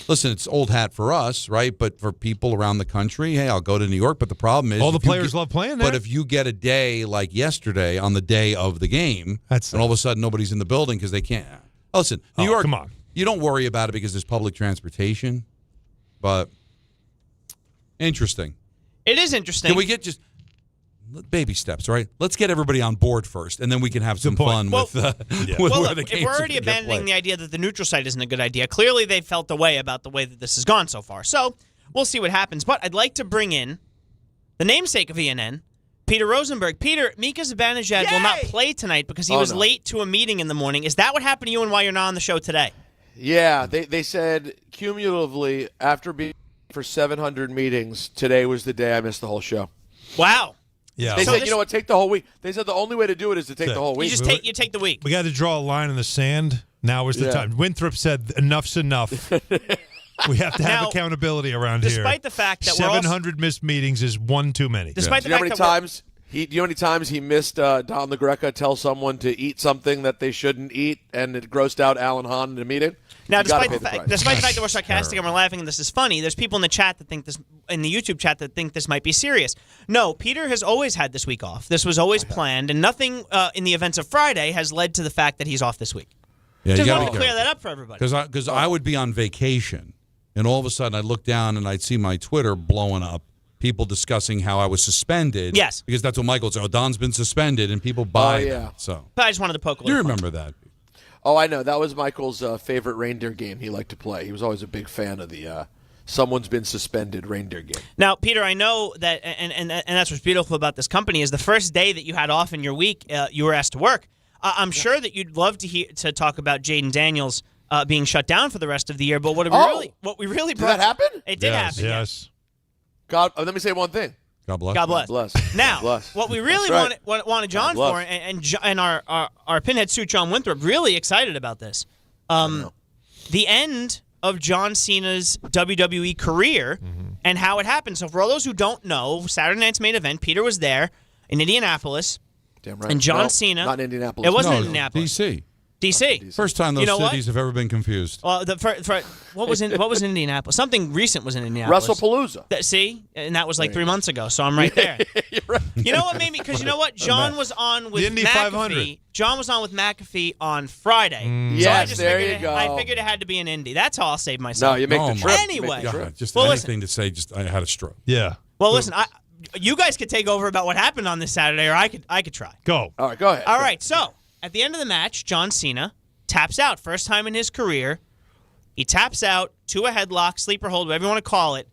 Listen, it's old hat for us, right? But for people around the country, hey, I'll go to New York. But the problem is all the players love playing there. But if you get a day like yesterday on the day of the game, and all of a sudden nobody's in the building because they can't. Listen, New York, come on. You don't worry about it because there's public transportation. But interesting. It is interesting. Can we get just baby steps, right? Let's get everybody on board first, and then we can have some fun with where the games if we're already abandoning the idea that the neutral site isn't a good idea, clearly they've felt the way about the way that this has gone so far. So we'll see what happens. But I'd like to bring in the namesake of ENN, Peter Rosenberg. Peter, Mika Zibanejad will not play tonight because he was late to a meeting in the morning. Is that what happened to you and why you're not on the show today? Yeah, they said cumulatively after being for 700 meetings, today was the day I missed the whole show. Wow. Yeah. They said, you know what, take the whole week. They said the only way to do it is to take the whole week. You take the week. We got to draw a line in the sand. Now is the time. Winthrop said enough's enough. We have to have accountability around here. Despite the fact that 700 missed meetings is one too many. Despite the fact that do you know how many times he missed Don LaGreca tell someone to eat something that they shouldn't eat, and it grossed out Alan Hahn in a meeting? Now, despite the fact that we're sarcastic and we're laughing and this is funny, there's people in the chat that think this, in the YouTube chat, that think this might be serious. No, Peter has always had this week off. This was always planned, and nothing in the events of Friday has led to the fact that he's off this week. Yeah, just wanted to clear that up for everybody. Because I would be on vacation, and all of a sudden I'd look down and I'd see my Twitter blowing up. People discussing how I was suspended. Yes. Because that's what Michael said. Oh, Don's been suspended, and people buy that. So. But I just wanted to poke a You little remember that. Oh, I know. That was Michael's favorite reindeer game he liked to play. He was always a big fan of the someone's been suspended reindeer game. Now, Peter, I know that, and that's what's beautiful about this company, is the first day that you had off in your week, you were asked to work. I'm sure that you'd love to talk about Jaden Daniels being shut down for the rest of the year, but what we really did that happen? It did happen. Yes. God, let me say one thing. God bless. God bless. God bless. Now, what we really wanted John for, and our pinhead suit John Winthrop, really excited about this. The end of John Cena's WWE career and how it happened. So for all those who don't know, Saturday night's main event, Peter was there in Indianapolis. Damn right. And John Cena. Not in Indianapolis. It wasn't in Indianapolis. D.C. DC. First time those You know cities have ever been confused. Well, what was in Indianapolis? Something recent was in Indianapolis. WrestlePalooza. See, and that was like 3 months ago, so I'm right there. You know what made me? Because you know what, John was on with The Indy McAfee. 500. John was on with McAfee on Friday. So Yes, there you go. I figured it had to be an Indy. That's how I'll save myself. No, you make the trip. Anyway, Just well, anything to say. Just I had a stroke. Yeah. Well, listen, you guys could take over about what happened on this Saturday, or I could try. Go. All right, go ahead. All right, so at the end of the match, John Cena taps out. First time in his career. He taps out to a headlock, sleeper hold, whatever you want to call it.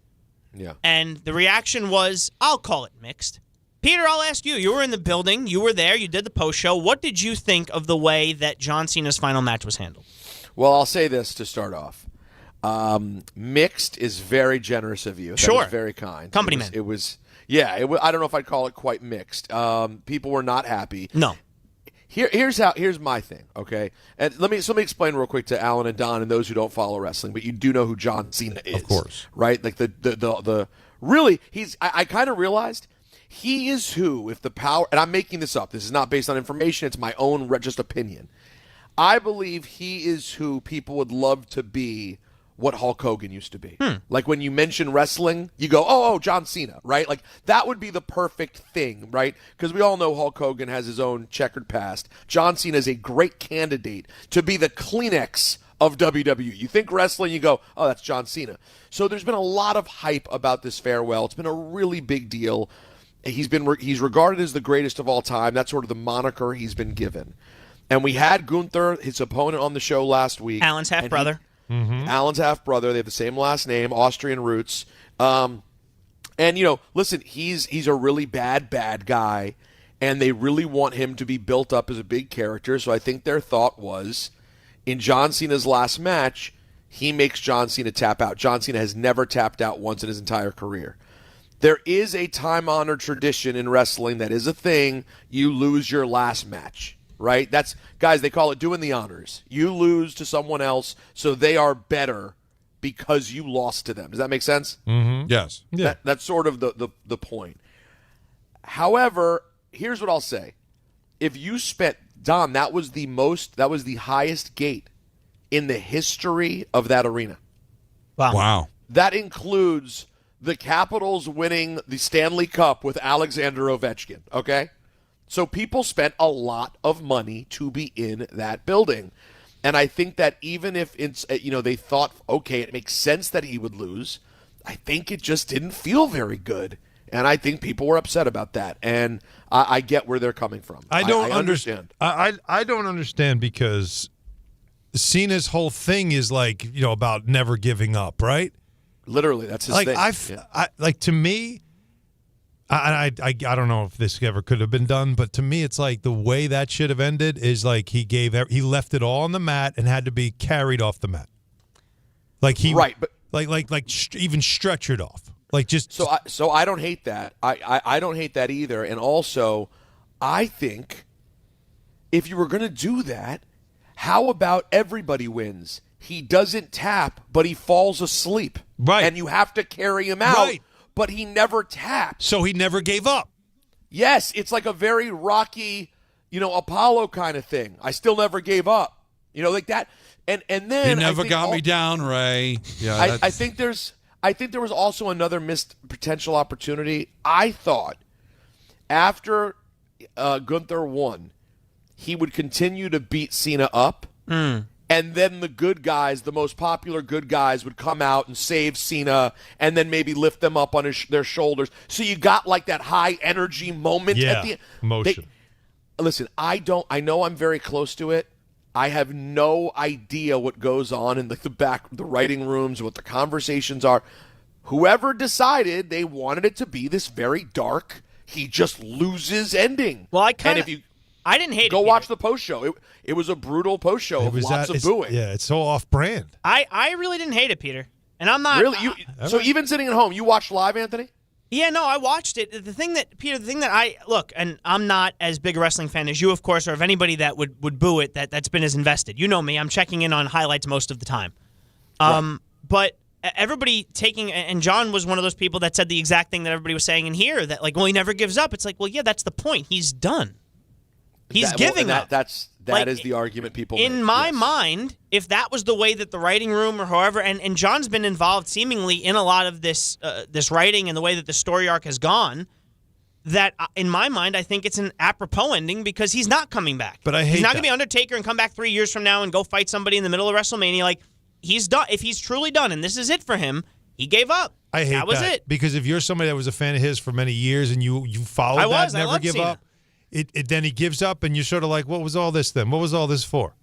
Yeah. And the reaction was, I'll call it mixed. Peter, I'll ask you. You were in the building. You were there. You did the post show. What did you think of the way that John Cena's final match was handled? Well, I'll say this to start off. Mixed is very generous of you. Sure. That is very kind. Company man. It was I don't know if I'd call it quite mixed. People were not happy. No. Here's my thing, okay? And let me explain real quick to Alan and Don and those who don't follow wrestling, but you do know who John Cena is. Of course. Right? Like the really I kind of realized he is who, if the power, and I'm making this up. This is not based on information, it's my own just opinion. I believe he is who people would love to be what Hulk Hogan used to be. Like when you mention wrestling, you go, oh, John Cena, right? Like that would be the perfect thing, right? Because we all know Hulk Hogan has his own checkered past. John Cena is a great candidate to be the Kleenex of WWE. You think wrestling, you go, oh, that's John Cena. So there's been a lot of hype about this farewell. It's been a really big deal. He's regarded as the greatest of all time. That's sort of the moniker he's been given. And we had Gunther, his opponent, on the show last week. Alan's half-brother. Alan's half-brother. They have the same last name, Austrian roots. And, listen, he's a really bad guy, and they really want him to be built up as a big character. So I think their thought was, in John Cena's last match, he makes John Cena tap out. John Cena has never tapped out once in his entire career. There is a time-honored tradition in wrestling that is a thing. You lose your last match. Right? That's, guys, they call it doing the honors. You lose to someone else, so they are better because you lost to them. Does that make sense? Mm-hmm. Yes. Yeah. That's sort of the point. However, here's what I'll say. If you spent, Don, that was the highest gate in the history of that arena. Wow. That includes the Capitals winning the Stanley Cup with Alexander Ovechkin, okay? So people spent a lot of money to be in that building. And I think that even if it's, they thought, okay, it makes sense that he would lose, I think it just didn't feel very good. And I think people were upset about that. And I get where they're coming from. I don't understand. I don't understand because Cena's whole thing is about never giving up, right? Literally, that's his thing. To me, I don't know if this ever could have been done, but to me, it's like the way that should have ended is like he left it all on the mat and had to be carried off the mat. Like he right, but even stretchered off. Like just so I don't hate that. I don't hate that either. And also, I think if you were going to do that, how about everybody wins? He doesn't tap, but he falls asleep. Right. And you have to carry him out. Right. But he never tapped. So he never gave up. Yes, it's like a very Rocky, Apollo kind of thing. I still never gave up. Like that. And then he never got me down, Ray. Yeah, I think there was also another missed potential opportunity. I thought after Gunther won, he would continue to beat Cena up. And then the good guys, the most popular good guys, would come out and save Cena and then maybe lift them up on their shoulders. So you got like that high energy moment at the end. Emotion. Listen, I know I'm very close to it. I have no idea what goes on in the writing rooms, what the conversations are. Whoever decided they wanted it to be this very dark, he just loses ending. Well, I didn't hate it. Go watch the post show. It was a brutal post show of lots of booing. Yeah, it's so off brand. I really didn't hate it, Peter. And I'm not really. So even sitting at home, you watched live, Anthony? Yeah, no, I watched it. The thing that I look, and I'm not as big a wrestling fan as you, of course, or of anybody that would boo it that's been as invested. You know me. I'm checking in on highlights most of the time. Right. But everybody and John was one of those people that said the exact thing that everybody was saying in here, that he never gives up. It's like, well, yeah, that's the point. He's done. He's giving up. That's That is the argument people make. In my mind, if that was the way that the writing room or however, and John's been involved seemingly in a lot of this this writing and the way that the story arc has gone, that in my mind, I think it's an apropos ending because he's not coming back. But I hate he's not that. going to be Undertaker and come back 3 years from now and go fight somebody in the middle of WrestleMania. Like, he's done. If he's truly done and this is it for him, he gave up. I hate that. Was it. Because if you're somebody that was a fan of his for many years and you followed that, never give Cena. up, it then he gives up and you're sort of like, what was all this then? What was all this for?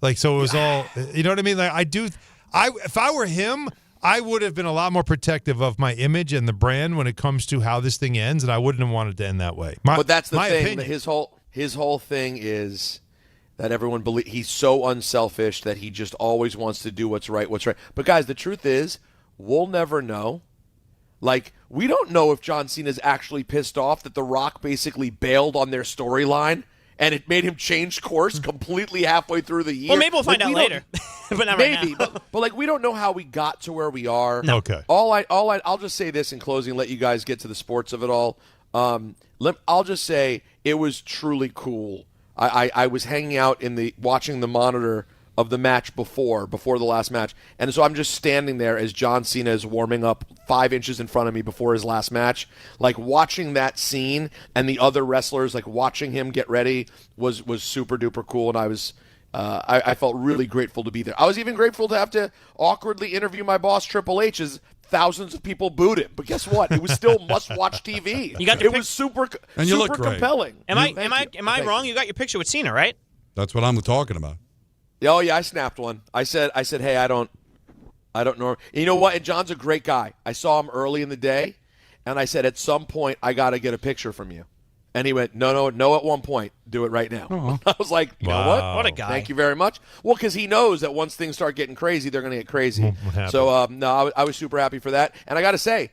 Like, so it was all, you know what I mean? Like, if I were him, I would have been a lot more protective of my image and the brand when it comes to how this thing ends, and I wouldn't have wanted to end that way. But that's the my thing. opinion. That his whole thing is that everyone believes he's so unselfish that he just always wants to do what's right. But guys, the truth is, we'll never know. Like, we don't know if John Cena's actually pissed off that The Rock basically bailed on their storyline and it made him change course completely halfway through the year. Well, maybe we'll find out later, but not right maybe. now. but like, we don't know how we got to where we are. No. Okay. I'll just say this in closing, let you guys get to the sports of it all. I'll just say it was truly cool. I was hanging out watching the monitor of the match before the last match, and so I'm just standing there as John Cena is warming up 5 inches in front of me before his last match, like watching that scene and the other wrestlers like watching him get ready was super duper cool, and I felt really grateful to be there. I was even grateful to have to awkwardly interview my boss Triple H as thousands of people booed him, but guess what? It was still must-watch TV. It was super you look great. compelling. Am I wrong? You got your picture with Cena, right? That's what I'm talking about. Oh yeah, I snapped one. I said, hey, I don't know. You know what? And John's a great guy. I saw him early in the day, and I said, at some point, I got to get a picture from you. And he went, no, at one point, do it right now. Oh. I was like, you know what? What a guy. Thank you very much. Well, because he knows that once things start getting crazy, they're going to get crazy. So, no, I was super happy for that. And I got to say,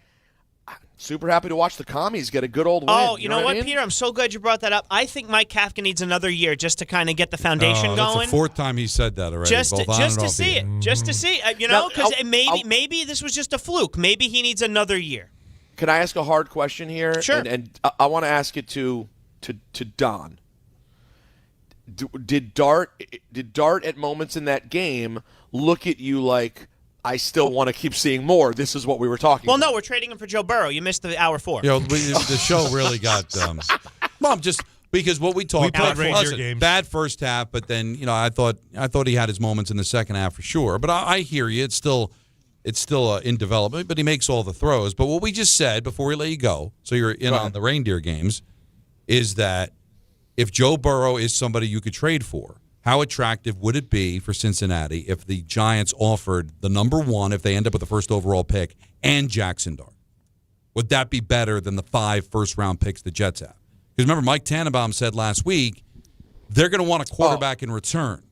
super happy to watch the commies get a good old win. Oh, you know what, I mean? Peter? I'm so glad you brought that up. I think Mike Kafka needs another year just to kind of get the foundation That's going. the fourth time he said that already. Just both on and to off see the it. air. Just to see, because maybe this was just a fluke. Maybe he needs another year. Can I ask a hard question here? Sure. And I want to ask it to Don. Did Dart at moments in that game look at you like, I still want to keep seeing more? This is what we were talking about. Well, no, we're trading him for Joe Burrow. You missed the hour 4. You know, the show really got Mom, just because what we talked about, games. bad first half, but then I thought he had his moments in the second half for sure. But I hear you. It's still in development, but he makes all the throws. But what we just said before we let you go, so you're in on the reindeer games, is that if Joe Burrow is somebody you could trade for, how attractive would it be for Cincinnati if the Giants offered the number 1, if they end up with the first overall pick, and Jackson Dart? Would that be better than the 5 first-round picks the Jets have? Because remember, Mike Tannenbaum said last week they're going to want a quarterback in return.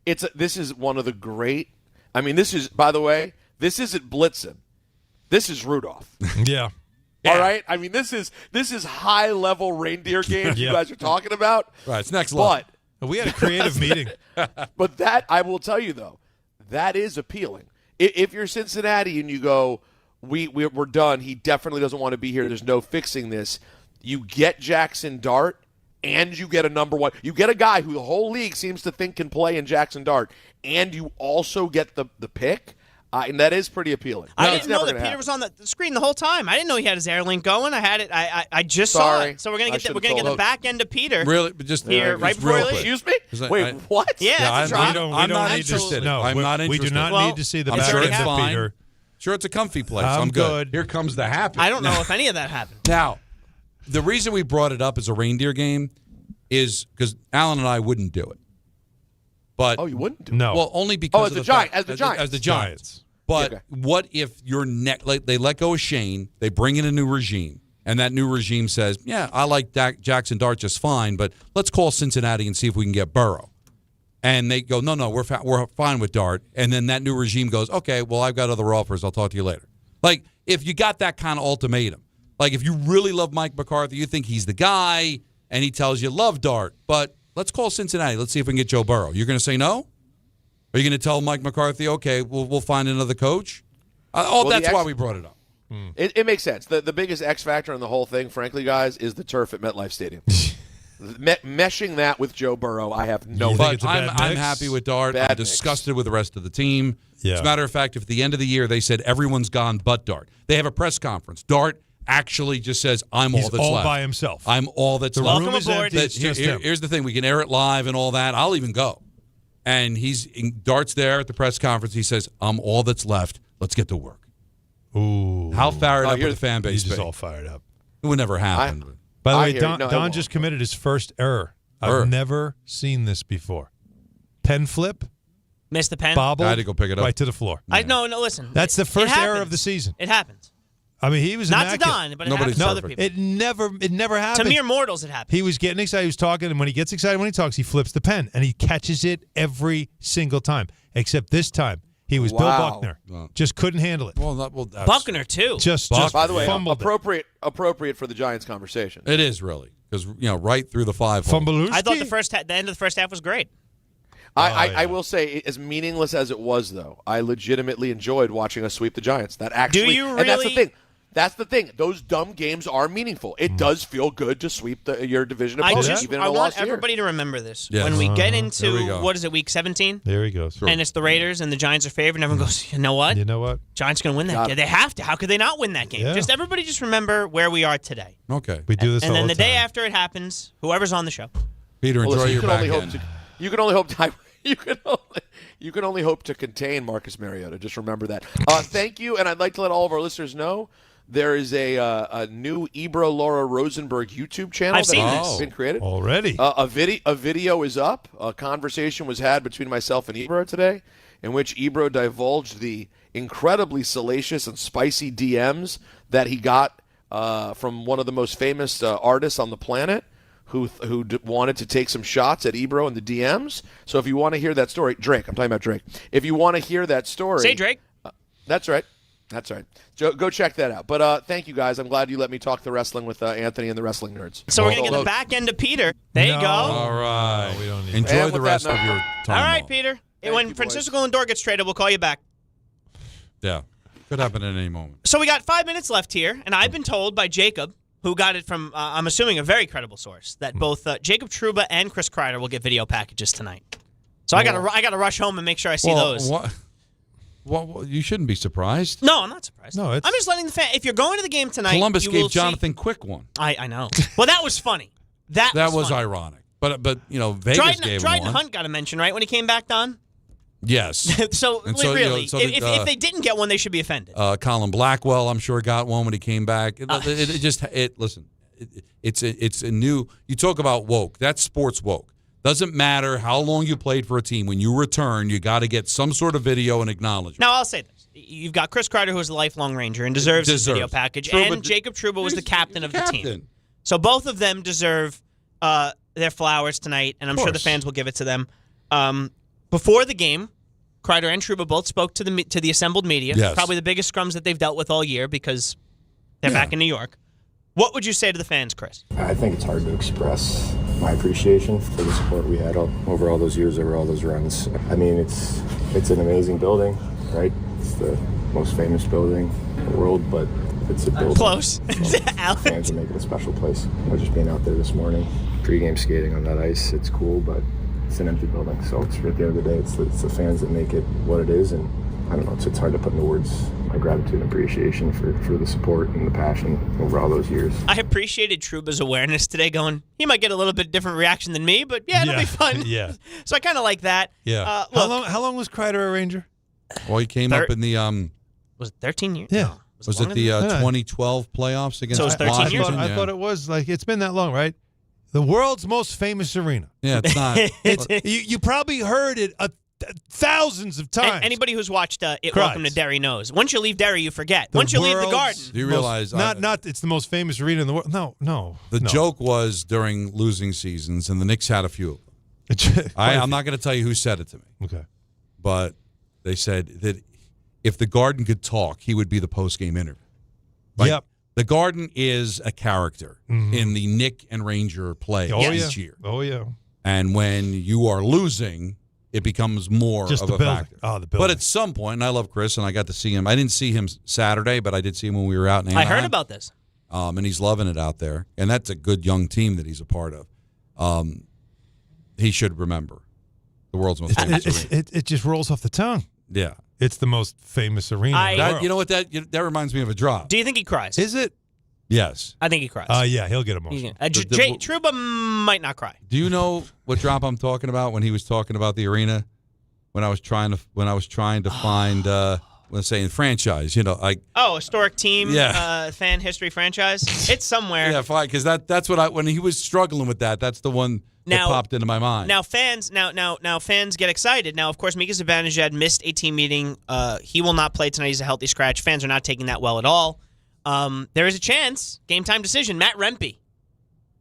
This is one of the great. I mean, this is, by the way, this isn't Blitzen. This is Rudolph. Yeah. All right. I mean, this is high-level reindeer games you guys are talking about. Right. It's next level. But we had a creative meeting. But that, I will tell you, though, that is appealing. If you're Cincinnati and you go, we're done, he definitely doesn't want to be here, there's no fixing this, you get Jackson Dart and you get a number 1. You get a guy who the whole league seems to think can play in Jackson Dart, and you also get the pick. And that is pretty appealing. I didn't know that Peter was on the screen the whole time. I didn't know he had his Airlink going. I had it. I just saw it. So we're gonna get the back end of Peter. Really, but just here right before we leave. Excuse me. Wait, what? Yeah, I'm not interested. No, I'm not interested. We do not need to see the I'm back sure end it's of fine. Peter. Sure, it's a comfy place. I'm good. Here comes the happy. I don't know if any of that happened. Now, the reason we brought it up as a reindeer game is because Alan and I wouldn't do it. But you wouldn't do it? No. Well, only because as the Giants. But what if your they let go of Shane, they bring in a new regime, and that new regime says, yeah, I like Jackson Dart just fine, but let's call Cincinnati and see if we can get Burrow. And they go, no, we're fine with Dart. And then that new regime goes, okay, well, I've got other offers. I'll talk to you later. Like, if you got that kind of ultimatum, like if you really love Mike McCarthy, you think he's the guy, and he tells you, love Dart, but let's call Cincinnati. Let's see if we can get Joe Burrow. You're going to say no? Are you going to tell Mike McCarthy, okay, we'll find another coach? That's why we brought it up. It makes sense. The biggest X factor in the whole thing, frankly, guys, is the turf at MetLife Stadium. Meshing that with Joe Burrow, I have no. But I'm happy with Dart. I'm disgusted with the rest of the team. Yeah. As a matter of fact, if at the end of the year they said everyone's gone but Dart, they have a press conference. Dart actually just says, I'm all that's left. He's all by himself. I'm all that's the left. Room is empty, it's just him. Here's the thing. We can air it live and all that. I'll even go. And Dart's there at the press conference. He says, I'm all that's left. Let's get to work. Ooh. How fired up would the fan base He's be? just all fired up. It would never happen. By the way, Don just committed his first error. I've never seen this before. Pen flip. Missed the pen. Bobbled. I had to go pick it up. Right to the floor. No, listen. That's the first error of the season. It happens. I mean, he was not immaculate. to Don, but it happens to other people. It never happened. To mere mortals, it happens. He was getting excited. He was talking, and when he gets excited when he talks, he flips the pen, and he catches it every single time. Except this time, he was Bill Buckner. Just couldn't handle it. Buckner too. Just by the way, appropriate for the Giants conversation. It is really because right through the 5. I thought the end of the first half was great. I will say, as meaningless as it was, though, I legitimately enjoyed watching us sweep the Giants. That actually, do you really? And that's the thing. That's the thing. Those dumb games are meaningful. It does feel good to sweep your division opponent, even in I a want lost year. everybody to remember this. Yes. When we get into, There we go. what is it, week 17? There he goes. And it's the Raiders, and the Giants are favored, and everyone goes, you know what? You know what? Giants going to win that game. They have to. How could they not win that game? Yeah. Just everybody just remember where we are today. Okay. We do this and all then the the day time. after it happens, whoever's on the show. Peter, enjoy your back end. You can only hope to contain Marcus Mariota. Just remember that. Thank you, and I'd like to let all of our listeners know there is a new Laura Rosenberg YouTube channel that's been created already. A video is up. A conversation was had between myself and Ebro today, in which Ebro divulged the incredibly salacious and spicy DMs that he got from one of the most famous artists on the planet, who wanted to take some shots at Ebro in the DMs. So if you want to hear that story, Drake, I'm talking about Drake. If you want to hear that story. Say Drake. That's right. Go check that out. But thank you, guys. I'm glad you let me talk the wrestling with Anthony and the Wrestling Nerds. So we're going to get the back end of Peter. There you go. All right. No, we don't need Enjoy the rest of your time. All right, Peter. When Francisco Lindor gets traded, we'll call you back. Yeah. Could happen at any moment. So we got 5 minutes left here, and I've been told by Jacob, who got it from, I'm assuming, a very credible source, that both Jacob Trouba and Chris Kreider will get video packages tonight. So I got to rush home and make sure I see those. Well, you shouldn't be surprised. No, I'm not surprised. No, I'm just letting the fan. If you're going to the game tonight, Columbus you gave will Jonathan Quick one. I know. Well, that was funny. That was funny. ironic. But Vegas gave him Dryden one. Hunt got a mention, right, when he came back, Don? Yes. So really, if they didn't get one, they should be offended. Colin Blackwell, I'm sure, got one when he came back. Listen, it's a new. You talk about woke. That's sports woke. Doesn't matter how long you played for a team. When you return, you got to get some sort of video and acknowledgement. Now, I'll say this. You've got Chris Kreider, who is a lifelong Ranger and deserves his video package, and Jacob Trouba was the captain of the team. So both of them deserve their flowers tonight, and I'm sure the fans will give it to them. Before the game, Kreider and Trouba both spoke to the assembled media. Yes. Probably the biggest scrums that they've dealt with all year because they're back in New York. What would you say to the fans, Chris? I think it's hard to express my appreciation for the support we had over all those years, over all those runs. I mean, it's an amazing building, right? It's the most famous building in the world, but it's a building. Close. Fans are making a special place. Just being out there this morning, pre-game skating on that ice, it's cool, but it's an empty building. So it's, at the end of the day, it's the fans that make it what it is, and I don't know, it's hard to put into words my gratitude and appreciation for the support and the passion over all those years. I appreciated Trouba's awareness today, going, he might get a little bit different reaction than me, but it'll be fun. Yeah. So I kind of like that. Yeah. How long was Kreider a Ranger? Well, he came up in the was it 13 years? Yeah. No. Was it the 2012 playoffs against So it was 13 Washington? years? I thought it was it's been that long, right? The world's most famous arena. Yeah, it's not. You probably heard it thousands of times. Anybody who's watched Welcome to Derry knows. Once you leave Derry, you forget. Once you leave the Garden. Do you realize? Not it's the most famous arena in the world. No. The joke was during losing seasons, and the Knicks had a few of them. I'm not going to tell you who said it to me. Okay. But they said that if the Garden could talk, he would be the post-game interview. Yep. The Garden is a character in the Knick and Ranger play each year. Oh, yeah. And when you are losing, it becomes more Just of the a building. factor. Oh, the building. But at some point, and I love Chris, and I got to see him. I didn't see him Saturday, but I did see him when we were out in Anaheim. I heard about this. And he's loving it out there. And that's a good young team that he's a part of. he should remember the world's most famous arena. It just rolls off the tongue. Yeah. It's the most famous arena in the world. You know what? That reminds me of a drop. Do you think he cries? Is it? Yes. I think he cries. Yeah, he'll get emotional. Trouba might not cry. Do you know what drop I'm talking about when he was talking about the arena? When I was trying to find let's say in franchise, Historic team, fan history franchise. It's somewhere. Yeah, fine, because that's what when he was struggling with that, that's the one that popped into my mind. Now fans get excited. Now, of course, Mika Zibanejad missed a team meeting. He will not play tonight. He's a healthy scratch. Fans are not taking that well at all. There is a chance, game time decision, Matt Rempe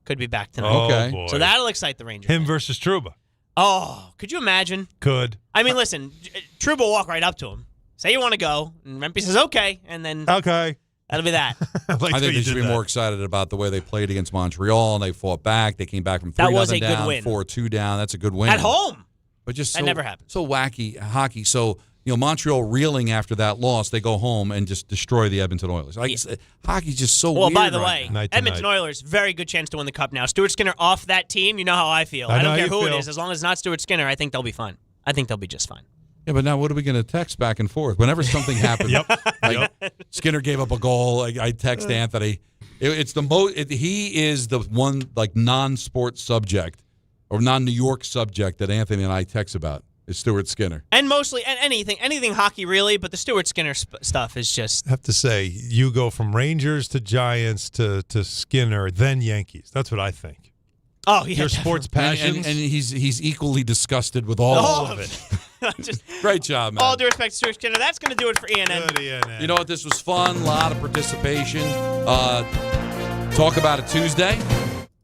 could be back tonight. Okay. Boy. So that'll excite the Rangers. Him versus Trouba. Oh, could you imagine? Could. I mean, listen, Trouba will walk right up to him. Say you want to go, and Rempe says okay, and then okay, that'll be that. I think they should be more excited about the way they played against Montreal, and they fought back. They came back from 3-0 down, 4-2 down. That's a good win at home. But just that never happens. So wacky hockey. So Montreal reeling after that loss, they go home and just destroy the Edmonton Oilers. Hockey's just so weird. Well, by the right way, Edmonton Oilers, very good chance to win the cup now. Stuart Skinner off that team, you know how I feel. I don't care who it is. As long as it's not Stuart Skinner, I think they'll be fine. I think they'll be just fine. Yeah, but now what are we going to text back and forth? Whenever something happens, Skinner gave up a goal, I text Anthony. It's the most. He is the one non-sports subject or non-New York subject that Anthony and I text about. Is Stuart Skinner. And mostly anything hockey really, but the Stuart Skinner stuff is just. I have to say, you go from Rangers to Giants to Skinner, then Yankees. That's what I think. Oh, yeah. Your sports passions. And he's equally disgusted with all of it. Great job, man. All due respect to Stuart Skinner. That's going to do it for ENN. Good ENN. You know what? This was fun. A lot of participation. Talk about it Tuesday.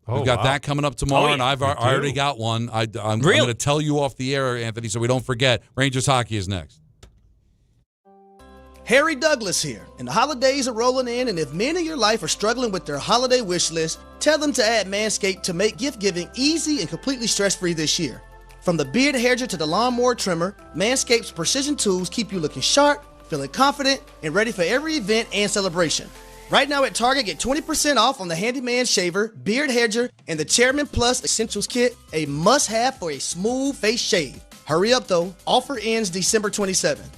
We've got that coming up tomorrow, and I already got one. I'm going to tell you off the air, Anthony, so we don't forget. Rangers hockey is next. Harry Douglas here, and the holidays are rolling in, and if men in your life are struggling with their holiday wish list, tell them to add Manscaped to make gift giving easy and completely stress-free this year. From the beard hedger to the lawnmower trimmer, Manscaped's precision tools keep you looking sharp, feeling confident, and ready for every event and celebration. Right now at Target, get 20% off on the Handyman Shaver, Beard Hedger, and the Chairman Plus Essentials Kit, a must-have for a smooth face shave. Hurry up, though. Offer ends December 27th.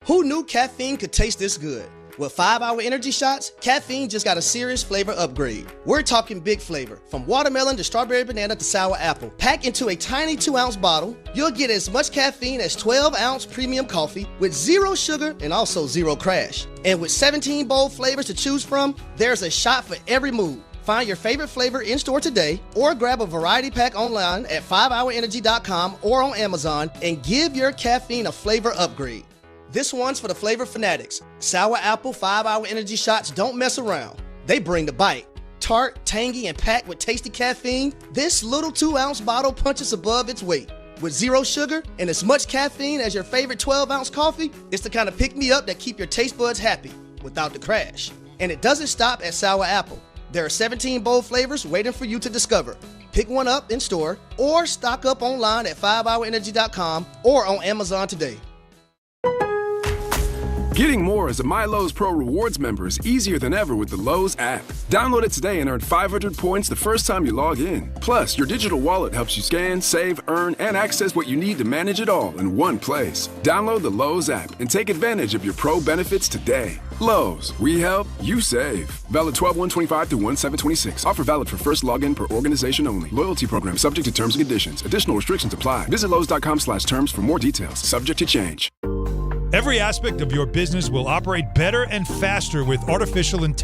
Who knew caffeine could taste this good? With 5-Hour Energy Shots, caffeine just got a serious flavor upgrade. We're talking big flavor, from watermelon to strawberry banana to sour apple. Packed into a tiny 2-ounce bottle, you'll get as much caffeine as 12-ounce premium coffee with 0 sugar and also 0 crash. And with 17 bold flavors to choose from, there's a shot for every mood. Find your favorite flavor in-store today or grab a variety pack online at 5hourenergy.com or on Amazon and give your caffeine a flavor upgrade. This one's for the flavor fanatics. Sour apple 5-Hour Energy Shots don't mess around. They bring the bite. Tart, tangy, and packed with tasty caffeine, this little 2-ounce bottle punches above its weight. With 0 sugar and as much caffeine as your favorite 12-ounce coffee, it's the kind of pick-me-up that keep your taste buds happy without the crash. And it doesn't stop at sour apple. There are 17 bold flavors waiting for you to discover. Pick one up in store or stock up online at 5hourenergy.com or on Amazon today. Getting more as a MyLowe's Pro Rewards member is easier than ever with the Lowe's app. Download it today and earn 500 points the first time you log in. Plus, your digital wallet helps you scan, save, earn, and access what you need to manage it all in one place. Download the Lowe's app and take advantage of your Pro benefits today. Lowe's, we help, you save. Valid 12/1/25 through 1/7/26. Offer valid for first login per organization only. Loyalty program subject to terms and conditions. Additional restrictions apply. Visit Lowe's.com/terms for more details. Subject to change. Every aspect of your business will operate better and faster with artificial intelligence.